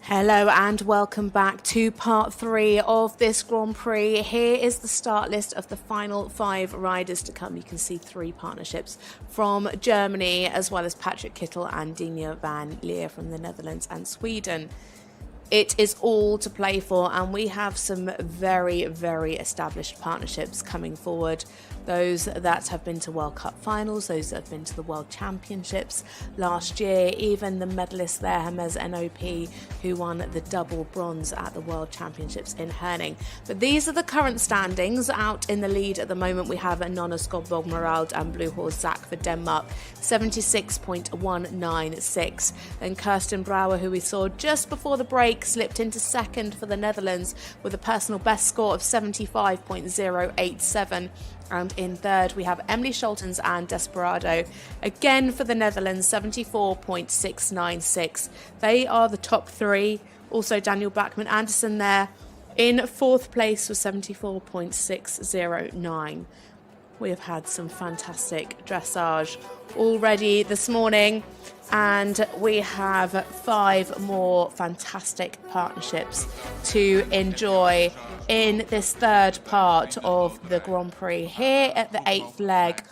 Hello and welcome back to part 3 of this Grand Prix. Here is the start list of the final 5 riders to come. You can see 3 partnerships from Germany, as well as Patrik Kittel and Dinja van Liere from the Netherlands and Sweden. It is all to play for, and we have some very, very established partnerships coming forward. Those that have been to World Cup finals, those that have been to the World Championships last year, even the medalist there, Hermes NOP, who won the double bronze at the World Championships in Herning. But these are the current standings. Out in the lead at the moment, we have Nanna Skodborg Merrald and Blue Horse Zach for Denmark, 76.196. Then Kirsten Brouwer, who we saw just before the break, slipped into second for the Netherlands with a personal best score of 75.087. And in third, we have Emmelie Scholtens and Desperado, again for the Netherlands, 74.696. They are the top 3. Also, Daniel Bachmann Andersen there in fourth place with 74.609. We have had some fantastic dressage already this morning, and we have 5 more fantastic partnerships to enjoy in this third part of the Grand Prix here at the 8th leg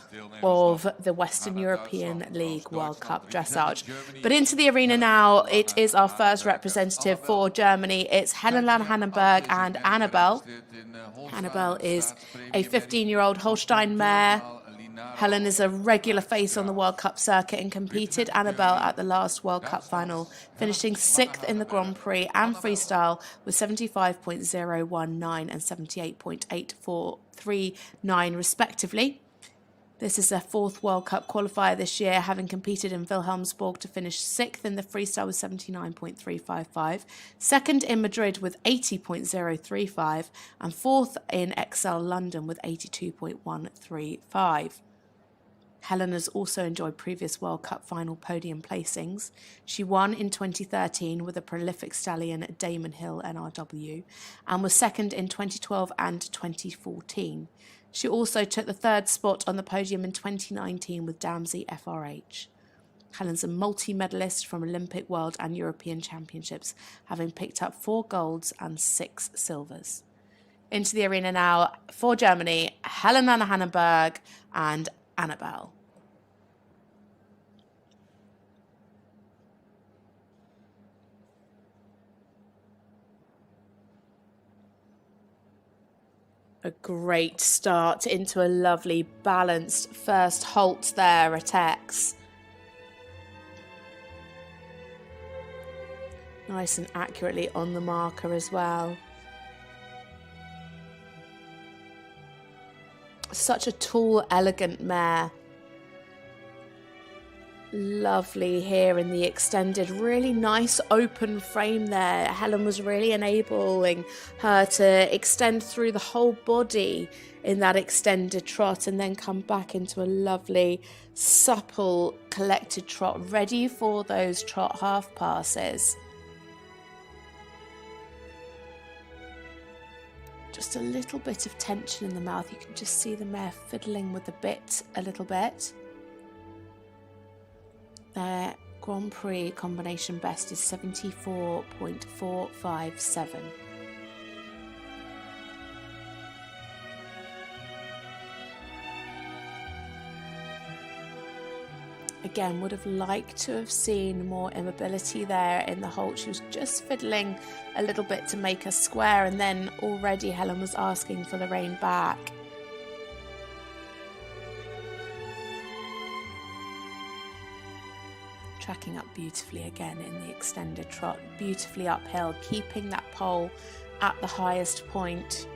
of the Western European League World Cup Dressage. But into the arena now, it is our first representative for Germany. It's Helen Langehanenberg and Annabelle. Annabelle is a 15-year-old Holstein mare. Helen is a regular face on the World Cup circuit and competed Annabelle at the last World Cup final, finishing 6th in the Grand Prix and freestyle with 75.019 and 78.8439 respectively. This is their 4th World Cup qualifier this year, having competed in Wilhelmsburg to finish 6th in the freestyle with 79.355, 2nd in Madrid with 80.035, and 4th in Excel London with 82.135. Helen has also enjoyed previous World Cup final podium placings. She won in 2013 with a prolific stallion Damon Hill NRW and was 2nd in 2012 and 2014. She also took the 3rd spot on the podium in 2019 with Damsey FRH. Helen's a multi-medalist from Olympic, World and European Championships, having picked up 4 golds and 6 silvers. Into the arena now for Germany, Helen Langehanenberg and Annabelle. A great start into a lovely balanced first halt there at X. Nice and accurately on the marker as well. Such a tall, elegant mare. Lovely here in the extended, really nice open frame there. Helen was really enabling her to extend through the whole body in that extended trot and then come back into a lovely, supple, collected trot, ready for those trot half passes. Just a little bit of tension in the mouth. You can just see the mare fiddling with the bit a little bit. Their Grand Prix combination best is 74.457. Again, would have liked to have seen more immobility there in the hold. She was just fiddling a little bit to make her square, and then already Helen was asking for the rein back. Tracking up beautifully again in the extended trot, beautifully uphill, keeping that pole at the highest point.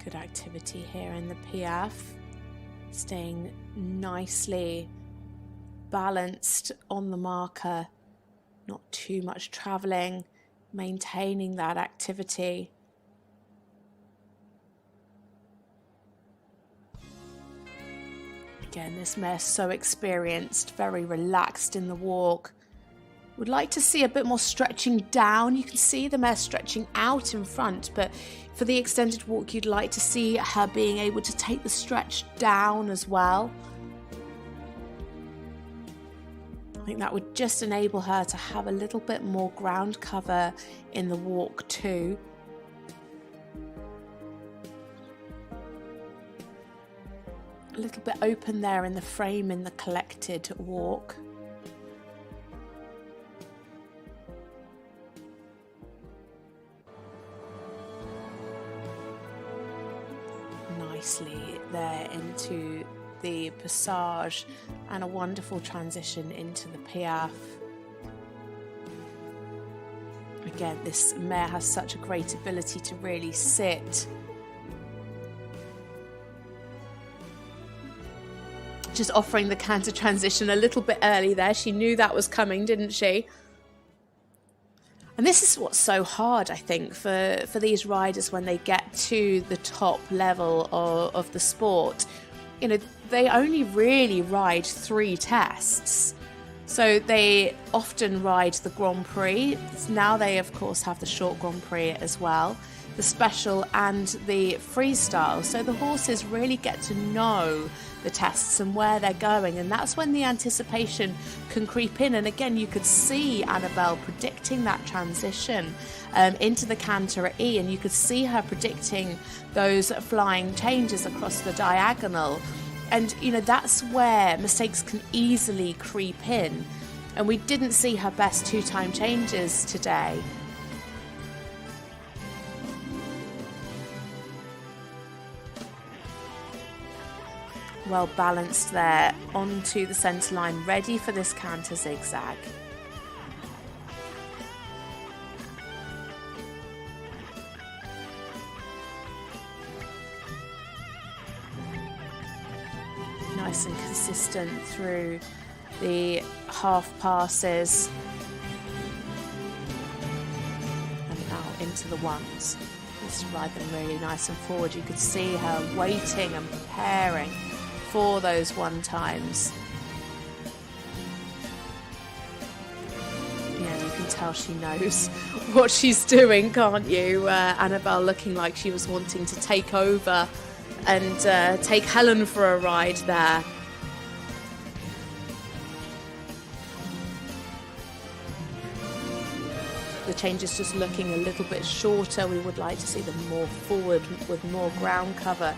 Good activity here in the Piaffe, staying nicely balanced on the marker, not too much travelling, maintaining that activity. Again, this mare's so experienced, very relaxed in the walk. Would like to see a bit more stretching down. You can see the mare stretching out in front, but for the extended walk, you'd like to see her being able to take the stretch down as well. I think that would just enable her to have a little bit more ground cover in the walk too. A little bit open there in the frame in the collected walk. Nicely there into the passage, and a wonderful transition into the Piaffe. Again, this mare has such a great ability to really sit. Just offering the canter transition a little bit early there. She knew that was coming, didn't she? And this is what's so hard, I think, for these riders when they get to the top level of the sport. You know, they only really ride 3 tests. So they often ride the Grand Prix. Now they, of course, have the short Grand Prix as well, the special and the freestyle. So the horses really get to know the tests and where they're going, and that's when the anticipation can creep in. And again, you could see Annabelle predicting that transition into the canter at E, and you could see her predicting those flying changes across the diagonal. And you know, that's where mistakes can easily creep in, and we didn't see her best 2-time changes today. Well balanced there onto the centre line, ready for this canter zigzag. Nice and consistent through the half passes. And now into the ones. Just ride them really nice and forward. You could see her waiting and preparing for those 1 times. Yeah, you can tell she knows what she's doing, can't you? Annabelle looking like she was wanting to take over and take Helen for a ride there. The change is just looking a little bit shorter. We would like to see them more forward with more ground cover,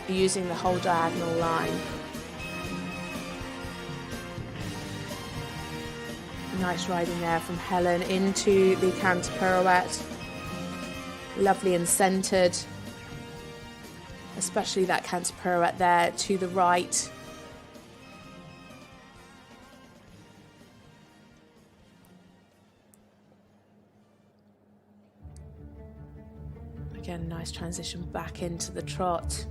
using the whole diagonal line. Nice riding there from Helen into the canter pirouette. Lovely and centred, especially that canter pirouette there to the right. Again, nice transition back into the trot.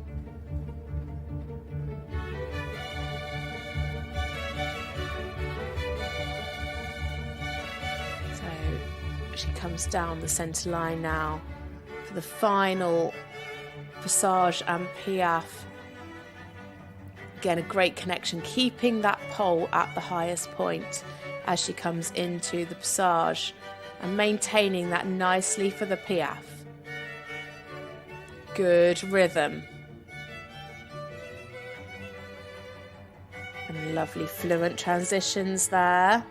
She comes down the centre line now for the final passage and Piaffe. Again, a great connection, keeping that pole at the highest point as she comes into the passage and maintaining that nicely for the Piaffe. Good rhythm. And lovely fluent transitions there.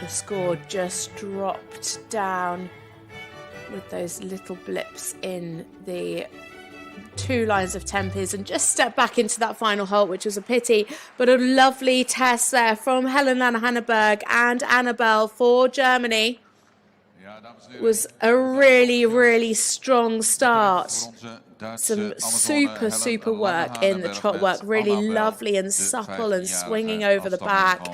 The score just dropped down with those little blips in the 2 lines of tempers and just stepped back into that final halt, which was a pity. But a lovely test there from Helen Langehanenberg and Annabelle for Germany. It was a really, really strong start. Some super work in the trot work, really lovely and supple and swinging over the back.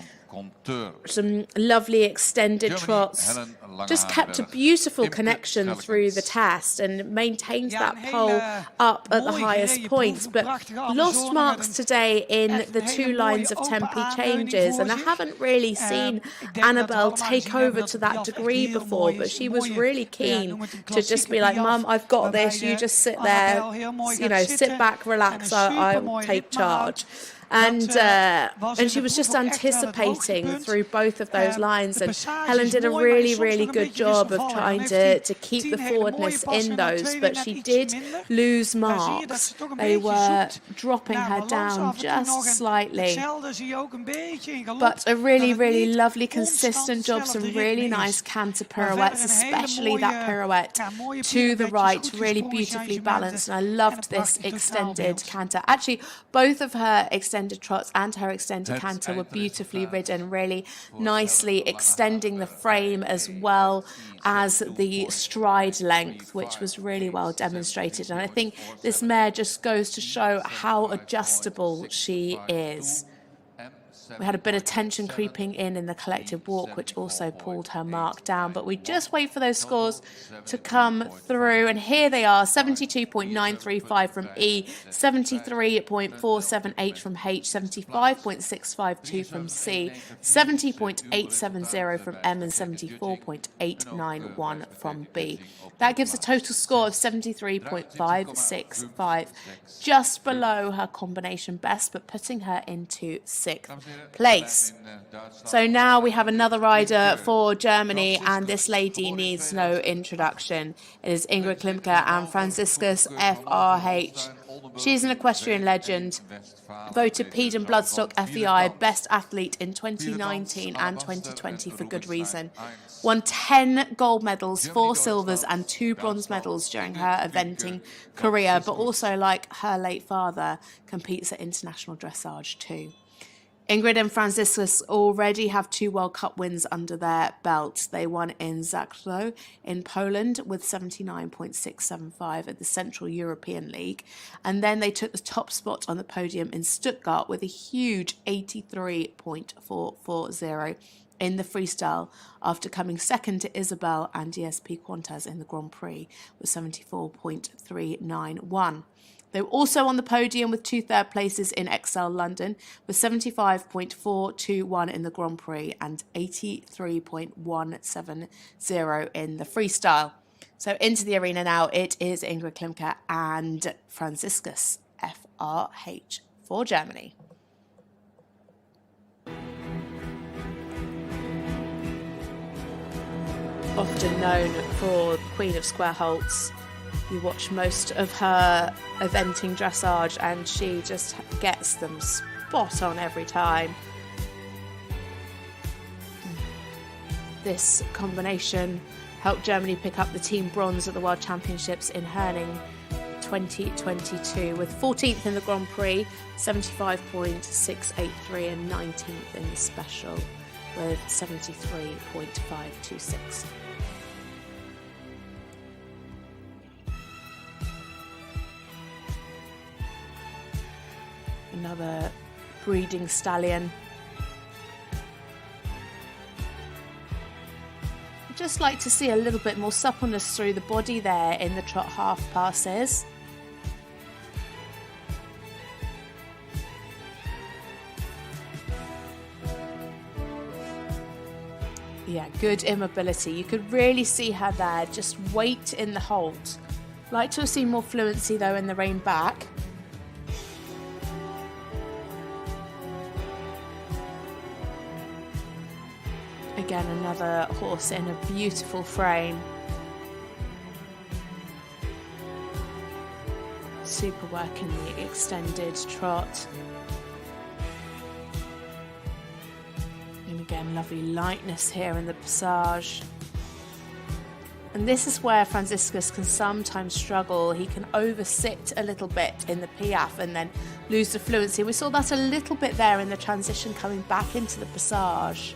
Some lovely extended trots. Just kept a beautiful connection through the test and maintained that pole up at the highest points, but lost marks today in the 2 lines of tempi changes. And I haven't really seen Annabelle take over to that degree before, but she was really keen to just be like, Mum, I've got this, you just sit there, you know, sit back, relax, I'll take charge. And she was just anticipating through both of those lines, and Helen did a really, really good job of trying to keep the forwardness in those, but she did lose marks. They were dropping her down just slightly, but a really, really lovely consistent job, some really nice canter pirouettes, especially that pirouette to the right, really beautifully balanced, and I loved this extended canter. Actually, both of her extended trots and her extended canter were beautifully ridden, really nicely extending the frame as well as the stride length, which was really well demonstrated. And I think this mare just goes to show how adjustable she is. We had a bit of tension creeping in the collective walk, which also pulled her mark down. But we just wait for those scores to come through. And here they are, 72.935 from E, 73.478 from H, 75.652 from C, 70.870 from M, and 74.891 from B. That gives a total score of 73.565, just below her combination best, but putting her into 6th place. So now we have another rider for Germany, and this lady needs no introduction. It is Ingrid Klimke and Franziskus FRH. She's an equestrian legend, voted Pede and Bloodstock FEI Best Athlete in 2019 and 2020 for good reason. Won 10 gold medals, 4 silvers and 2 bronze medals during her eventing career, but also, like her late father, competes at international dressage too. Ingrid and Franziskus already have 2 World Cup wins under their belt. They won in Zakro in Poland with 79.675 at the Central European League. And then they took the top spot on the podium in Stuttgart with a huge 83.440 in the freestyle after coming second to Isabell and DSP Quantas in the Grand Prix with 74.391. They were also on the podium with 2 third places in Excel London with 75.421 in the Grand Prix and 83.170 in the freestyle. So into the arena now, it is Ingrid Klimke and Franziskus FRH for Germany. Often known for Queen of Square Halts. You watch most of her eventing dressage and she just gets them spot on every time. This combination helped Germany pick up the team bronze at the World Championships in Herning 2022 with 14th in the Grand Prix, 75.683 and 19th in the special with 73.526. Another breeding stallion. I'd just like to see a little bit more suppleness through the body there in the trot half passes. Yeah, good immobility. You could really see her there, just wait in the halt. Like to have seen more fluency though in the rein back. Again, another horse in a beautiful frame. Super work in the extended trot. And again, Again, lovely lightness here in the passage. And this is where Franciscus can sometimes struggle. He can oversit a little bit in the piaffe and then lose the fluency. We saw that a little bit there in the transition coming back into the passage.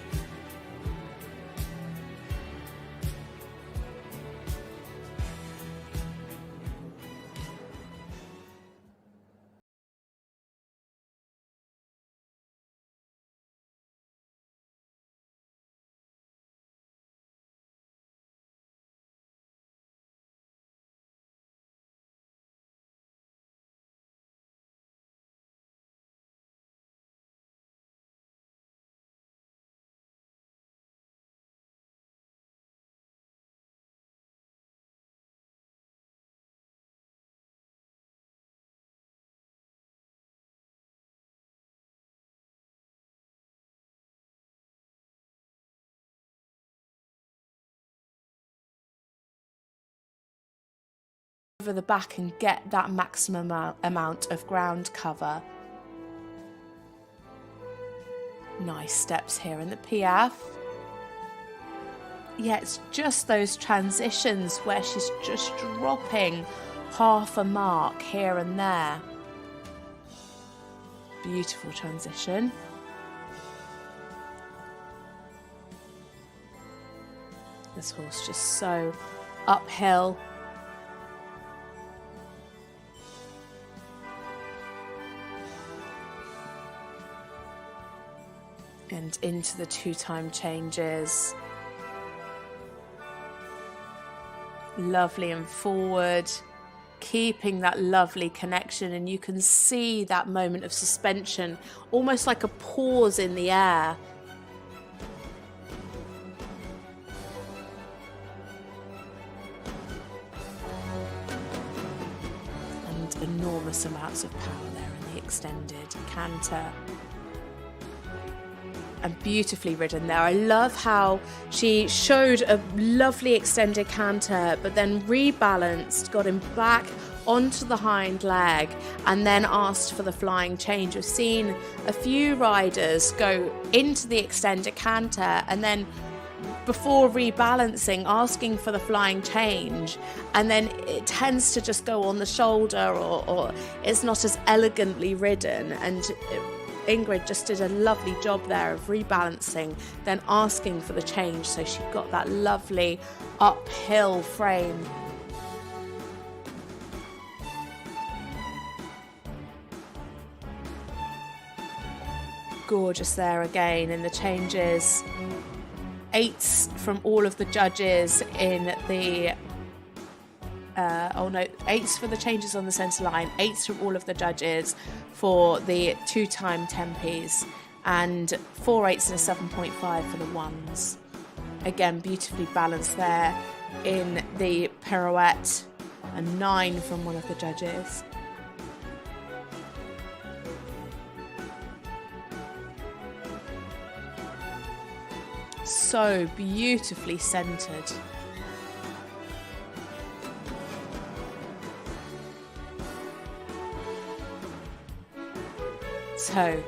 Over the back and get that maximum amount of ground cover. Nice steps here in the piaffe. Yeah, it's just those transitions where she's just dropping half a mark here and there. Beautiful transition. This horse just so uphill. And into the two-time changes. Lovely and forward, keeping that lovely connection, and you can see that moment of suspension, almost like a pause in the air. And enormous amounts of power there in the extended canter. And beautifully ridden there. I love how she showed a lovely extended canter, but then rebalanced, got him back onto the hind leg, and then asked for the flying change. We've seen a few riders go into the extended canter and then before rebalancing asking for the flying change, and then it tends to just go on the shoulder, or it's not as elegantly ridden. And Ingrid just did a lovely job there of rebalancing, then asking for the change, so she got that lovely uphill frame. Gorgeous there again in the changes. 8s from all of the judges in the 8s for the changes on the centre line, 8s from all of the judges for the two-time tempies, and 4 8s and a 7.5 for the 1s. Again, beautifully balanced there in the pirouette, a 9 from one of the judges. So beautifully centred. So,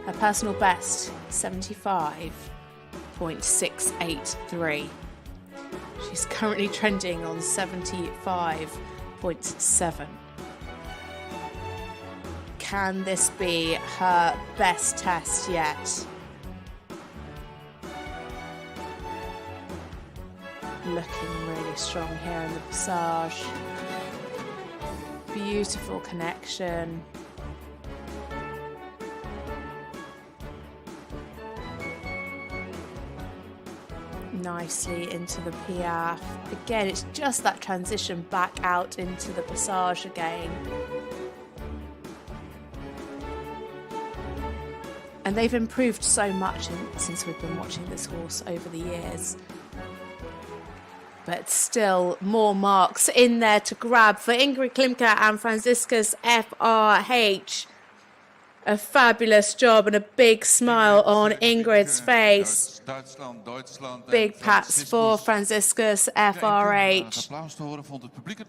her personal best, 75.683. She's currently trending on 75.7. Can this be her best test yet? Looking really strong here in the passage. Beautiful connection. Nicely into the piaffe. Again, it's just that transition back out into the passage again. And they've improved so much since we've been watching this horse over the years. But still more marks in there to grab for Ingrid Klimke and Franciscus FRH. A fabulous job and a big smile on Ingrid's face. Big pats for Franciscus FRH.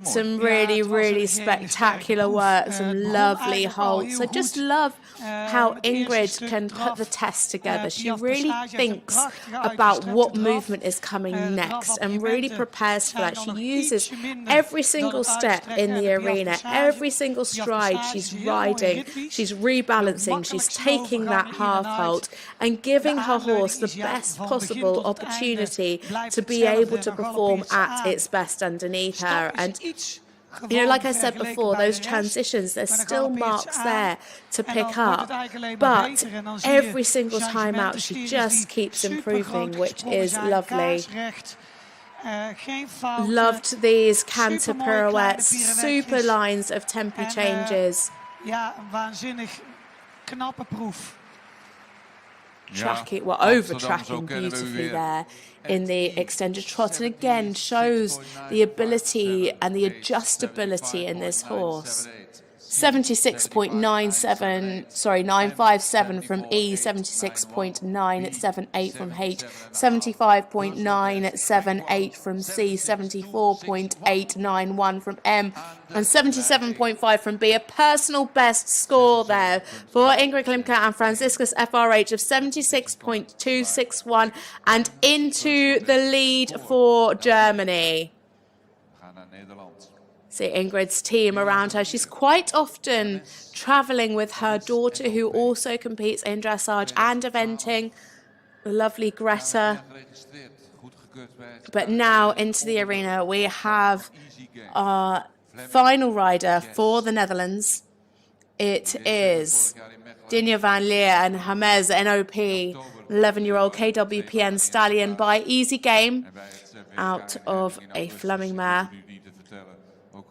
Some really, really spectacular work, some lovely holds. I just love how Ingrid can put the test together. She really thinks about what movement is coming next and really prepares for that. She uses every single step in the arena, every single stride she's riding, she's rebalancing, she's taking that half halt and giving her horse the best possible opportunity to be able to perform at its best underneath her. And you know, like I said before, those transitions, there's still marks there to pick up, but every single time out she just keeps improving, which is lovely. Loved these canter pirouettes, super lines of tempo changes. Ja, een waanzinnig knappe proef. Tracking, well, over-tracking beautifully there in the extended trot, and again shows the ability and the adjustability in this horse. 957 from E, 76.978 from H, 75.978 from C, 74.891 from M, and 77.5 from B. A personal best score there for Ingrid Klimke and Franciscus FRH of 76.261, and into the lead for Germany. See Ingrid's team around her. She's quite often travelling with her daughter, who also competes in dressage and eventing, the lovely Greta. But now into the arena, we have our final rider for the Netherlands. It is Dinja van Liere and James NOP, 11-year-old KWPN stallion by Easy Game, out of a Fleming mare.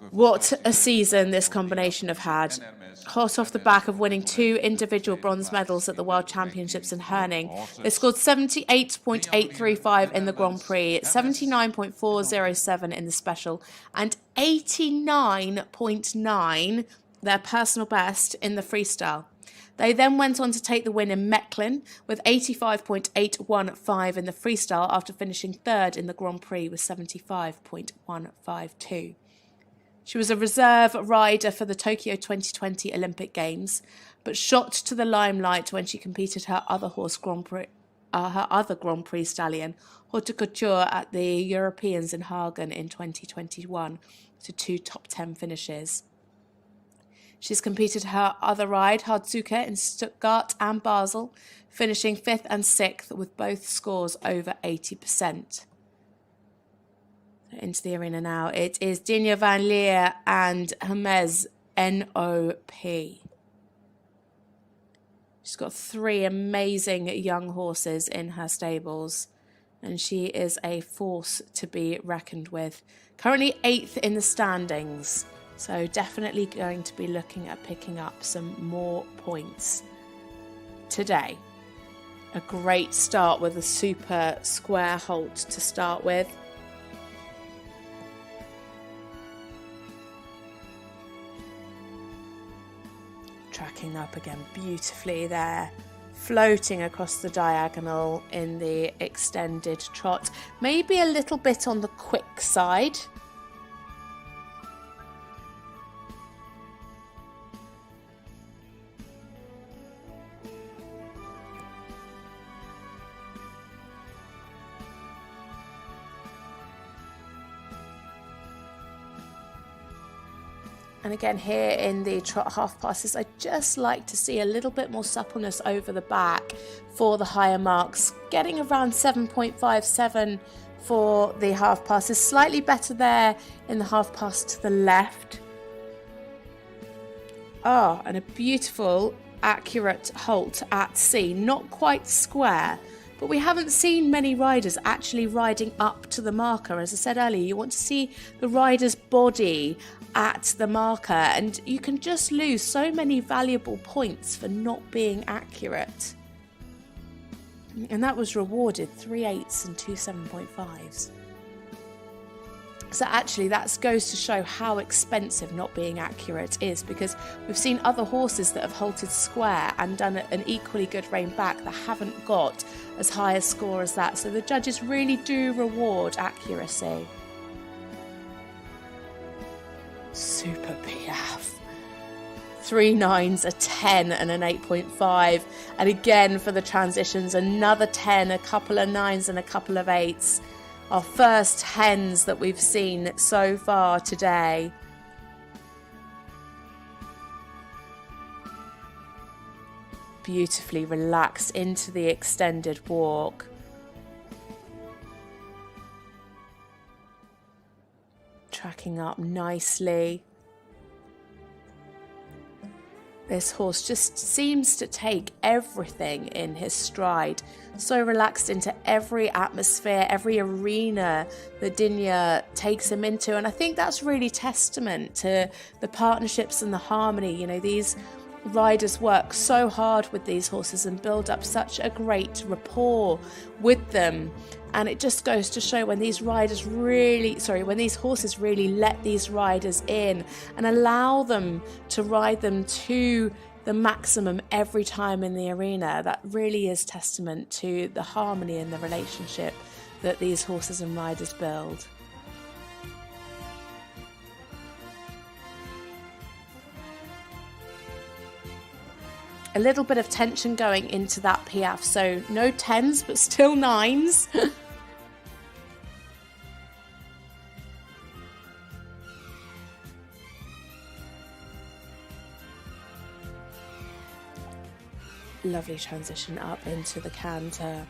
What a season this combination have had. Hot off the back of winning 2 individual bronze medals at the World Championships in Herning. They scored 78.835 in the Grand Prix, 79.407 in the Special, and 89.9, their personal best, in the freestyle. They then went on to take the win in Mechlin with 85.815 in the freestyle after finishing 3rd in the Grand Prix with 75.152. She was a reserve rider for the Tokyo 2020 Olympic Games, but shot to the limelight when she competed her other Grand Prix stallion, Haute Couture, at the Europeans in Hagen in 2021 to 2 top 10 finishes. She's competed her other ride, Hardzuka, in Stuttgart and Basel, finishing 5th and 6th with both scores over 80%. Into the arena now, it is Dinja van Liere and James NOP. She's got 3 amazing young horses in her stables, and she is a force to be reckoned with. Currently 8th in the standings, so definitely going to be looking at picking up some more points today. A great start with a super square halt to start with. Tracking up again beautifully there, floating across the diagonal in the extended trot. Maybe a little bit on the quick side. And again, here in the trot half passes, I just like to see a little bit more suppleness over the back for the higher marks. Getting around 7.57 for the half passes. Slightly better there in the half pass to the left. And a beautiful, accurate halt at C. Not quite square, but we haven't seen many riders actually riding up to the marker. As I said earlier, you want to see the rider's body at the marker, and you can just lose so many valuable points for not being accurate. And that was rewarded, 3 8s and 2 7.5s. So actually that goes to show how expensive not being accurate is, because we've seen other horses that have halted square and done an equally good rein back that haven't got as high a score as that. So the judges really do reward accuracy. Super Piaffe. 3 9s, a 10 and an 8.5. And again for the transitions, another 10, a couple of 9s and a couple of 8s. Our first 10s that we've seen so far today. Beautifully relaxed into the extended walk. Tracking up nicely. This horse just seems to take everything in his stride. So relaxed into every atmosphere, every arena that Dinja takes him into. And I think that's really testament to the partnerships and the harmony. You know, these riders work so hard with these horses and build up such a great rapport with them. And it just goes to show when these horses really let these riders in and allow them to ride them to the maximum every time in the arena, that really is testament to the harmony and the relationship that these horses and riders build. A little bit of tension going into that Piaffe, so no 10s but still 9s. Lovely transition up into the canter.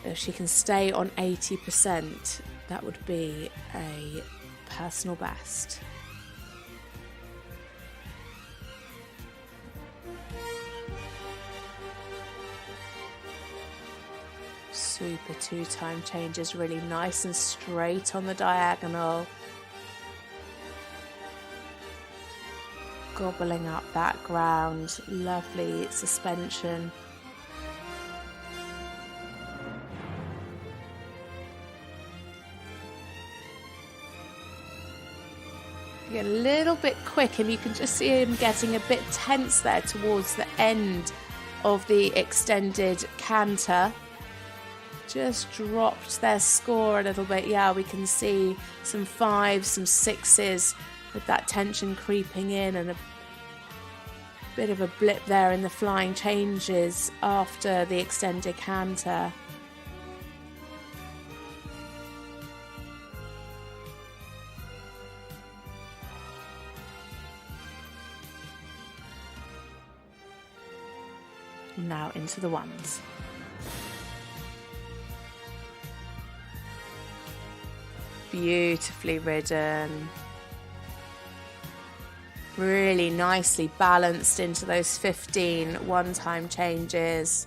If she can stay on 80%, that would be a personal best. Super 2-time changes, really nice and straight on the diagonal. Gobbling up that ground, lovely suspension. A little bit quick, and you can just see him getting a bit tense there towards the end of the extended canter. Just dropped their score a little bit. Yeah, we can see some 5s, some 6s with that tension creeping in, and a bit of a blip there in the flying changes after the extended canter. Now into the 1s. Beautifully ridden. Really nicely balanced into those 15 one-time changes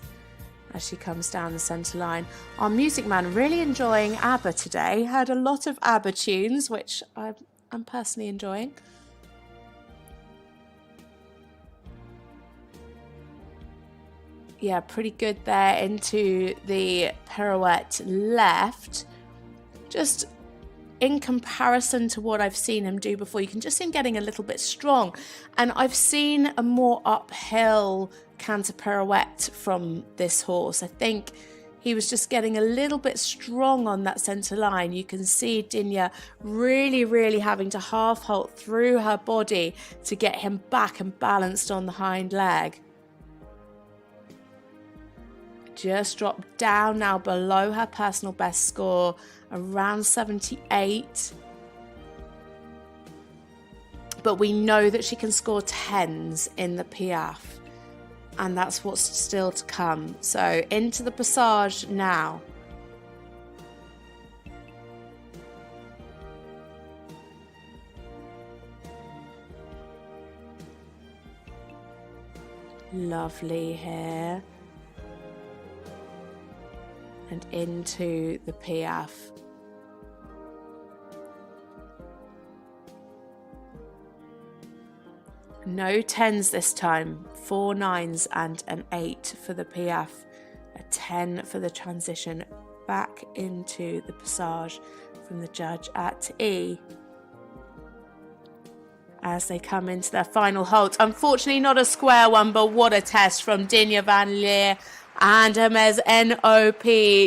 as she comes down the centre line. Our music man really enjoying ABBA today. Heard a lot of ABBA tunes, which I'm personally enjoying. Yeah, pretty good there into the pirouette left. Just in comparison to what I've seen him do before, you can just see him getting a little bit strong. And I've seen a more uphill canter pirouette from this horse. I think he was just getting a little bit strong on that centre line. You can see Dinja really having to half halt through her body to get him back and balanced on the hind leg. Just dropped down now below her personal best score, around 78. But we know that she can score 10s in the Piaffe, and that's what's still to come. So into the passage now. Lovely here. And into the Piaffe. No 10s this time, 4 9s and an 8 for the Piaffe, a 10 for the transition back into the passage from the judge at E as they come into their final halt. Unfortunately, not a square one, but what a test from Dinja van Liere and Hermes NOP.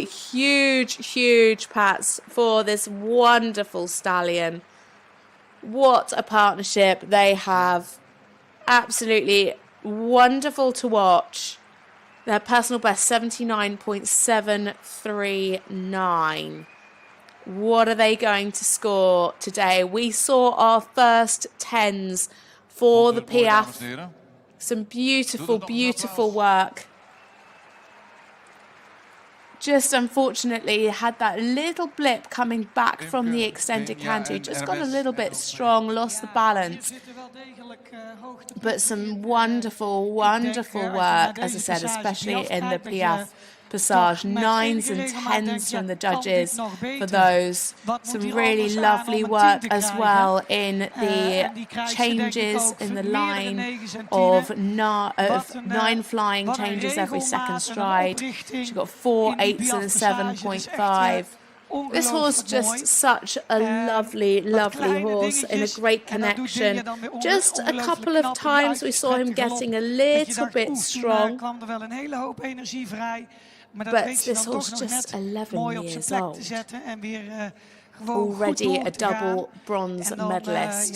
Huge pats for this wonderful stallion. What a partnership they have. Absolutely wonderful to watch. Their personal best, 79.739. What are they going to score today? We saw our first 10s for the Piaf. Some beautiful work. Just unfortunately had that little blip coming back from the extended canter. Just got a little bit strong, lost the balance. But some wonderful work, as I said, especially in the Piaf passage. 9s and 10s from the judges for those. Some really lovely work as well in the changes in the line of 9 flying changes every second stride. She got 4 8s and a 7.5. This horse just such a lovely horse in a great connection. Just a couple of times we saw him getting a little bit strong. But this horse just 11 years old. Already a double bronze medalist.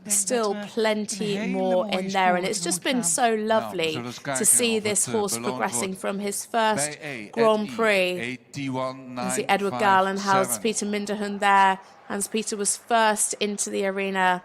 Still plenty more in there, and it's just been so lovely to see this horse progressing from his first Grand Prix. You see Edward Galenhouse, Peter Minderhoud there. Hans-Peter was first into the arena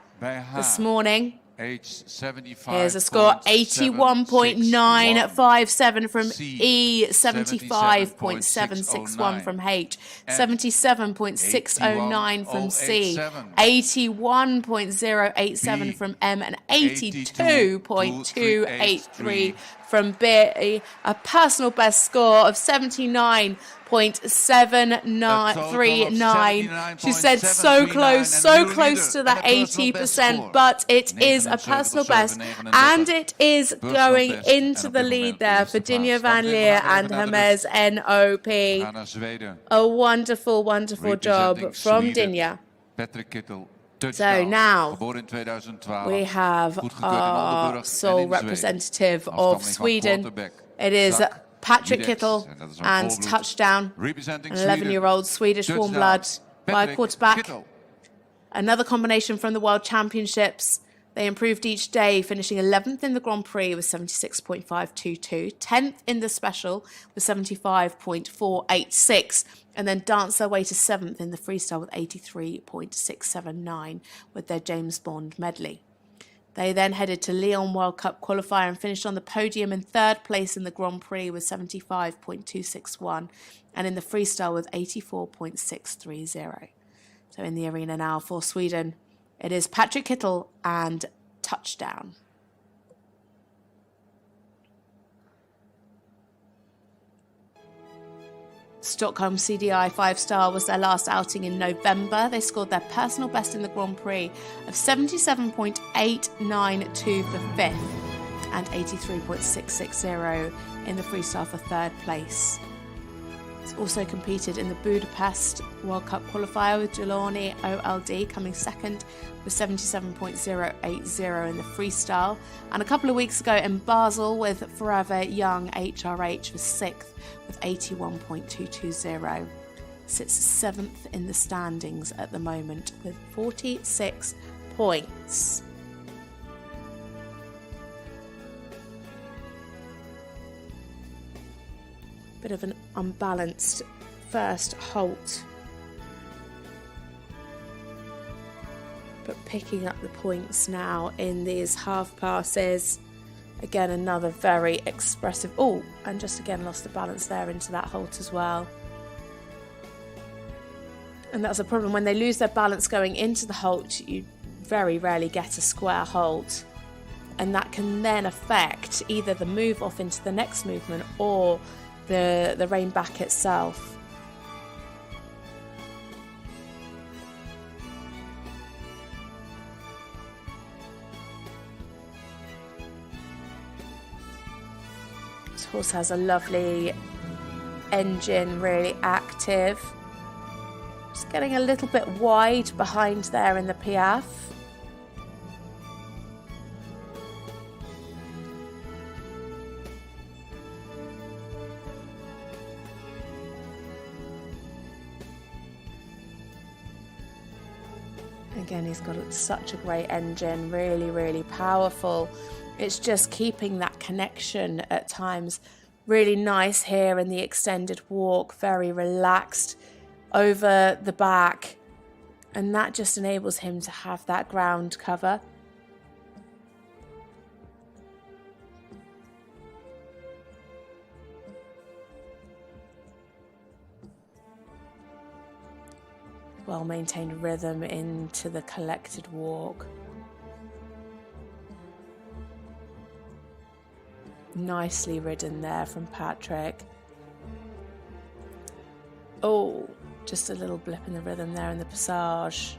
this morning. Here's a score, 81.957 from E, 75.761 from H, 77.609 from C, 81.087 from M, and 82.283 from B. A personal best score of 79.739. She said so close to that 80%, but it is a personal best, and it is going into the lead there for Dinja van Liere and Hermes NOP. A wonderful job from Dinja. Patrik Kittel. So now we have our sole representative of Sweden. It is Patrik Kittel and Touchdown, an 11-year-old Swedish warm blood by a quarterback. Another combination from the World Championships. They improved each day, finishing 11th in the Grand Prix with 76.522, 10th in the Special with 75.486, and then danced their way to 7th in the Freestyle with 83.679 with their James Bond medley. They then headed to Lyon World Cup qualifier and finished on the podium in 3rd place in the Grand Prix with 75.261, and in the Freestyle with 84.630. So in the arena now for Sweden, it is Patrik Kittel and Touchdown. Stockholm CDI 5-star was their last outing in November. They scored their personal best in the Grand Prix of 77.892 for 5th and 83.660 in the freestyle for 3rd place. It's also competed in the Budapest World Cup qualifier with Jelani OLD coming 2nd with 77.080 in the freestyle. And a couple of weeks ago in Basel with Forever Young HRH was 6th with 81.220. Sits 7th in the standings at the moment with 46 points. Bit of an unbalanced first halt, but picking up the points now in these half passes. Again, another very expressive. Oh, and just again lost the balance there into that halt as well. And that's a problem when they lose their balance going into the halt. You very rarely get a square halt, and that can then affect either the move off into the next movement or the rein back itself. This horse has a lovely engine really active. Just getting a little bit wide behind there in the Piaffe. Again, he's got such a great engine, really, really powerful. It's just keeping that connection at times. Really nice here in the extended walk, very relaxed over the back. And that just enables him to have that ground cover. Well-maintained rhythm into the collected walk. Nicely ridden there from Patrik. Oh, just a little blip in the rhythm there in the passage.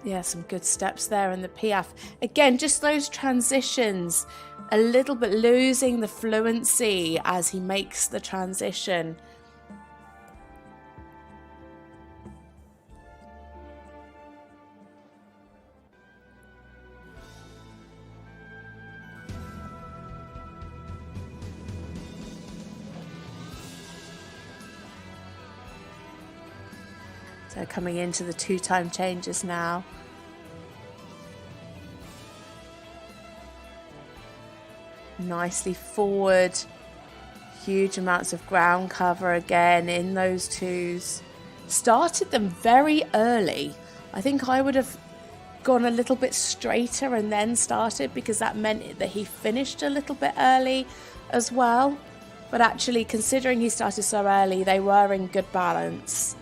Yeah, some good steps there in the Piaffe. Again, just those transitions, a little bit losing the fluency as he makes the transition. So coming into the 2-time changes now. Nicely forward, huge amounts of ground cover again in those twos. Started them very early. I think I would have gone a little bit straighter and then started, because that meant that he finished a little bit early as well. But actually, considering he started so early, they were in good balance.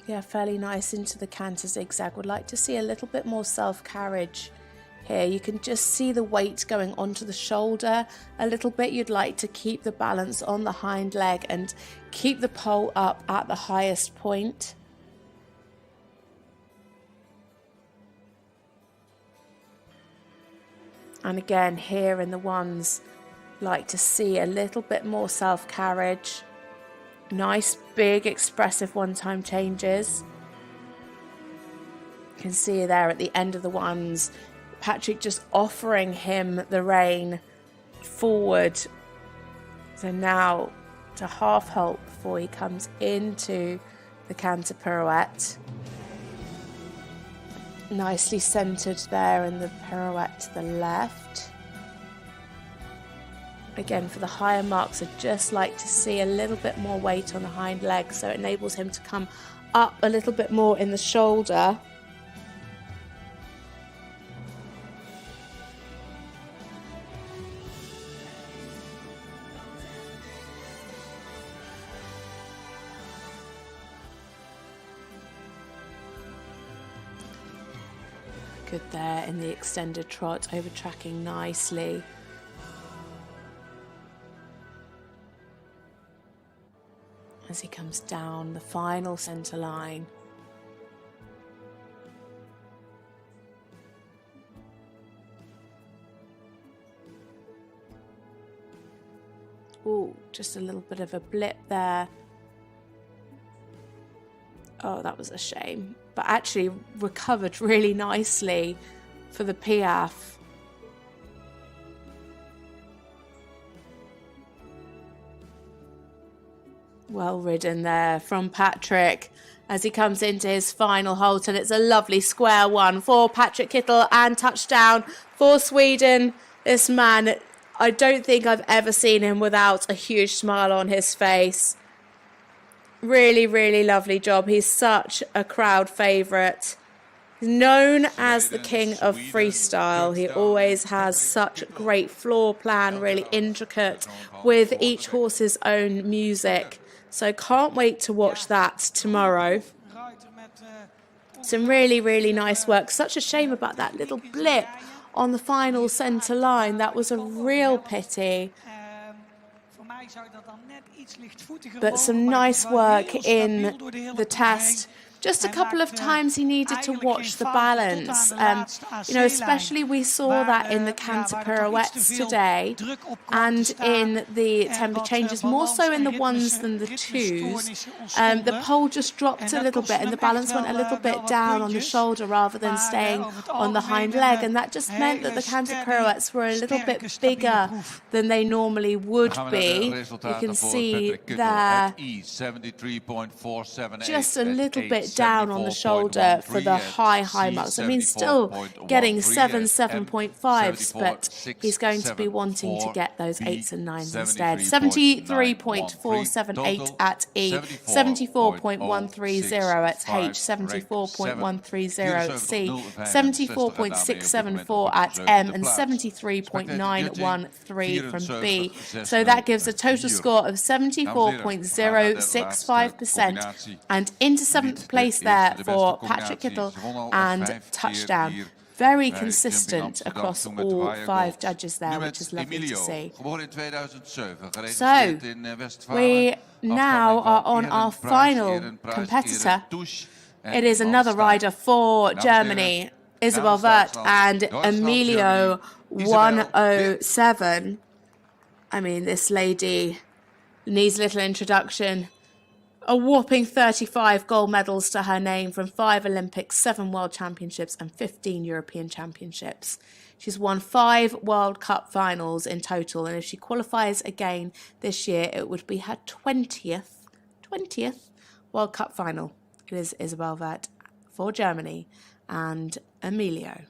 Yeah, fairly nice into the canter zigzag. Would like to see a little bit more self-carriage here. You can just see the weight going onto the shoulder a little bit. You'd like to keep the balance on the hind leg and keep the pole up at the highest point. And again, here in the ones, like to see a little bit more self-carriage. Nice, big, expressive one-time changes. You can see there at the end of the ones, Patrik just offering him the rein forward. So now to half halt before he comes into the canter pirouette. Nicely centered there in the pirouette to the left. Again, for the higher marks, I'd just like to see a little bit more weight on the hind leg, so it enables him to come up a little bit more in the shoulder. Good there in the extended trot, over tracking nicely. As he comes down the final centre line. Ooh, just a little bit of a blip there. Oh, that was a shame. But actually recovered really nicely for the Piaffe. Well ridden there from Patrik as he comes into his final halt, and it's a lovely square one for Patrik Kittel and touchdown for Sweden. This man, I don't think I've ever seen him without a huge smile on his face. Really, really lovely job. He's such a crowd favourite. Known as the king of freestyle. He always has such a great floor plan, really intricate, with each horse's own music. So can't wait to watch that tomorrow. Some really, really nice work. Such a shame about that little blip on the final centre line. That was a real pity. But some nice work in the test. Just a couple of times he needed to watch the balance. Especially we saw that in the canter pirouettes today and in the tempo changes, more so in the ones than the twos. The pole just dropped a little bit and the balance went a little bit down on the shoulder rather than staying on the hind leg. And that just meant that the canter pirouettes were a little bit bigger than they normally would be. You can see there just a little bit down on the shoulder for the high marks. I mean, still getting 7.5s, but he's going to be wanting to get those 8s and 9s instead. 73.478 at E, 74.130 at H, 74.130 at C, 74.674 at M, and 73.913 from B. So that gives a total score of 74.065%, and into 7th place there for Patrik Kittel and touchdown. Very consistent across all 5 judges there, which is lovely to see. So we now are on our final competitor. It is another rider for Germany, Isabell Werth and Emilio 107. I mean, this lady needs little introduction. A whopping 35 gold medals to her name from 5 Olympics, 7 World Championships and 15 European Championships. She's won 5 World Cup finals in total, and if she qualifies again this year, it would be her 20th World Cup final. It is Isabell Werth for Germany and Emilio.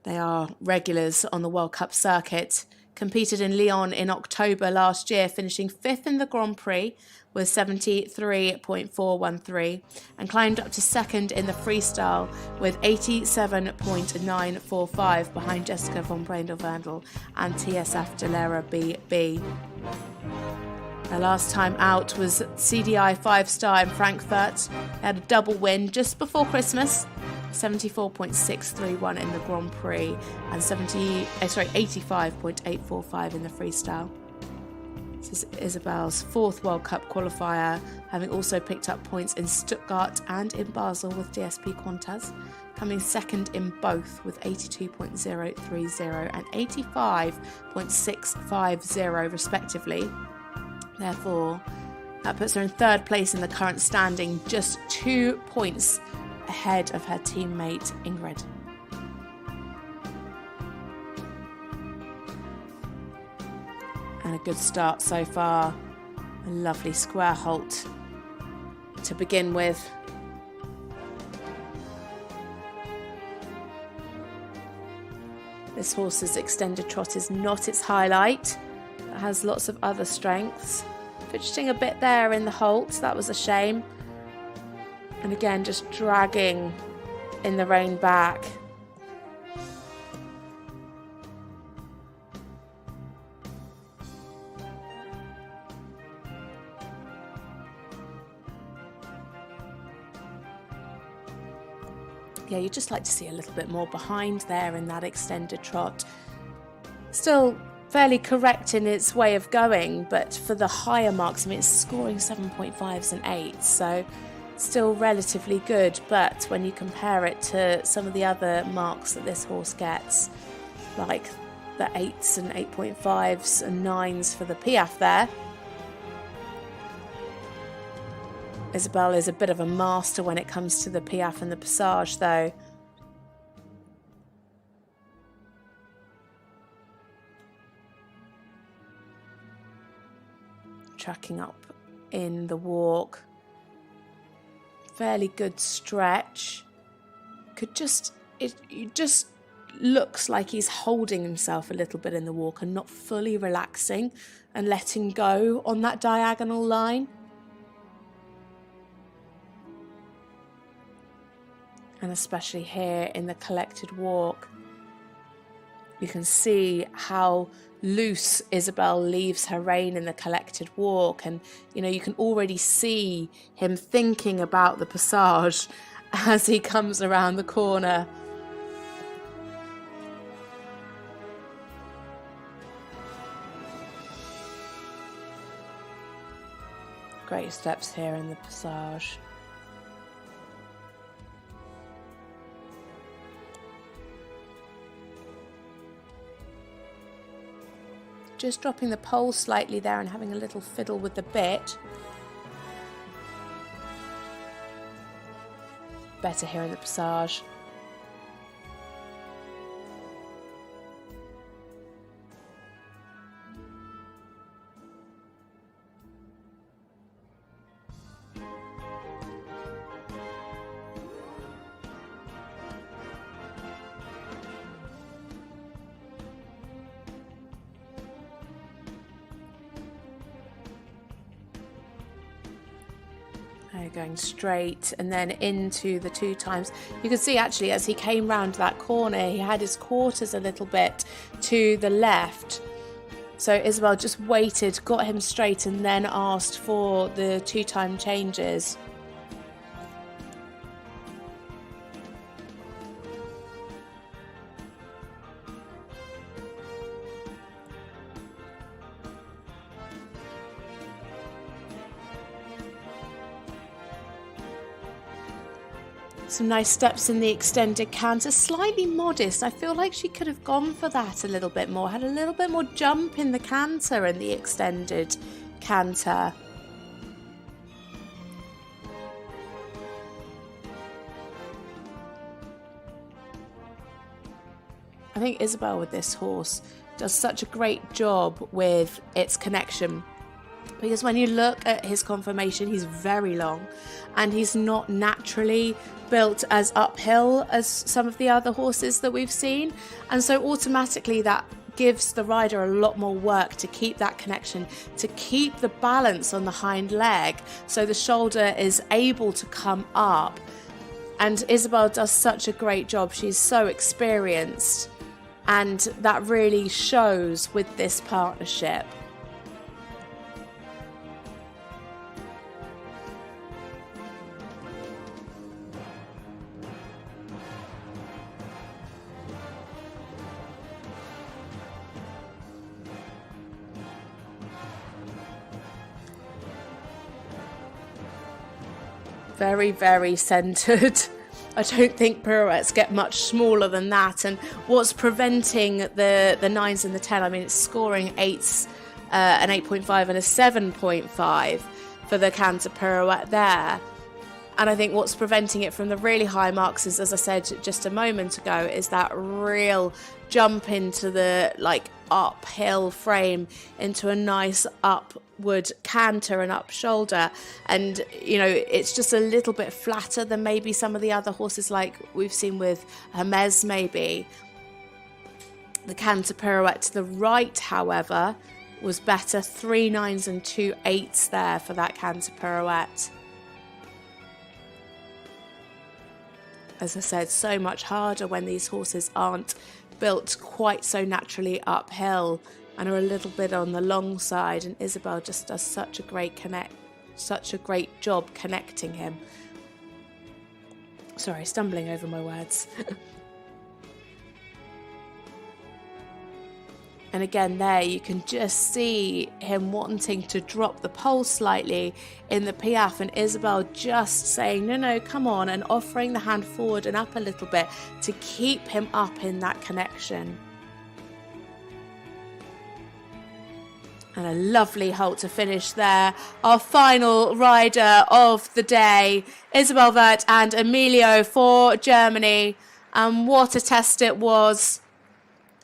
They are regulars on the World Cup circuit. Competed in Lyon in October last year, finishing 5th in the Grand Prix with 73.413 and climbed up to 2nd in the freestyle with 87.945 behind Jessica von Brandel and TSF Delera BB. Their last time out was CDI 5-star in Frankfurt. They had a double win just before Christmas. 74.631 in the Grand Prix and 85.845 in the freestyle. This is Isabell's 4th World Cup qualifier, having also picked up points in Stuttgart and in Basel with DSP Quantaz, coming 2nd in both with 82.030 and 85.650 respectively. Therefore, that puts her in 3rd place in the current standing, just 2 points ahead of her teammate Ingrid. And a good start so far. A lovely square halt to begin with. This horse's extended trot is not its highlight. It has lots of other strengths. Fidgeting a bit there in the halt, that was a shame. And again, just dragging in the rein back. Yeah, you'd just like to see a little bit more behind there in that extended trot. Still fairly correct in its way of going, but for the higher marks, I mean, it's scoring 7.5s and 8s, so still relatively good. But when you compare it to some of the other marks that this horse gets, like the 8s and 8.5s and 9s for the Piaffe there, Isabell is a bit of a master when it comes to the Piaffe and the Passage, though. Tracking up in the walk. Fairly good stretch. It just looks like he's holding himself a little bit in the walk and not fully relaxing and letting go on that diagonal line. And especially here in the collected walk, you can see how loose Isabell leaves her rein in the collected walk, and you can already see him thinking about the passage as he comes around the corner. Great steps here in the passage. Just dropping the pole slightly there and having a little fiddle with the bit. Better here in the passage. Going straight and then into the 2 times. You can see actually as he came round that corner, he had his quarters a little bit to the left. So Isabell just waited, got him straight, and then asked for the 2-time changes. Some nice steps in the extended canter, slightly modest. I feel like she could have gone for that a little bit more, had a little bit more jump in the canter and the extended canter. I think Isabell with this horse does such a great job with its connection. Because when you look at his conformation, he's very long and he's not naturally built as uphill as some of the other horses that we've seen. And so automatically that gives the rider a lot more work to keep that connection, to keep the balance on the hind leg so the shoulder is able to come up. And Isabell does such a great job. She's so experienced, and that really shows with this partnership. Very, very centred. I don't think pirouettes get much smaller than that. And what's preventing the 9s and the 10, I mean, it's scoring 8s, an 8.5 and a 7.5 for the canter pirouette there. And I think what's preventing it from the really high marks is, as I said just a moment ago, is that real jump into the uphill frame into a nice upward canter and up shoulder. And it's just a little bit flatter than maybe some of the other horses like we've seen with Hermes maybe. The canter pirouette to the right, however, was better. 3 9s and 2 8s there for that canter pirouette. As I said, so much harder when these horses aren't built quite so naturally uphill and are a little bit on the long side. And Isabell just does such a great job connecting him. Sorry, stumbling over my words. And again there you can just see him wanting to drop the pole slightly in the piaffe, and Isabell just saying no, come on, and offering the hand forward and up a little bit to keep him up in that connection. And a lovely halt to finish there. Our final rider of the day, Isabell Werth and Emilio for Germany. And what a test it was.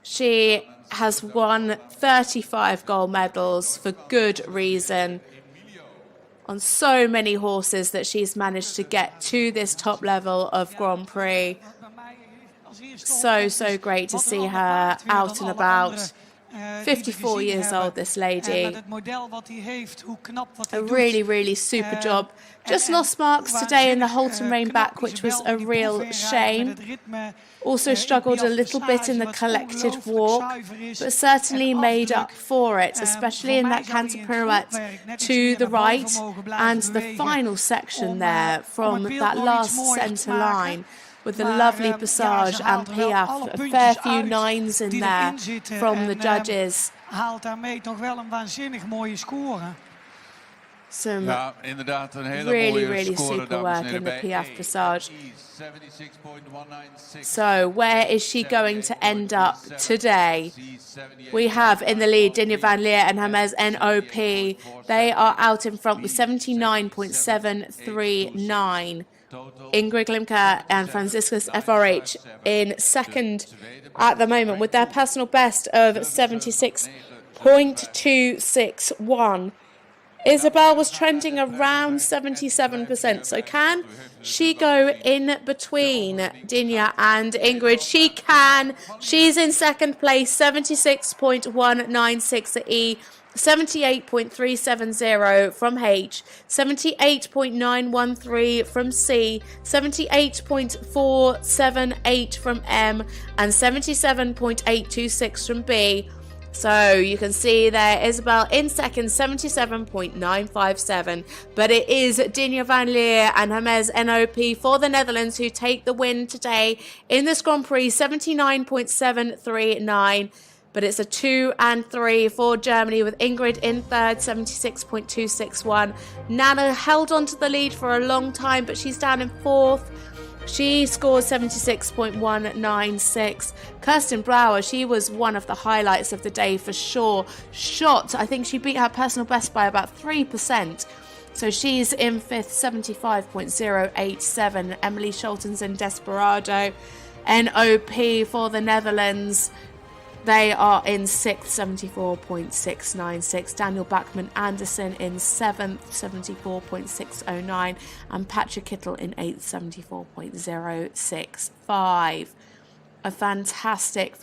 She has won 35 gold medals for good reason on so many horses that she's managed to get to this top level of Grand Prix. So great to see her out and about 54 years old, this lady. Met het model wat hij heeft, hoe knap wat A hij doet. really super job. Just lost marks today in the Halton Rein back, which was a real shame. Also struggled a little bit in the collected walk, but certainly made up for it, especially in that canter pirouette to the right and the final section there from that last centre line with the lovely passage and piaffe. A fair few nines in there from the judges. Haalt daarmee toch wel een waanzinnig mooie score. Ja, inderdaad een hele really super work in the piaffe passage. So where is she going to end up today? We have in the lead Dinja van Liere and Hermes NOP. They are out in front with 79.739. Ingrid Klimke and Franciscus FRH in second at the moment with their personal best of 76.261. Isabell was trending around 77%, so can she go in between Dinja and Ingrid? She can. She's in second place, 76.196 at E, 78.370 from H, 78.913 from C, 78.478 from M, and 77.826 from B. So you can see there, Isabell in second, 77.957. But it is Dinja van Liere and Hermes NOP for the Netherlands who take the win today in this Grand Prix, 79.739. But it's a 2 and 3 for Germany with Ingrid in third, 76.261. Nanna held on to the lead for a long time, but she's down in fourth. She scored 76.196. Kirsten Brouwer, she was one of the highlights of the day for sure. Shot, I think she beat her personal best by about 3%. So she's in fifth, 75.087. Emmelie Scholtens in Desperado. NOP for the Netherlands. They are in sixth, 74.696. Daniel Bachmann Andersen in seventh, 74.609. And Patrik Kittel in eighth, 74.065. A fantastic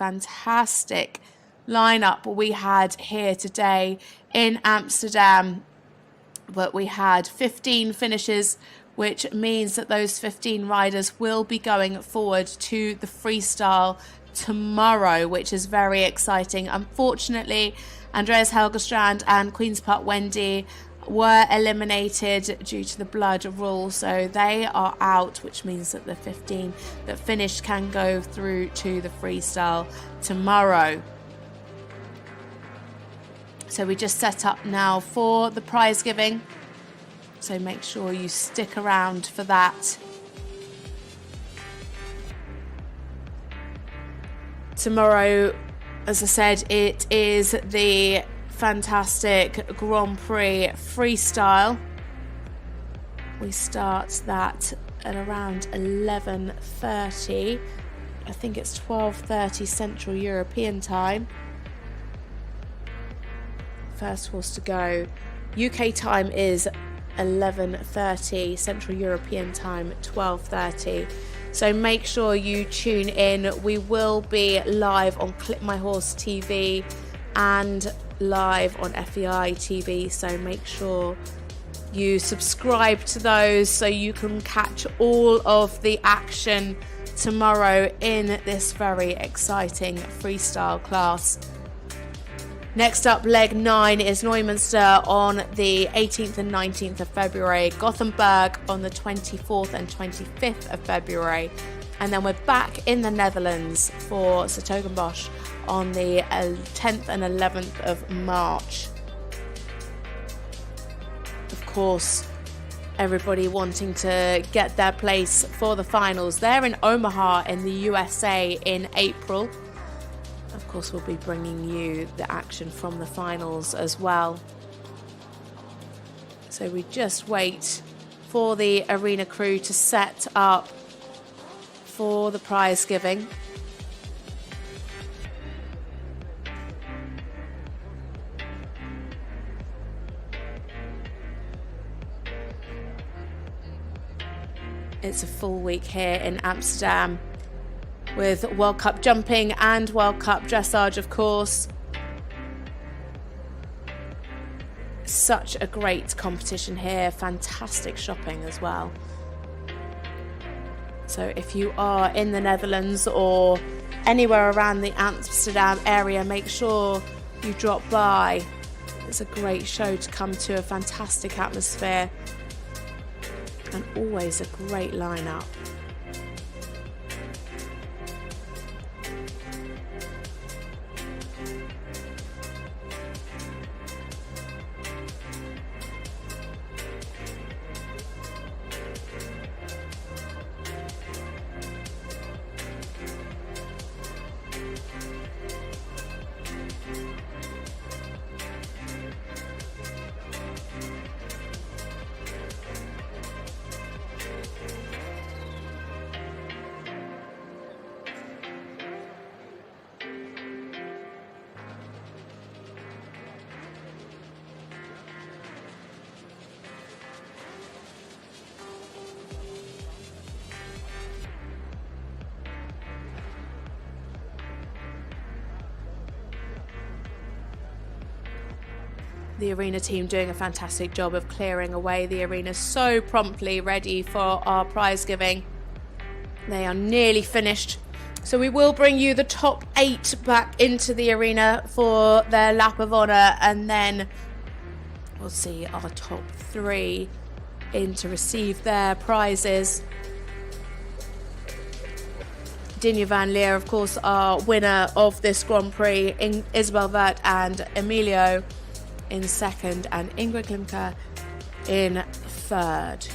lineup we had here today in Amsterdam. But we had 15 finishes, which means that those 15 riders will be going forward to the freestyle tomorrow, which is very exciting. Unfortunately, Andreas Helgstrand and Queen's Park Wendy were eliminated due to the blood rule, so they are out, which means that the 15 that finished can go through to the freestyle tomorrow. So we just set up now for the prize giving, so make sure you stick around for that. Tomorrow, as I said, it is the fantastic Grand Prix freestyle. We start that at around 11:30. I think it's 12:30 Central European time. First horse to go. UK time is 11:30, Central European time 12:30. So make sure you tune in. We will be live on Clip My Horse TV and live on FEI TV. So make sure you subscribe to those so you can catch all of the action tomorrow in this very exciting freestyle class. Next up, leg 9 is Neumünster on the 18th and 19th of February, Gothenburg on the 24th and 25th of February, and then we're back in the Netherlands for 's-Hertogenbosch on the 10th and 11th of March. Of course, everybody wanting to get their place for the finals. They're in Omaha in the USA in April. Of course, we'll be bringing you the action from the finals as well. So we just wait for the arena crew to set up for the prize giving. It's a full week here in Amsterdam, with World Cup jumping and World Cup dressage, of course. such a great competition here. Fantastic shopping as well. So if you are in the Netherlands or anywhere around the Amsterdam area, make sure you drop by. It's a great show to come to, a fantastic atmosphere, and always a great lineup. The arena team doing a fantastic job of clearing away the arena so promptly, ready for our prize giving. They are nearly finished. So we will bring you the top 8 back into the arena for their lap of honour, and then we'll see our top 3 in to receive their prizes. Dinja van Liere, of course, our winner of this Grand Prix, Isabell Werth and Emilio in second, and Ingrid Klimke in third.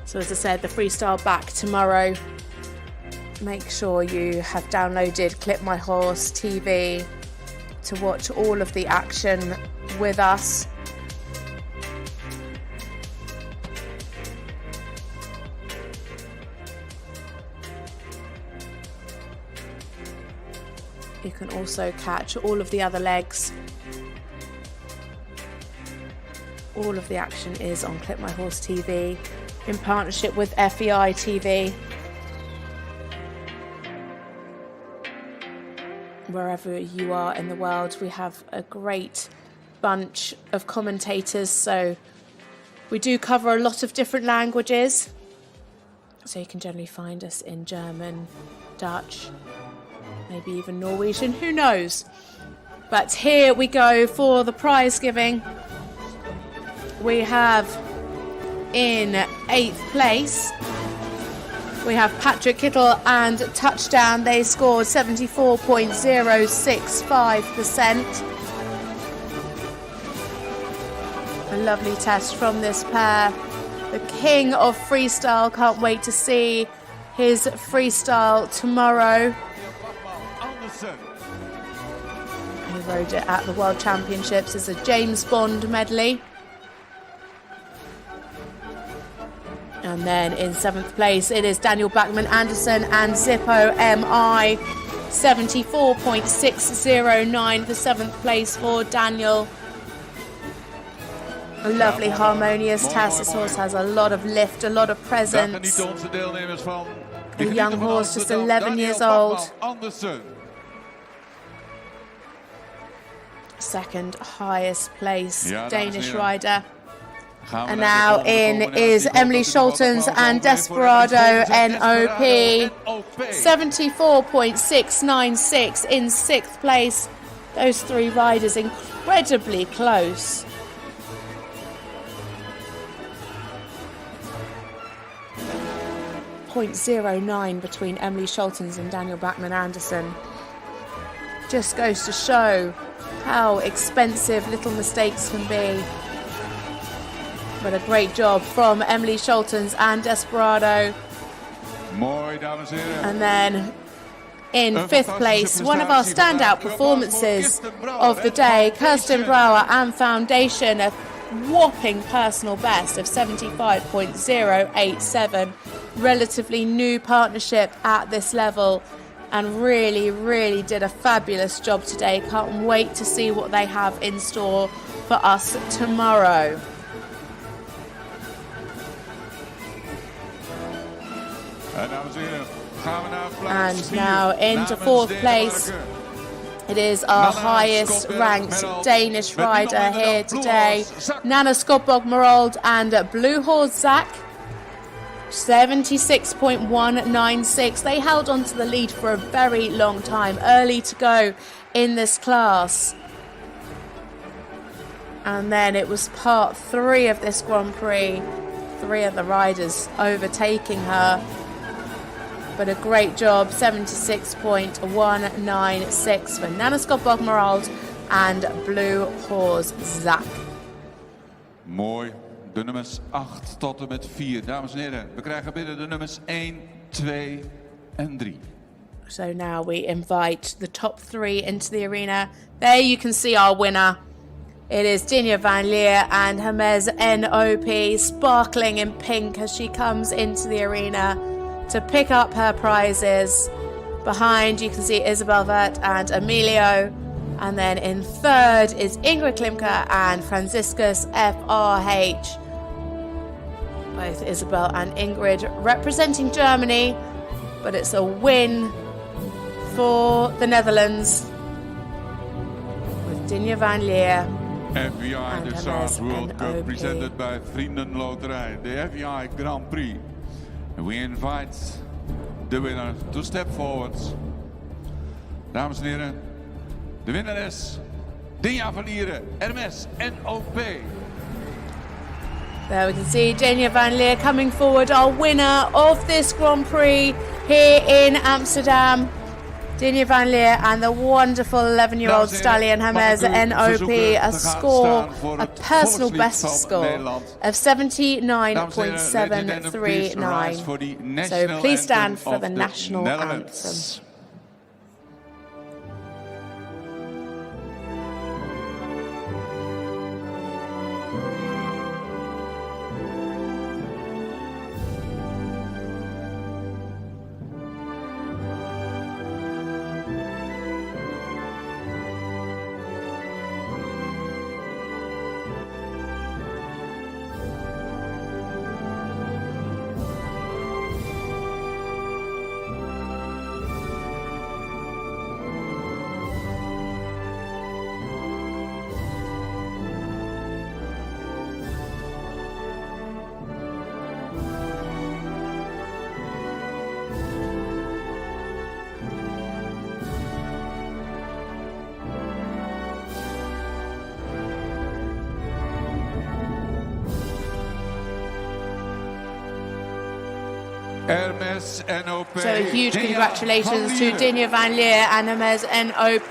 So as I said, the freestyle back tomorrow. Make sure you have downloaded Clip My Horse TV to watch all of the action with us. You can also catch all of the other legs. All of the action is on Clip My Horse TV in partnership with FEI TV. Wherever you are in the world, we have a great bunch of commentators, so we do cover a lot of different languages. So you can generally find us in German, Dutch, maybe even Norwegian, who knows? But here we go for the prize giving. We have in 8th place, we have Patrik Kittel and Touchdown. They scored 74.065%. A lovely test from this pair. The king of freestyle. Can't wait to see his freestyle tomorrow. He rode it at the World Championships as a James Bond medley. And then in 7th place, it is Daniel Bachmann Andersen and Zippo MI. 74.609 for 7th place for Daniel. A lovely, harmonious test. This horse has a lot of lift, a lot of presence. A young horse, just 11 years old. Second highest place Danish rider. And now in is Emmelie Scholtens and Desperado NOP. 74.696 in 6th place. Those three riders incredibly close. .09 between Emmelie Scholtens and Daniel Bachmann Andersen. Just goes to show how expensive little mistakes can be. But a great job from Emmelie Scholtens and Desperado. And then in 5th place, one of our standout performances of the day, Kirsten Brouwer and Foundation, a whopping personal best of 75.087. Relatively new partnership at this level, and really did a fabulous job today. Can't wait to see what they have in store for us tomorrow. And now into 4th place. It is our highest ranked Danish rider here today, Nanna Skodborg Merrald and Blue Horse Zach. 76.196. They held on to the lead for a very long time, early to go in this class. And then it was part 3 of this Grand Prix, 3 of the riders overtaking her. But a great job, 76.196 for Nanna Skodborg Merrald and Blue Horse Zach. Mooi. De nummers 8 tot en met 4. Dames en heren, we krijgen binnen de nummers 1, 2 en 3. So now we invite the top 3 into the arena. There you can see our winner. It is Dinja van Liere and Hermes NOP, sparkling in pink as she comes into the arena to pick up her prizes. Behind you can see Isabell Werth and Emilio. And then in 3rd is Ingrid Klimke and Franciscus FRH. Both Isabell and Ingrid representing Germany, but it's a win for the Netherlands with Dinja van Liere. FEI Dressage World Cup presented by Vriendenloterij, the FEI Grand Prix. And we invite the winner to step forward. Dames en heren, de winnares Dinja van Liere, Hermes NOP. There we can see Dinja van Liere coming forward, our winner of this Grand Prix here in Amsterdam. Dinja van Liere and the wonderful 11-year-old stallion Hermes NOP, a score, a personal best score of 79.739. So please stand for the national anthem. Hermes NOP. So a huge congratulations to Dinja van Liere and Hermes NOP.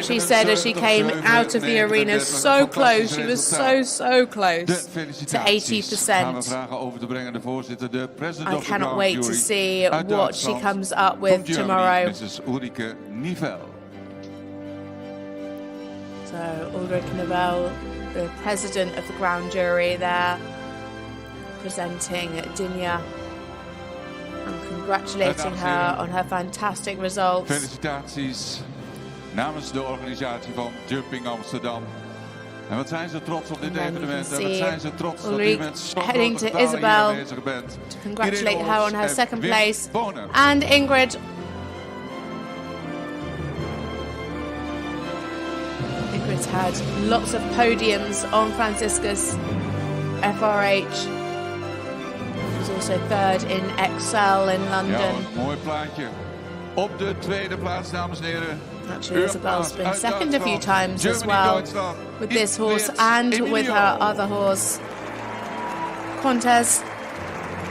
She said as she came out of the arena so close, she was so close to 80%. I cannot wait to see what she comes up with tomorrow. So Ulrike Nivelle, the president of the ground jury there, presenting Dinja and congratulating her on her fantastic results. Felicitaties namens de organisatie van Jumping Amsterdam. En wat zijn ze trots op dit evenement. En wat zijn ze trots dat u Ulrich met zo'n heading grote to getale hier Isabell aanwezig bent. to congratulate her on her en second Wim place. Bonen. And Ingrid. Ingrid's had lots of podiums on Francisca's FRH. She's also third in Excel in London. Ja, mooi plaatje. Op de tweede plaats, dames en heren. Actually, Isabell's been second a few times as well with this horse and with her other horse. Contes.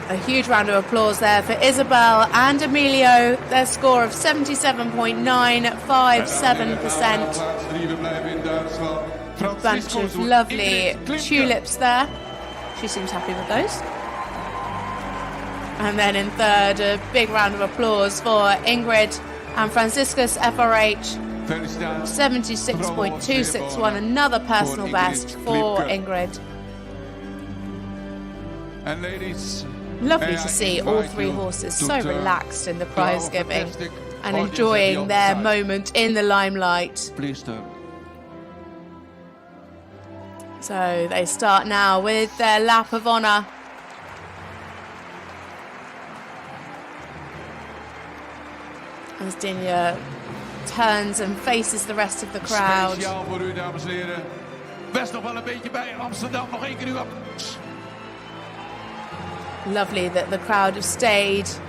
A huge round of applause there for Isabell and Emilio. Their score of 77.957%. Bunch of lovely tulips there. She seems happy with those. And then in third, a big round of applause for Ingrid and Francisca's FRH. 76.261, another personal best for Ingrid. And ladies, lovely to see all three horses so relaxed in the prize giving and enjoying their moment in the limelight. Please turn. So they start now with their lap of honour. As Dinja turns and faces the rest of the crowd. Speciaal voor u, dames en heren. Best nog wel een beetje bij Amsterdam. Nog één keer u op. Lovely that the crowd have stayed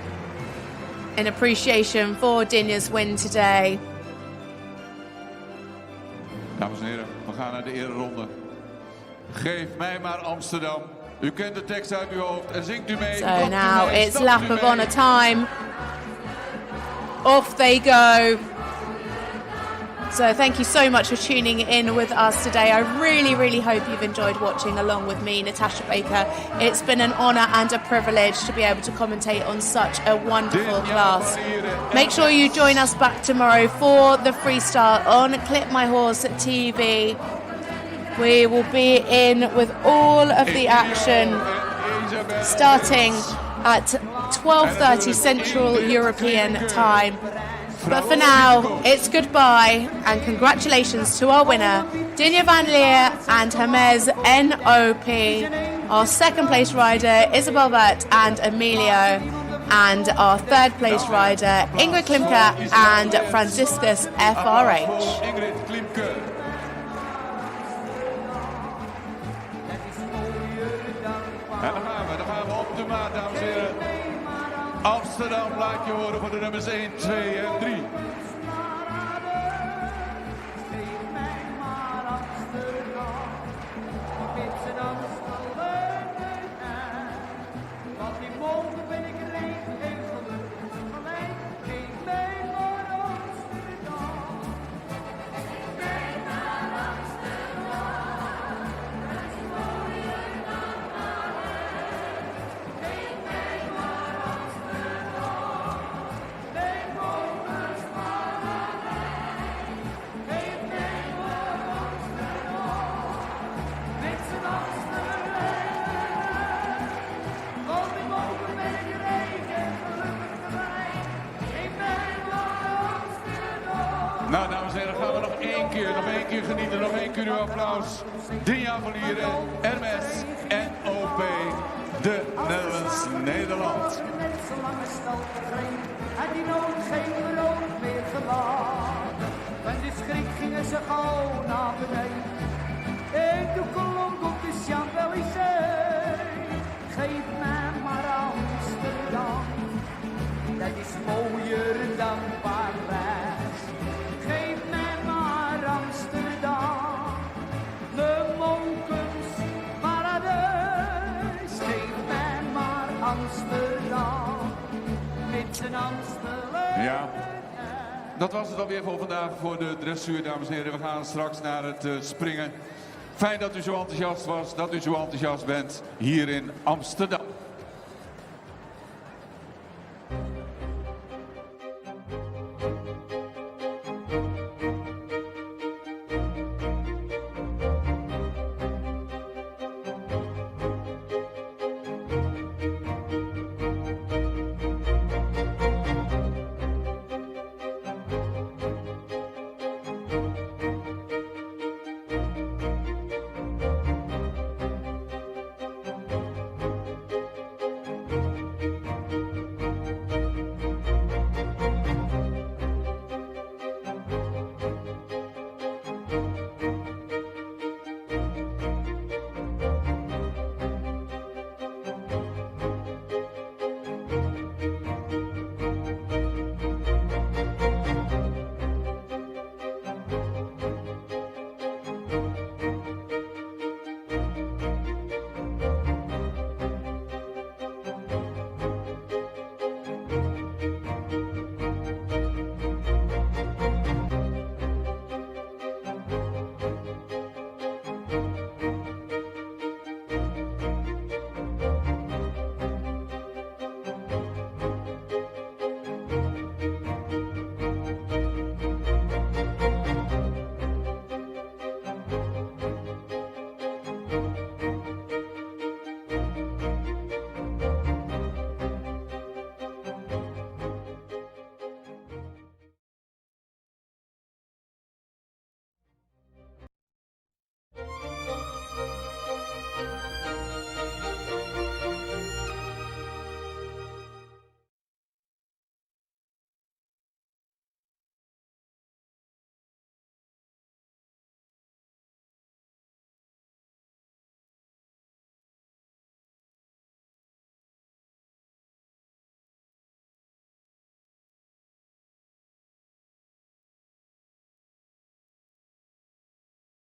in appreciation for Dinja's win today. Dames en heren, we gaan naar de ereronde. Geef mij maar Amsterdam. U kent de tekst uit uw hoofd en zingt u mee. So now it's lap of honour time. Off they go. So thank you so much for tuning in with us today. I really hope you've enjoyed watching along with me, Natasha Baker. It's been an honour and a privilege to be able to commentate on such a wonderful class. Make sure you join us back tomorrow for the freestyle on Clip My Horse TV. We will be in with all of the action starting at 12:30 Central European time. But for now, it's goodbye and congratulations to our winner, Dinja van Liere and Hermes NOP, our second place rider, Isabell Werth and Emilio, and our third place rider, Ingrid Klimke and Francisca's FRH. Ingrid Klimke. En dan gaan we op de maat, dames en heren. Amsterdam laat je horen voor de nummers 1, 2 en 3. Nou, dames en heren, gaan we nog één keer genieten, nog één keer uw applaus. Dinja van Liere, Hermes en OP, de Nederland. En die nooit geen brood meer gemaakt. Van de schrik gingen ze gauw naar beneden. En toen klonk op de Champs-Élysées. Geef mij maar Amsterdam. Dat is mooier dan Parijs. Geef mij maar Amsterdam. De monkens paradijs. Geef mij maar Amsterdam. Met z'n Amsterdam. Ja, dat was het alweer voor vandaag voor de dressuur, dames en heren. We gaan straks naar het springen. Fijn dat u zo enthousiast was, dat u zo enthousiast bent hier in Amsterdam.